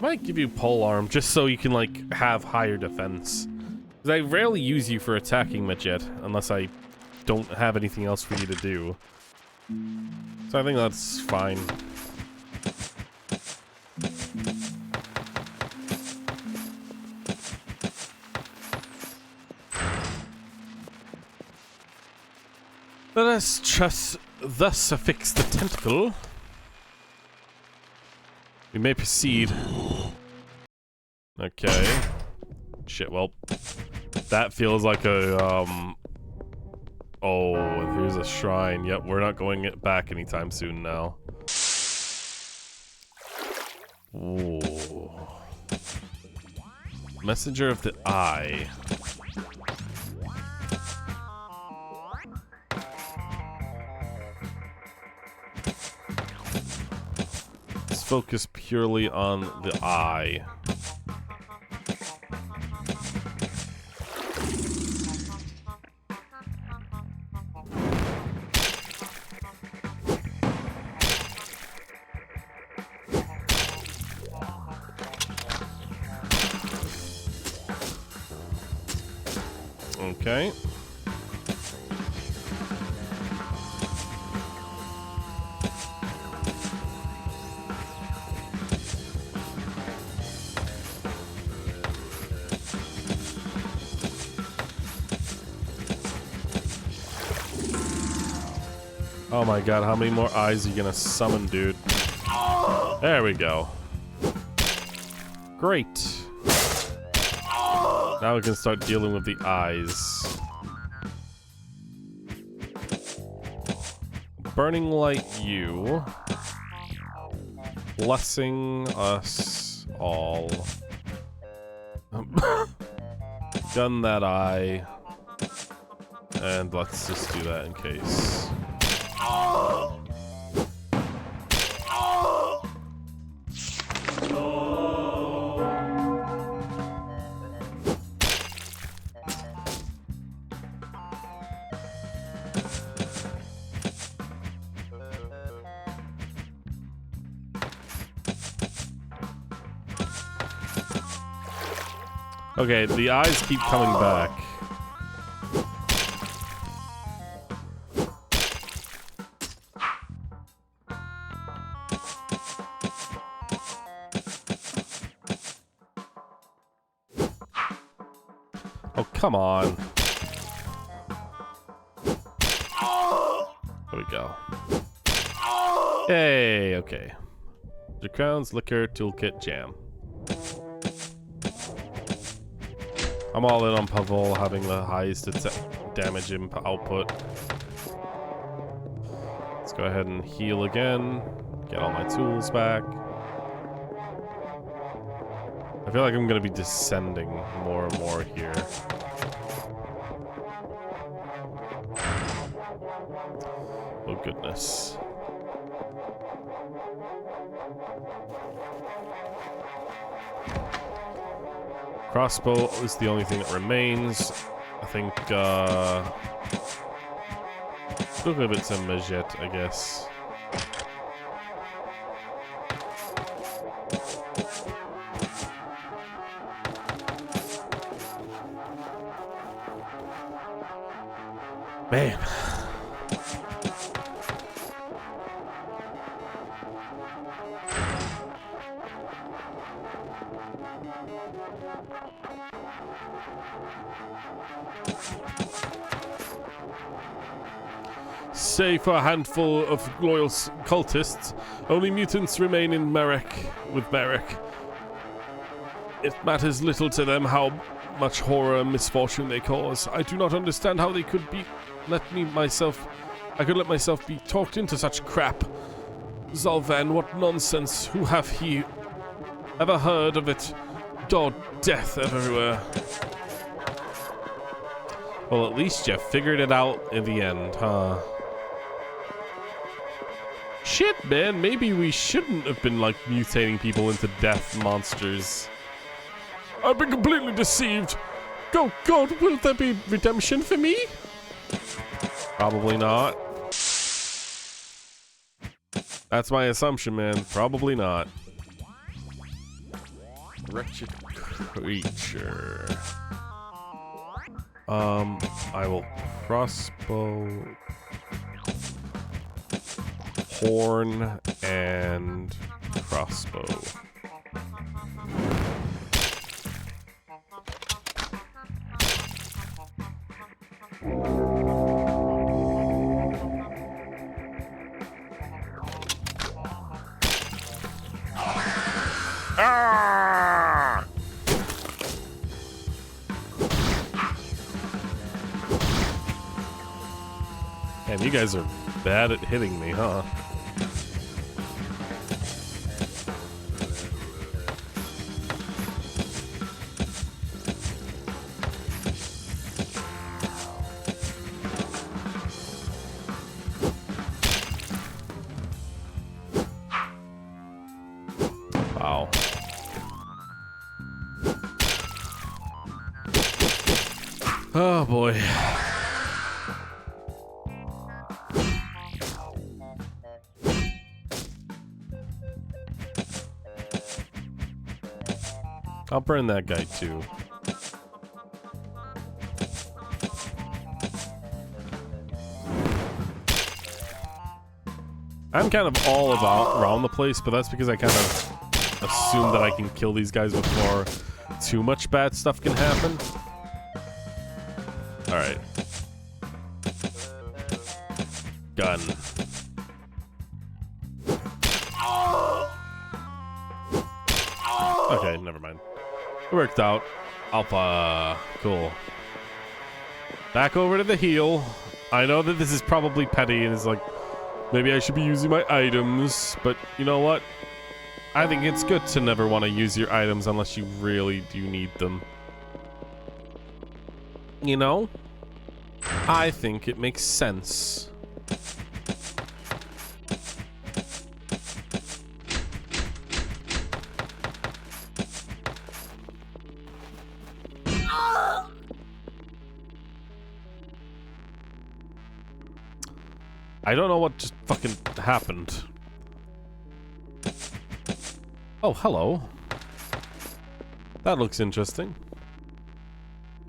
Might give you polearm just so you can like have higher defense. Because I rarely use you for attacking Majet unless I don't have anything else for you to do. So I think that's fine. Let us just thus affix the tentacle. We may proceed. Okay. Shit, well. That feels like a, Oh, here's a shrine. Yep, we're not going back anytime soon now. Ooh. Messenger of the Eye. focus purely on the eye. Okay. Oh my god, how many more eyes are you gonna summon, dude? There we go. Great. Now we can start dealing with the eyes. Burning Light you. Blessing us all. Gun that eye. And let's just do that in case. Okay, the eyes keep coming back. Oh, come on. There we go. Hey, okay. The crowns, liquor, toolkit, jam. I'm all in on Pavel having the highest damage output. Let's go ahead and heal again. Get all my tools back. I feel like I'm going to be descending more and more here. Oh, goodness. Crossbow is the only thing that remains. I think, still a bit of Majet, I guess. Man. Save for a handful of loyal cultists, only mutants remain in Merrick with Merrick. It matters little to them how much horror and misfortune they cause. I do not understand how they could let myself be talked into such crap. Zolvan, what nonsense. Who have he ever heard of it? God, death everywhere. Well, at least you figured it out in the end, huh? Shit, man, maybe we shouldn't have been, like, mutating people into death monsters. I've been completely deceived. Oh, God, will there be redemption for me? Probably not. That's my assumption, man. Probably not. Wretched creature. I will crossbow, horn, and crossbow. Ah! Man, you guys are bad at hitting me, huh? Oh boy. I'll burn that guy too. I'm kind of all around the place, but that's because I kind of assume that I can kill these guys before too much bad stuff can happen. Alright. Gun. Okay, never mind. It worked out. Alpha. Cool. Back over to the heal. I know that this is probably petty and it's like, maybe I should be using my items, but you know what? I think it's good to never want to use your items unless you really do need them. You know? I think it makes sense. I don't know what just fucking happened. Oh, hello. That looks interesting.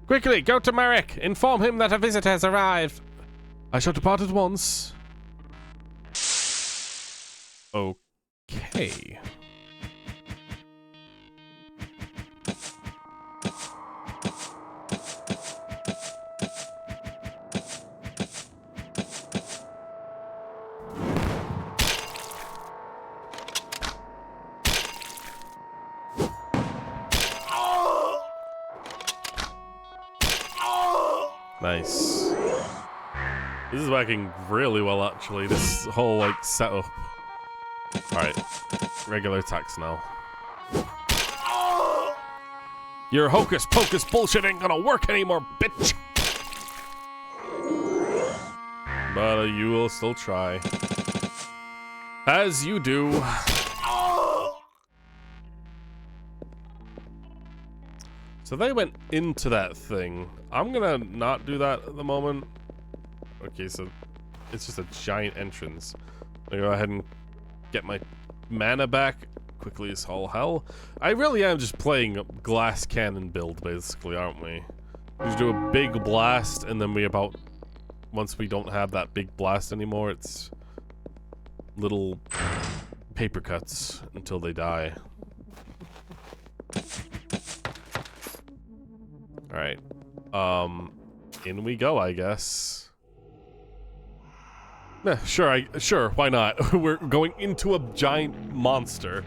Quickly, go to Marek. Inform him that a visitor has arrived. I shall depart at once. Okay. Nice. This is working really well, actually. This whole, like, setup. Alright. Regular attacks now. Your hocus pocus bullshit ain't gonna work anymore, bitch! But you will still try. As you do. So they went into that thing. I'm gonna not do that at the moment. Okay, so it's just a giant entrance. I'm gonna go ahead and get my mana back quickly as all hell. I really am just playing a glass cannon build, basically, aren't we? We just do a big blast, and then once we don't have that big blast anymore, it's little paper cuts until they die. Alright. In we go, I guess. Sure, why not? We're going into a giant monster.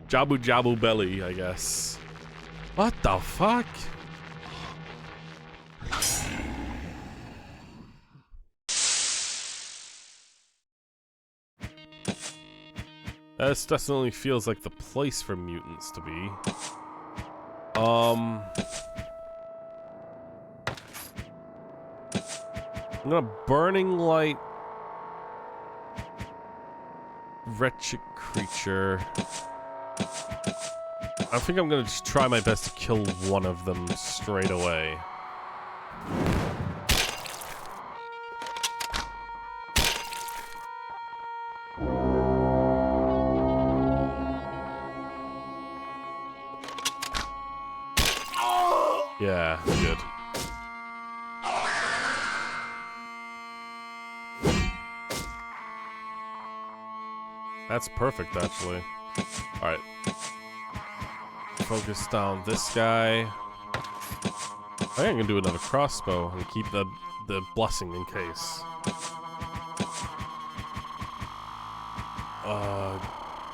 Jabu Jabu Belly, I guess. What the fuck? This definitely feels like the place for mutants to be. I'm gonna Burning Light Wretched Creature. I think I'm gonna just try my best to kill one of them straight away. Yeah, good. That's perfect, actually. Alright. Focus down this guy. I think I'm gonna do another crossbow and keep the blessing in case.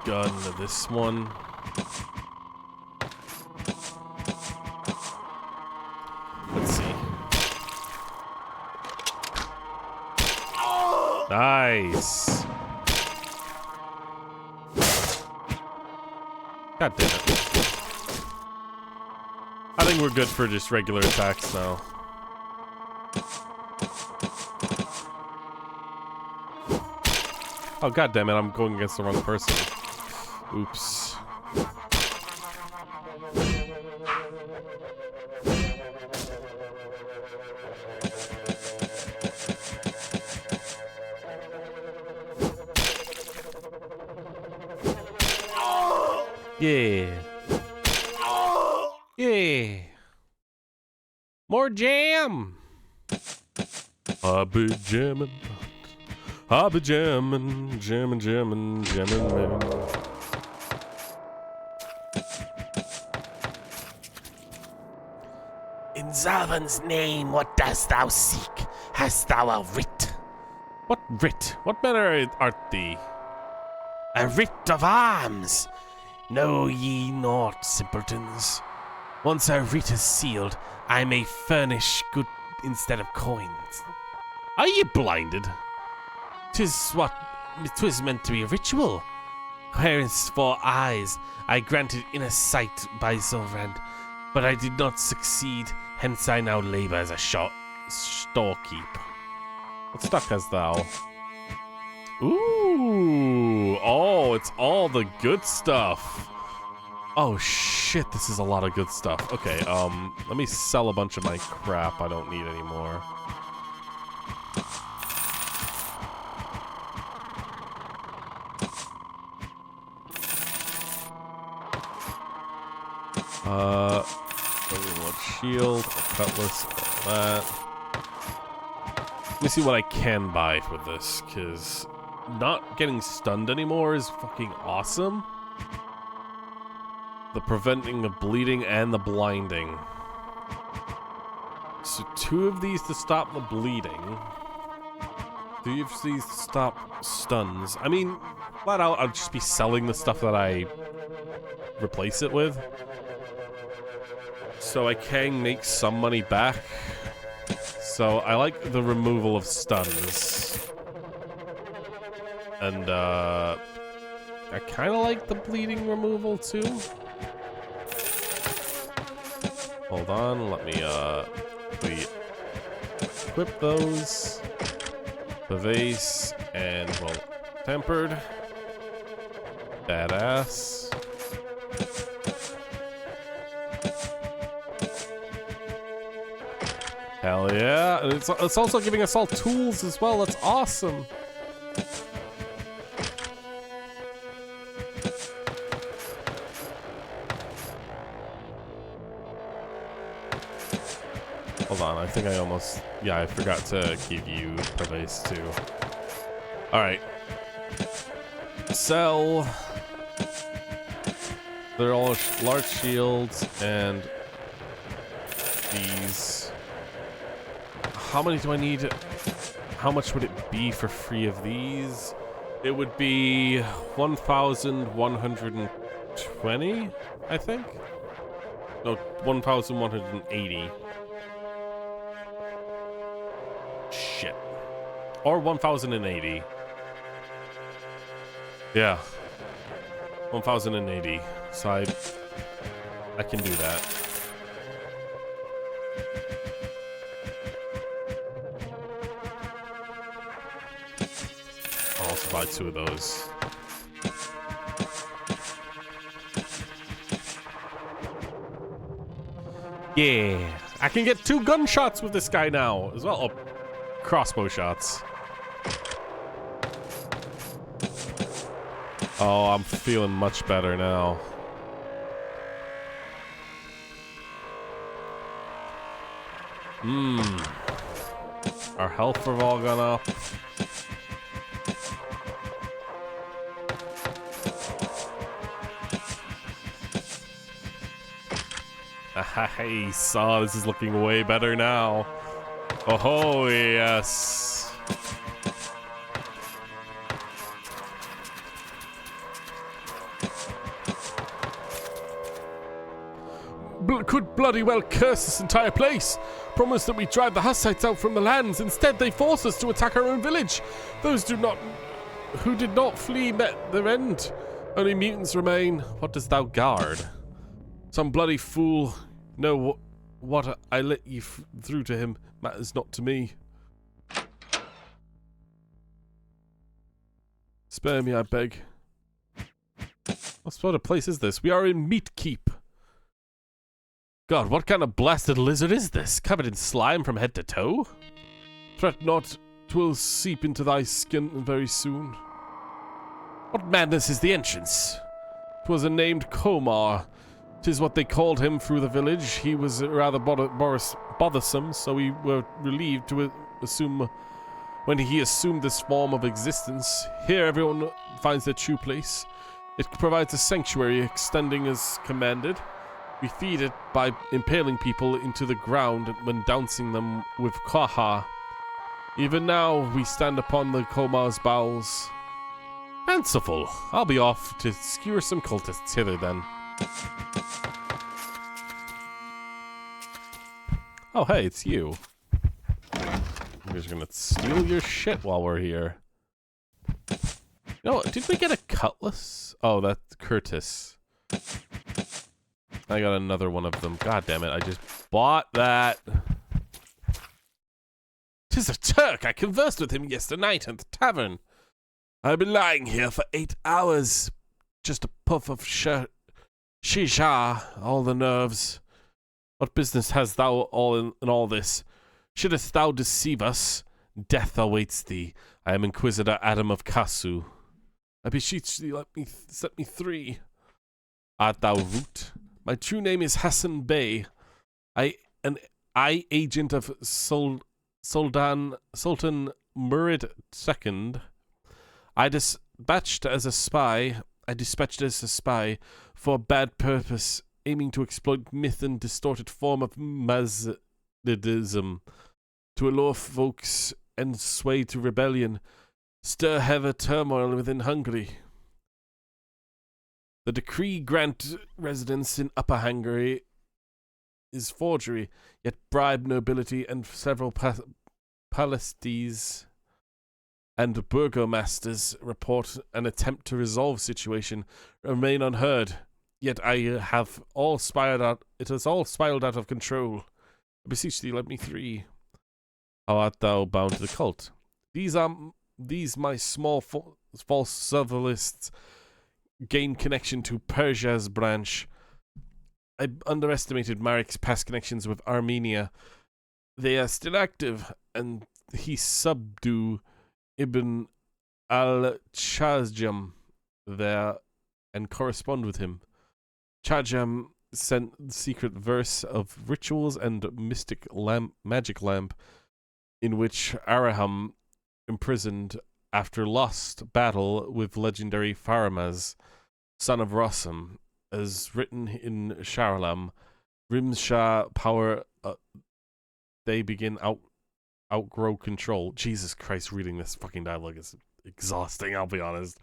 Gun to this one. Let's see. Nice. God damn it. I think we're good for just regular attacks now. Oh god damn it, I'm going against the wrong person. Oops. Yeah. Yeah. More jam. I be jamming. I be jamming, jamming, jamming, jamming, man. In Zalvan's name, what dost thou seek? Hast thou a writ? What writ? What manner art thee? A writ of arms! Know ye not, simpletons? Once a writ is sealed, I may furnish good instead of coins. Are ye blinded? 'Twas meant to be a ritual. Whereas for eyes, I granted inner sight by Zolrand, but I did not succeed, hence I now labor as a storekeep. What stuff hast thou? Ooh, oh, it's all the good stuff. Oh shit, this is a lot of good stuff. Okay, let me sell a bunch of my crap I don't need anymore. Shield, cutlass, all that. Let me see what I can buy with this, because not getting stunned anymore is fucking awesome. The preventing of bleeding and the blinding. So 2 of these to stop the bleeding. 3 of these to stop stuns. I mean, flat out, I'll just be selling the stuff that I replace it with. So I can make some money back. So I like the removal of stuns. And I kind of like the bleeding removal too. Hold on, let me equip those. The vase and, well, tempered. Badass. Hell yeah, and it's also giving us all tools as well. That's awesome. Hold on, I think I almost... Yeah, I forgot to give you Pervase too. Alright. Sell. They're all large shields and these. How many do I need? How much would it be for free of these? It would be 1,120, I think. No, 1,180. Shit. Or 1,080. Yeah. 1,080. So I can do that. I'll also buy 2 of those. Yeah. I can get 2 gunshots with this guy now as well. Oh, crossbow shots. Oh, I'm feeling much better now. Our health have all gone up. Hey, saw this is looking way better now. Oh, yes. Could bloody well curse this entire place. Promise that we drive the Hussites out from the lands. Instead, they force us to attack our own village. Those who did not flee met their end. Only mutants remain. What dost thou guard? Some bloody fool. No, what I let you through to him matters not to me. Spare me, I beg. What sort of place is this? We are in Meat Keep. God, what kind of blasted lizard is this? Covered in slime from head to toe? Fret not, 'twill seep into thy skin very soon. What madness is the entrance? 'Twas a named Komar. 'Tis what they called him through the village. He was rather bothersome, so we were relieved to assume when he assumed this form of existence. Here everyone finds their true place. It provides a sanctuary extending as commanded. We feed it by impaling people into the ground when dousing them with kwaha. Even now, we stand upon the Komar's bowels. Fanciful. I'll be off to skewer some cultists hither then. Oh, hey, it's you. I'm just gonna steal your shit while we're here. No, did we get a cutlass? Oh, that's Curtis. I got another one of them. God damn it, I just bought that. 'Tis a Turk. I conversed with him yesternight at the tavern. I've been lying here for 8 hours. Just a puff of shisha, all the nerves. What business hast thou in all this? Shouldst thou deceive us? Death awaits thee. I am Inquisitor Adam of Kasu. I beseech thee, set me free. Art thou Root? My true name is Hassan Bey. An agent of Sultan Murid II. I dispatched as a spy for a bad purpose, aiming to exploit myth and distorted form of Mazdaism, to allure folks and sway to rebellion, stir heavy turmoil within Hungary. The decree grant residence in Upper Hungary is forgery, yet bribe nobility and several palestes and burgomasters report an attempt to resolve situation remain unheard. Yet I have all spiraled out. It has all spiraled out of control. I beseech thee, let me free. How art thou bound to the cult? These my small false servilists gain connection to Persia's branch. I underestimated Marek's past connections with Armenia. They are still active, and he subdue Ibn al-Chajam there and correspond with him. Chajam sent secret verse of rituals and mystic magic lamp in which Araham imprisoned after lost battle with legendary Faramaz, son of Rossum, as written in Sharalam. Rimshah power, they begin outgrow control. Jesus Christ, reading this fucking dialogue is exhausting, I'll be honest.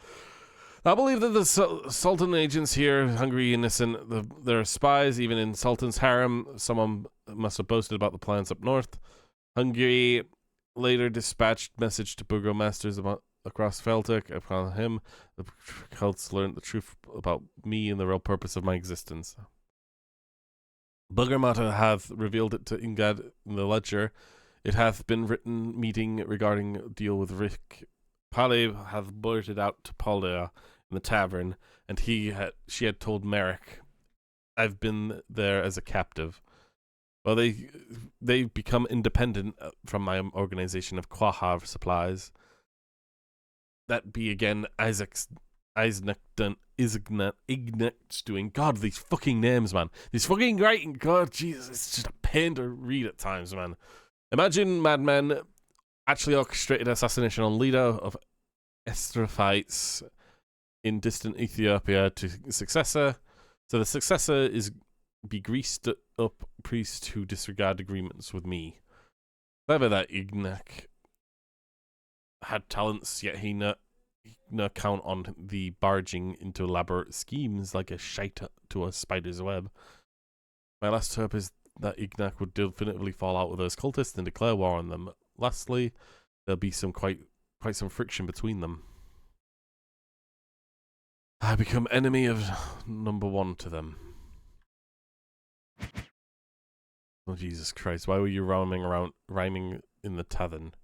I believe that the Sultan agents here, Hungary innocent, they're spies, even in Sultan's harem. Someone must have boasted about the plans up north. Hungary later dispatched message to burgomasters across Felvidek. Upon him, the cults learned the truth about me and the real purpose of my existence. Burgermata hath revealed it to Ingad in the ledger. It hath been written meeting regarding deal with Rick. Pale hath blurted out to Palia in the tavern, and she had told Merrick, I've been there as a captive. Well, they become independent from my organization of Quahav supplies. That be again Ignat's doing. God, these fucking names, man. These fucking writing. God, Jesus, it's just a pain to read at times, man. Imagine madmen actually orchestrated assassination on leader of Estrophites in distant Ethiopia to successor. So the successor is be greased up priest who disregard agreements with me. Clever that Ignac had talents, yet he no count on the barging into elaborate schemes like a shite to a spider's web. My last hope is that Ignac would definitively fall out with those cultists and declare war on them. Lastly, there'll be quite some friction between them. I become enemy of number one to them. Oh, Jesus Christ, why were you rhyming in the tavern?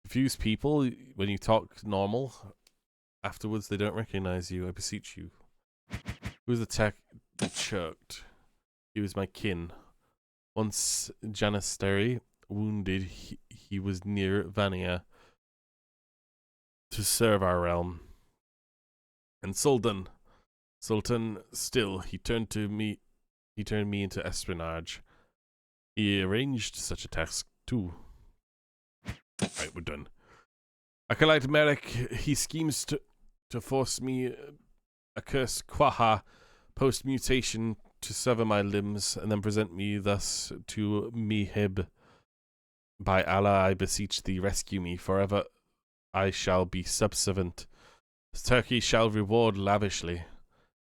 Confused people, when you talk normal, afterwards they don't recognize you, I beseech you. Who's the tech choked? He was my kin. Once Janisteri wounded, he was near Vania to serve our realm. And Sultan, Sultan, still, he turned me into espionage. He arranged such a task, too. Right, we're done. Acolyte Merrick, he schemes to force me a cursed Quaha post-mutation to sever my limbs and then present me thus to Mihib. By Allah, I beseech thee, rescue me. Forever I shall be subservient. Turkey shall reward lavishly.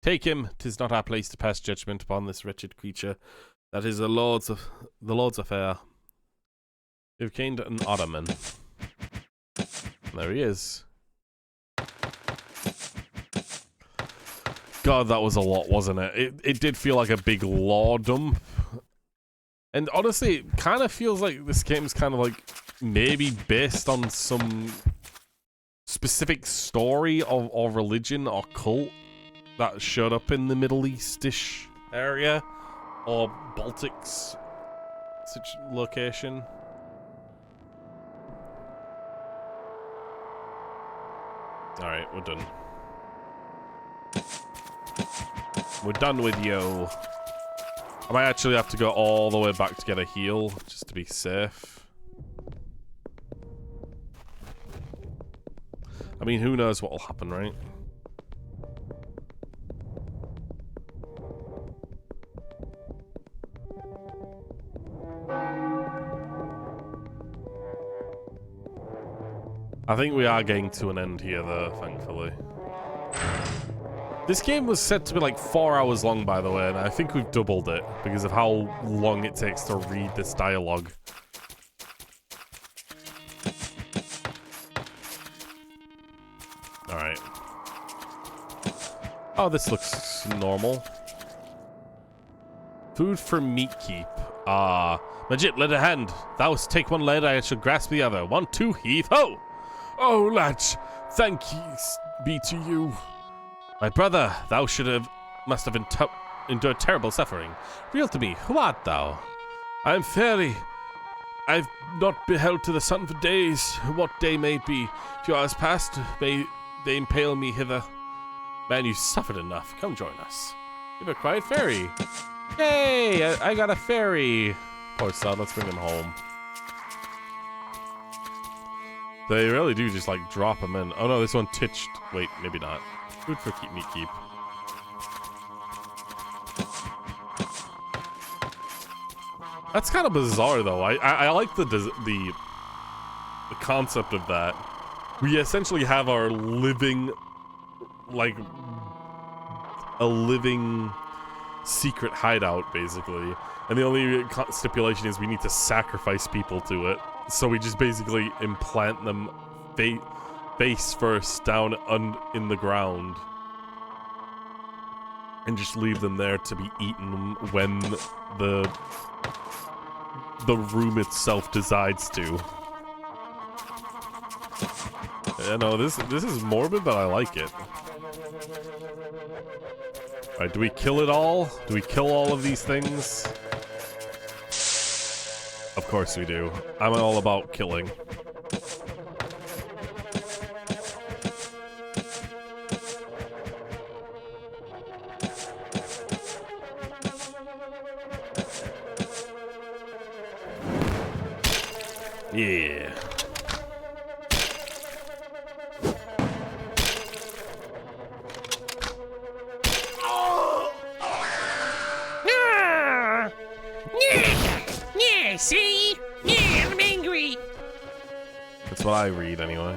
Take him. 'Tis not our place to pass judgment upon this wretched creature. That is the Lord's affair. They've gained an Ottoman. There he is. God, that was a lot, wasn't it? It did feel like a big lore dump. And honestly, it kind of feels like this game's kind of like maybe based on some specific story or religion or cult that showed up in the Middle East-ish area or Baltics such location. Alright, we're done. We're done with you. I might actually have to go all the way back to get a heal, just to be safe. I mean, who knows what will happen, right? I think we are getting to an end here, though, thankfully. This game was said to be like 4 hours long, by the way, and I think we've doubled it because of how long it takes to read this dialogue. Alright. Oh, this looks normal. Food for meat keep. Majid, lend a hand. Thou take one lead, I shall grasp the other. 1, 2, heave ho! Oh, lads, thank ye be to you. My brother, thou must have endured terrible suffering. Real to me, who art thou? I am Fairy. I've not beheld to the sun for days. What day may be? Few hours past, may they impale me hither. Man, you suffered enough. Come join us. You have a quiet fairy. Yay! I got a fairy. Poor son, let's bring him home. They really do just like drop him in. Oh no, this one titched. Wait, maybe not. Food for meat keep. That's kind of bizarre though. I like the concept of that. We essentially have our living, like, a living secret hideout basically, and the only stipulation is we need to sacrifice people to it. So we just basically implant them face first down in the ground and just leave them there to be eaten when the room itself decides to. Yeah, no, this is morbid, but I like it. Alright, do we kill it all? Do we kill all of these things? Of course we do. I'm all about killing. Yeah. Yeah, see? Yeah, I'm angry. That's what I read anyway.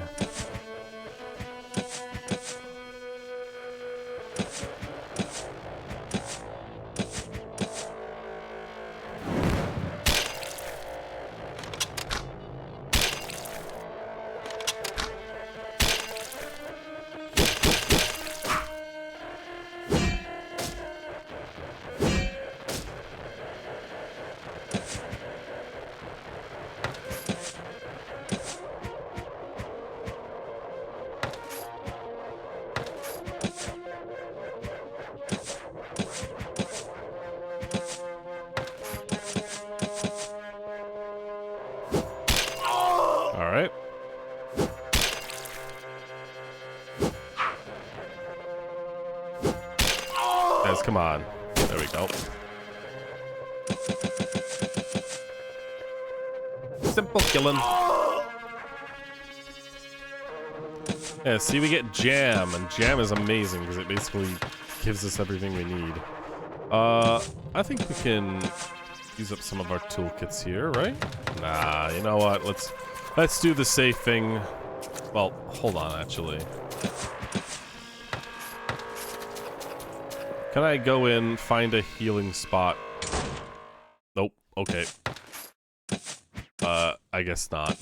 Come on. There we go. Simple killing. Yeah, see, we get jam, and jam is amazing because it basically gives us everything we need. I think we can use up some of our toolkits here, right? Nah, you know what? Let's do the safe thing. Well, hold on, actually. Can I go in, find a healing spot? Nope. Okay. I guess not.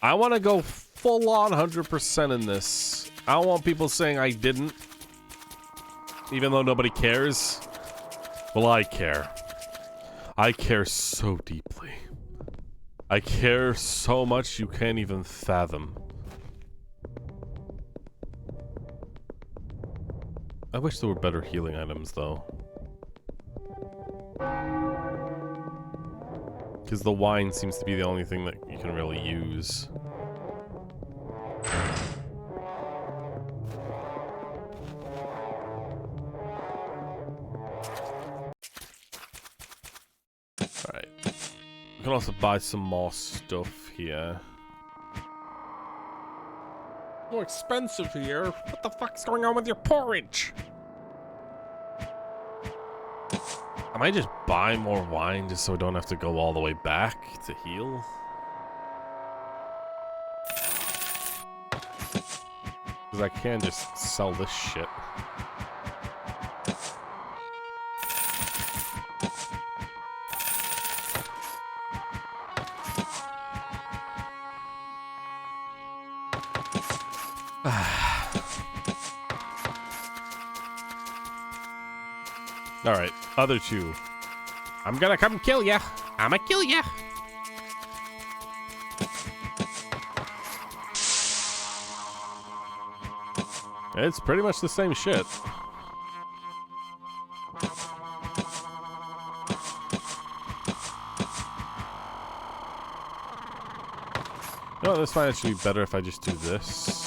I want to go full on 100% in this. I don't want people saying I didn't. Even though nobody cares. Well, I care. I care so deeply. I care so much you can't even fathom. I wish there were better healing items, though. Because the wine seems to be the only thing that you can really use. Alright. We can also buy some more stuff here. More expensive here. What the fuck's going on with your porridge? I might just buy more wine just so I don't have to go all the way back to heal. Because I can just sell this shit. Alright, other two. I'm gonna come kill ya. I'ma kill ya. It's pretty much the same shit. You know, this might actually be better if I just do this.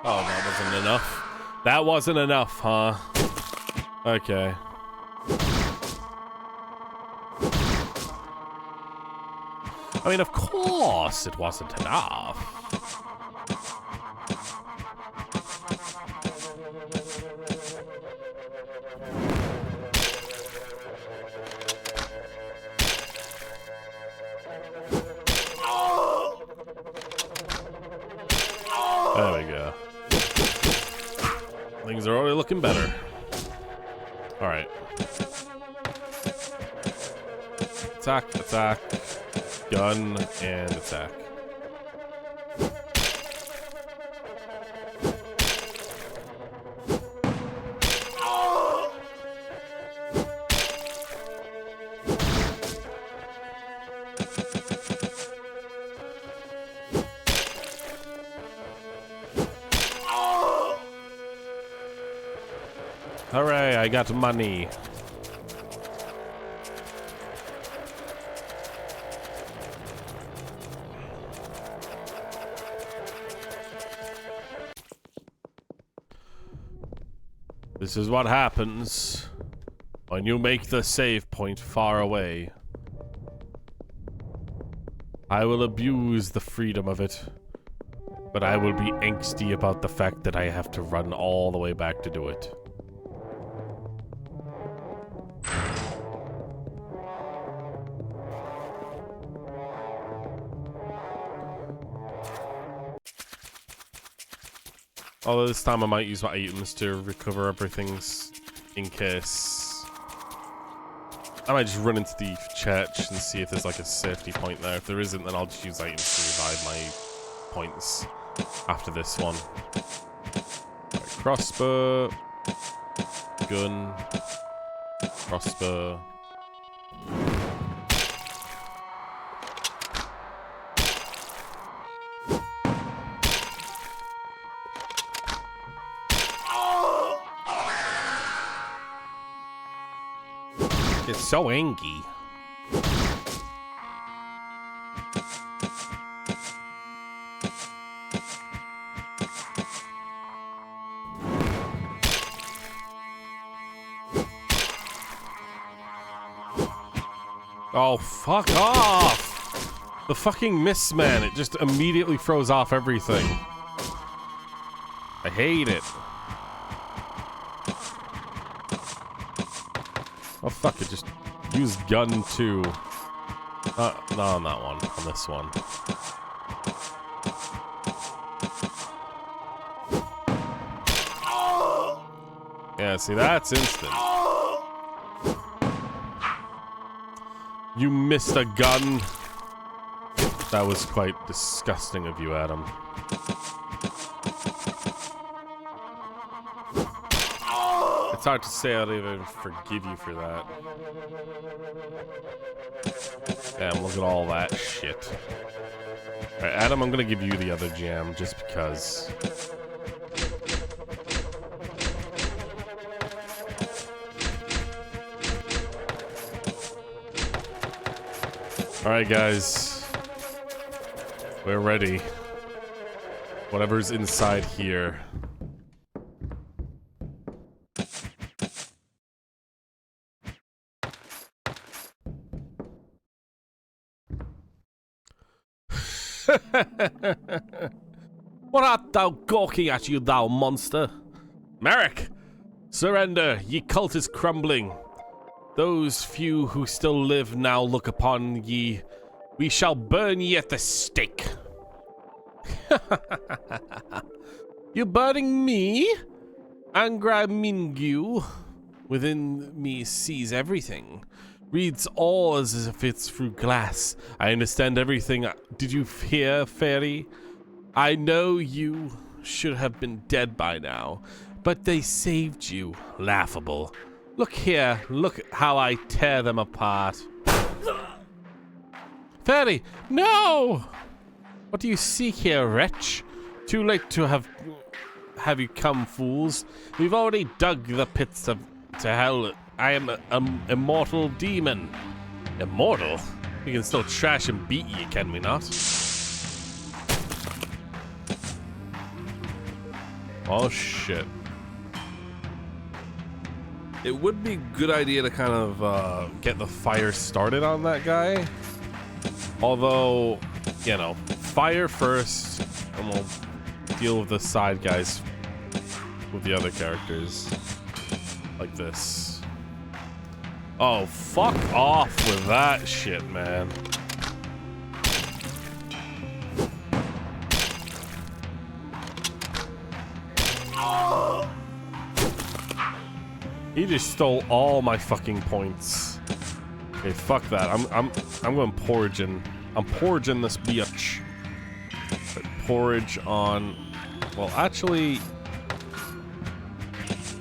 Oh, that wasn't enough. That wasn't enough, huh? Okay. I mean, of course it wasn't enough. There we go. Things are already looking better. Alright. Attack, attack, gun, and attack. Hooray, I got money. This is what happens when you make the save point far away. I will abuse the freedom of it, but I will be angsty about the fact that I have to run all the way back to do it. Although this time I might use my items to recover everything in case. I might just run into the church and see if there's like a safety point there. If there isn't, then I'll just use items to revive my points after this one. Right, crossbow, gun, crossbow. It's so angry. Oh, fuck off! The fucking miss, man. It just immediately throws off everything. I hate it. Oh, fuck it. Just use gun 2. Not on that one. On this one. Yeah, see, that's instant. You missed a gun. That was quite disgusting of you, Adam. It's hard to say I'd even forgive you for that. Damn, look at all that shit. Alright, Adam, I'm gonna give you the other jam just because. Alright, guys. We're ready. Whatever's inside here. What art thou gawking at, you thou monster? Merrick! Surrender, ye cultists crumbling. Those few who still live now look upon ye. We shall burn ye at the stake. You burning me? Angra Mingu within me sees everything. Reads all as if it's through glass. I understand everything. Did you hear, fairy? I know you should have been dead by now, but they saved you. Laughable. Look here. Look how I tear them apart. Fairy, no! What do you seek here, wretch? Too late to have you come, fools. We've already dug the pits to hell. I am an immortal demon. Immortal? We can still trash and beat you, can we not? Oh, shit. It would be a good idea to kind of get the fire started on that guy. Although, you know, fire first, and we'll deal with the side guys with the other characters. Like this. Oh, fuck off with that shit, man. He just stole all my fucking points. Okay, fuck that. I'm going porridging. I'm porridging this bitch. But porridge on. Well, actually,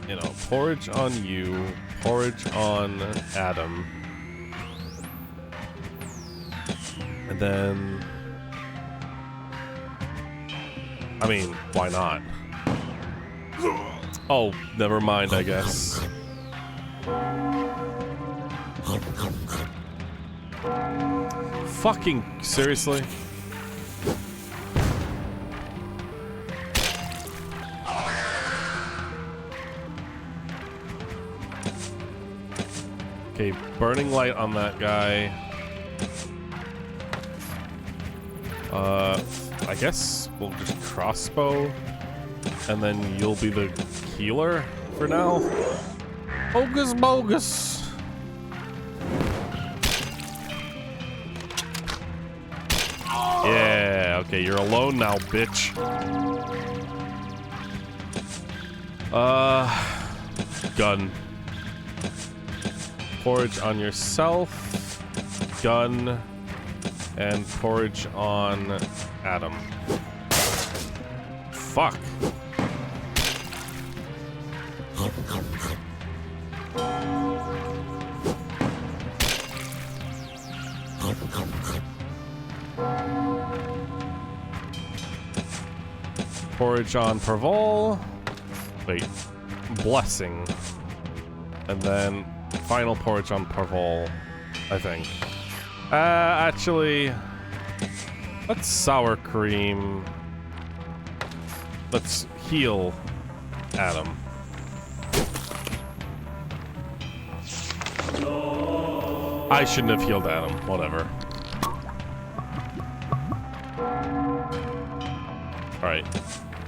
you know, porridge on you. Porridge on Adam. And then. I mean, why not? Oh, never mind, I guess. Fucking seriously? Okay, burning light on that guy. I guess we'll just crossbow, and then you'll be the healer for now. Hocus bogus. Yeah, okay, you're alone now, bitch. Gun. Porridge on yourself. Gun. And porridge on Adam. Fuck. Porridge on Pervol. Wait. Blessing. And then final porridge on Parvol, I think. Actually, let's sour cream. Let's heal Adam. I shouldn't have healed Adam. Whatever. Alright.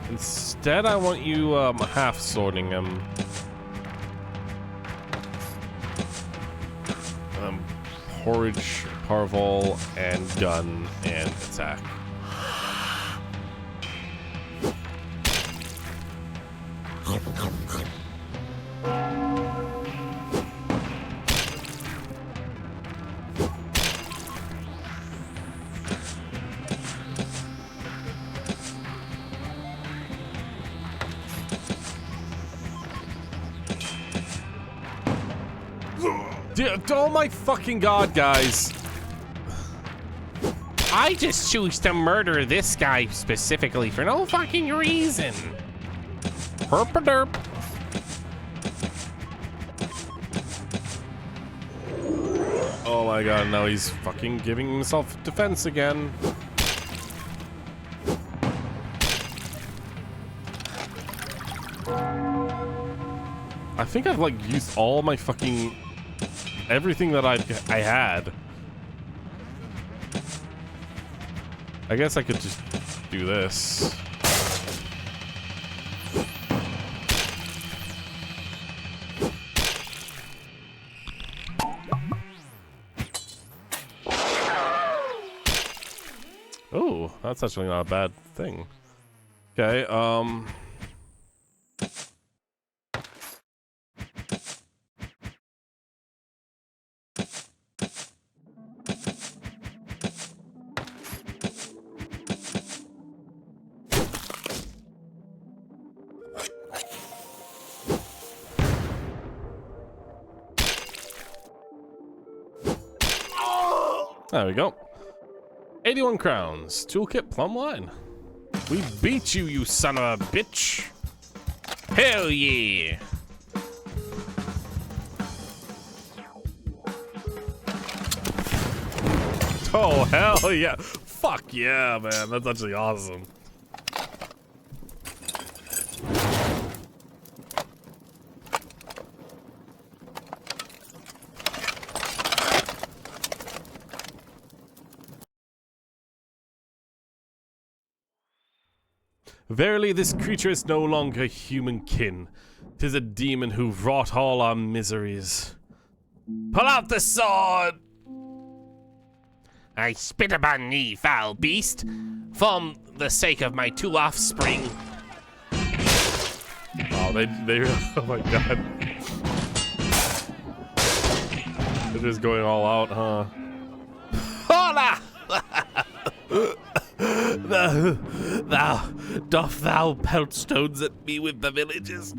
Instead, I want you half sorting him. Porridge, Parvol, and gun, and attack. Oh my fucking god, guys. I just choose to murder this guy specifically for no fucking reason. Herp-a-derp. Oh my god, now he's fucking giving himself defense again. I think I've like used all my fucking everything that I had. I guess I could just do this. Oh, that's actually not a bad thing. Okay, there we go. 81 crowns. Toolkit plumb line. We beat you, you son of a bitch. Hell yeah. Oh, hell yeah. Fuck yeah, man. That's actually awesome. Verily, this creature is no longer human kin. 'Tis a demon who wrought all our miseries. Pull out the sword! I spit upon thee, foul beast, for the sake of my two offspring. Oh, they oh my god. They're just going all out, huh? Hola! Doth thou pelt stones at me with the villagers?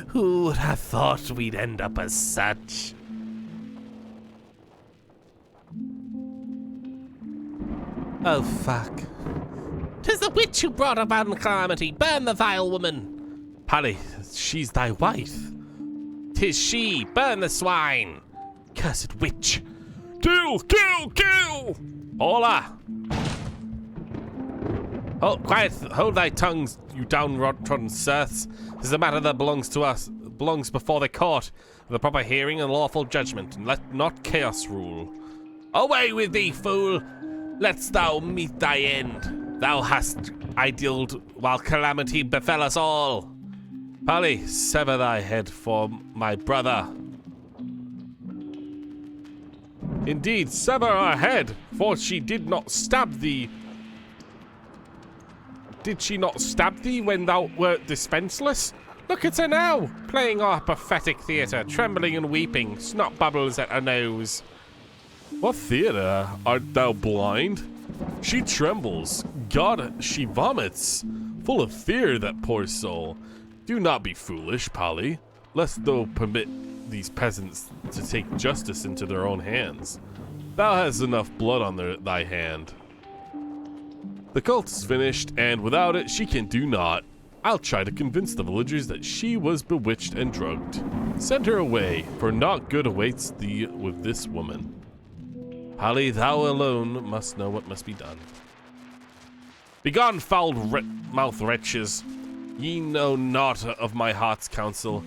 Who would have thought we'd end up as such? Oh, fuck. 'Tis the witch who brought about the calamity. Burn the vile woman. Polly, she's thy wife. 'Tis she. Burn the swine. Cursed witch. Kill, kill, kill! Hola! Oh, quiet! Hold thy tongues, you downtrodden serfs. This is a matter that belongs to us, belongs before the court, with a proper hearing and lawful judgment, and let not chaos rule. Away with thee, fool! Let's thou meet thy end. Thou hast idealed while calamity befell us all. Polly, sever thy head for my brother. Indeed, sever her head, for she did not stab thee. Did she not stab thee when thou wert defenseless? Look at her now, playing our pathetic theatre, trembling and weeping, snot bubbles at her nose. What theatre? Art thou blind? She trembles. God, she vomits. Full of fear, that poor soul. Do not be foolish, Polly, lest thou permit these peasants to take justice into their own hands. Thou hast enough blood on thy hand. The cult is finished, and without it, she can do naught. I'll try to convince the villagers that she was bewitched and drugged. Send her away, for naught good awaits thee with this woman. Polly, thou alone must know what must be done. Begone, foul-mouthed wretches. Ye know naught of my heart's counsel.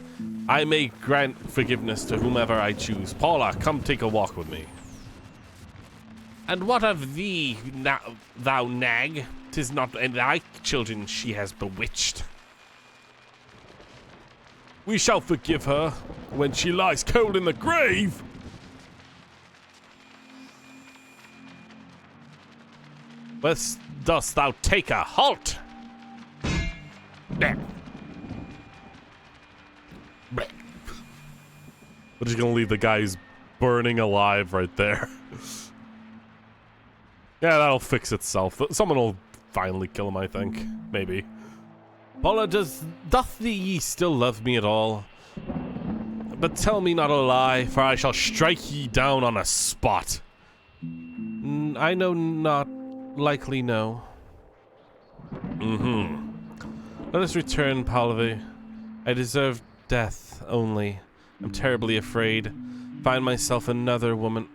I may grant forgiveness to whomever I choose. Paula, come take a walk with me. And what of thee, thou nag? 'Tis not thy children she has bewitched. We shall forgive her when she lies cold in the grave. Where dost thou take her? Halt! Bleh. Bleh. We're just gonna leave the guy who's burning alive right there. Yeah, that'll fix itself. Someone will finally kill him, I think. Maybe. Paula, doth thee still love me at all? But tell me not a lie, for I shall strike ye down on a spot. I know not, likely no. Let us return, Pallavi. I deserve death only. I'm terribly afraid. Find thyself another woman,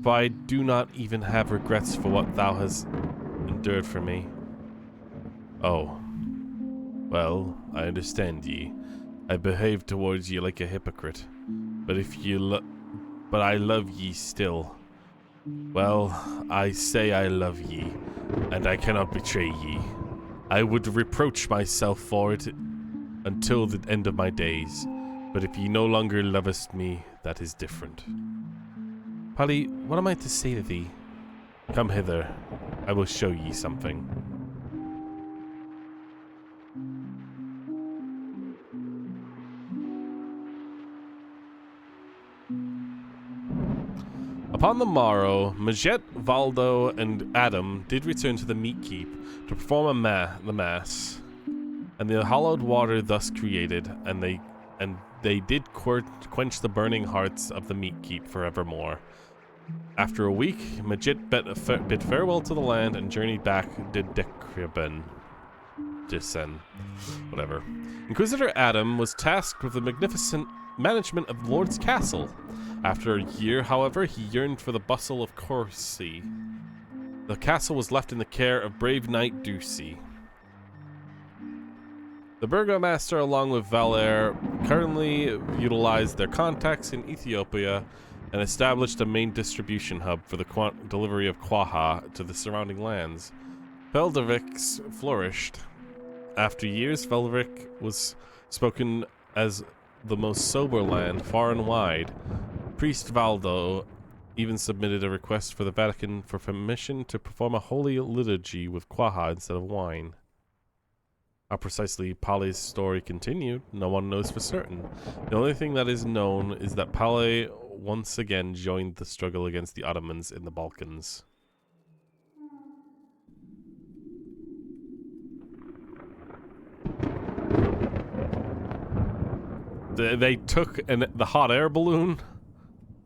for I do not even have regrets for what thou hast endured for me. Oh. Well, I understand ye. I behaved towards ye like a hypocrite. But I love ye still. Well, I say I love ye, and I cannot betray ye. I would reproach myself for it until the end of my days. But if ye no longer lovest me, that is different. Polly, what am I to say to thee? Come hither. I will show ye something. Upon the morrow, Majet, Valdo, and Adam did return to the meat keep to perform the mass, and the hallowed water thus created, and they did quench the burning hearts of the meat keep forevermore. After a week, Majet bid farewell to the land and journeyed back to Dekreben. Whatever. Inquisitor Adam was tasked with the magnificent management of Lord's Castle. After a year, however, he yearned for the bustle of Corsi. The castle was left in the care of brave knight Ducey. The burgomaster, along with Valer, currently utilized their contacts in Ethiopia and established a main distribution hub for the delivery of Quaha to the surrounding lands. Felvidek flourished. After years, Felvidek was spoken as the most sober land far and wide. Priest Valdo even submitted a request for the Vatican for permission to perform a holy liturgy with Quaha instead of wine. How precisely Pale's story continued, no one knows for certain. The only thing that is known is that Pale once again joined the struggle against the Ottomans in the Balkans. They took the hot air balloon.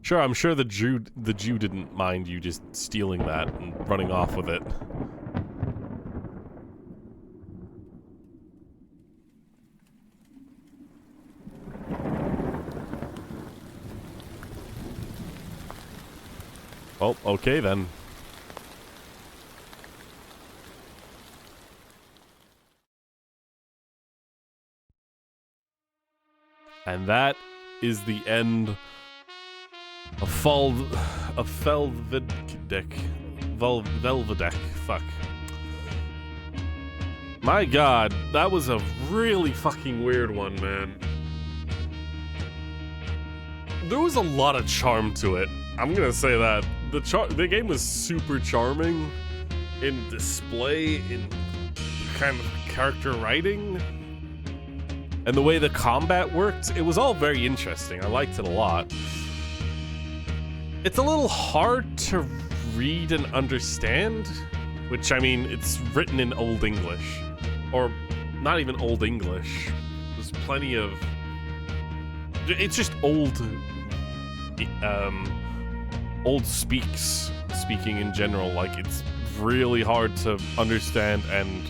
Sure, I'm sure the Jew didn't mind you just stealing that and running off with it. Oh, okay then. And that is the end of Felvidek. Fuck. My god, that was a really fucking weird one, man. There was a lot of charm to it. I'm gonna say that. The game was super charming in display, in kind of character writing, and the way the combat worked. It was all very interesting. I liked it a lot. It's a little hard to read and understand, which, I mean, it's written in Old English. Or not even Old English. There's plenty of... It's just old speaking in general. Like, it's really hard to understand and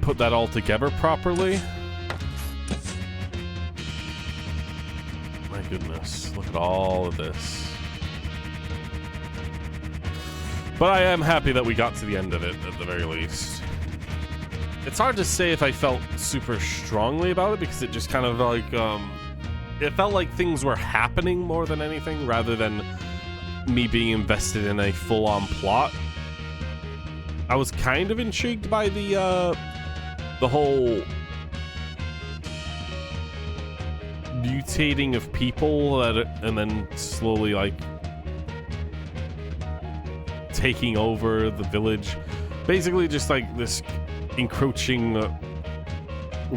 put that all together properly. goodness. Look at all of this. But I am happy that we got to the end of it, at the very least. It's hard to say if I felt super strongly about it, because it just kind of like, it felt like things were happening more than anything, rather than me being invested in a full-on plot. I was kind of intrigued by the whole mutating of people and then slowly like taking over the village. Basically just like this encroaching,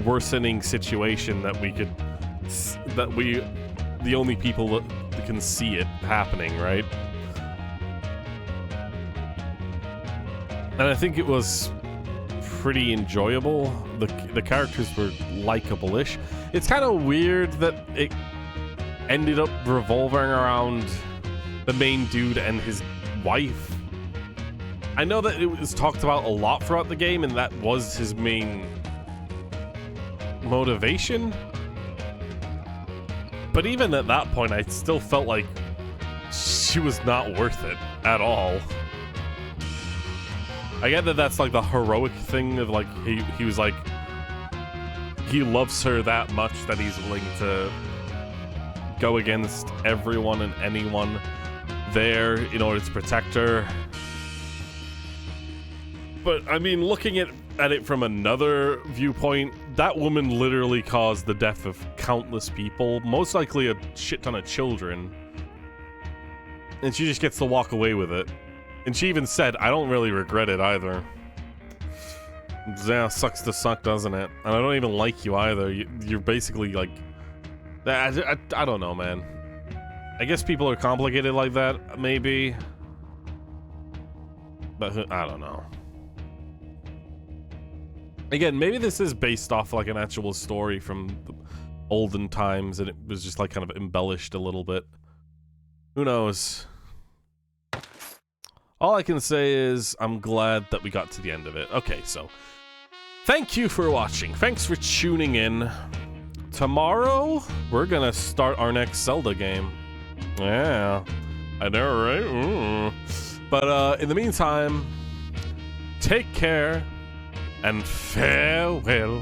worsening situation that the only people that can see it happening, right? And I think it was pretty enjoyable. The characters were likable-ish. It's kind of weird that it ended up revolving around the main dude and his wife. I know that it was talked about a lot throughout the game, and that was his main motivation. But even at that point, I still felt like she was not worth it at all. I get that that's like the heroic thing of like, he was like, he loves her that much that he's willing to go against everyone and anyone there in order to protect her. But I mean, looking at it from another viewpoint, that woman literally caused the death of countless people, most likely a shit ton of children. And she just gets to walk away with it. And she even said, I don't really regret it either. Yeah, sucks to suck, doesn't it? And I don't even like you either. You're basically like... I don't know, man. I guess people are complicated like that, maybe. But I don't know. Again, maybe this is based off like an actual story from the olden times and it was just like kind of embellished a little bit. Who knows? All I can say is I'm glad that we got to the end of it. Okay, so thank you for watching. Thanks for tuning in. Tomorrow, we're gonna start our next Zelda game. Yeah, I know, right? But in the meantime, take care and farewell.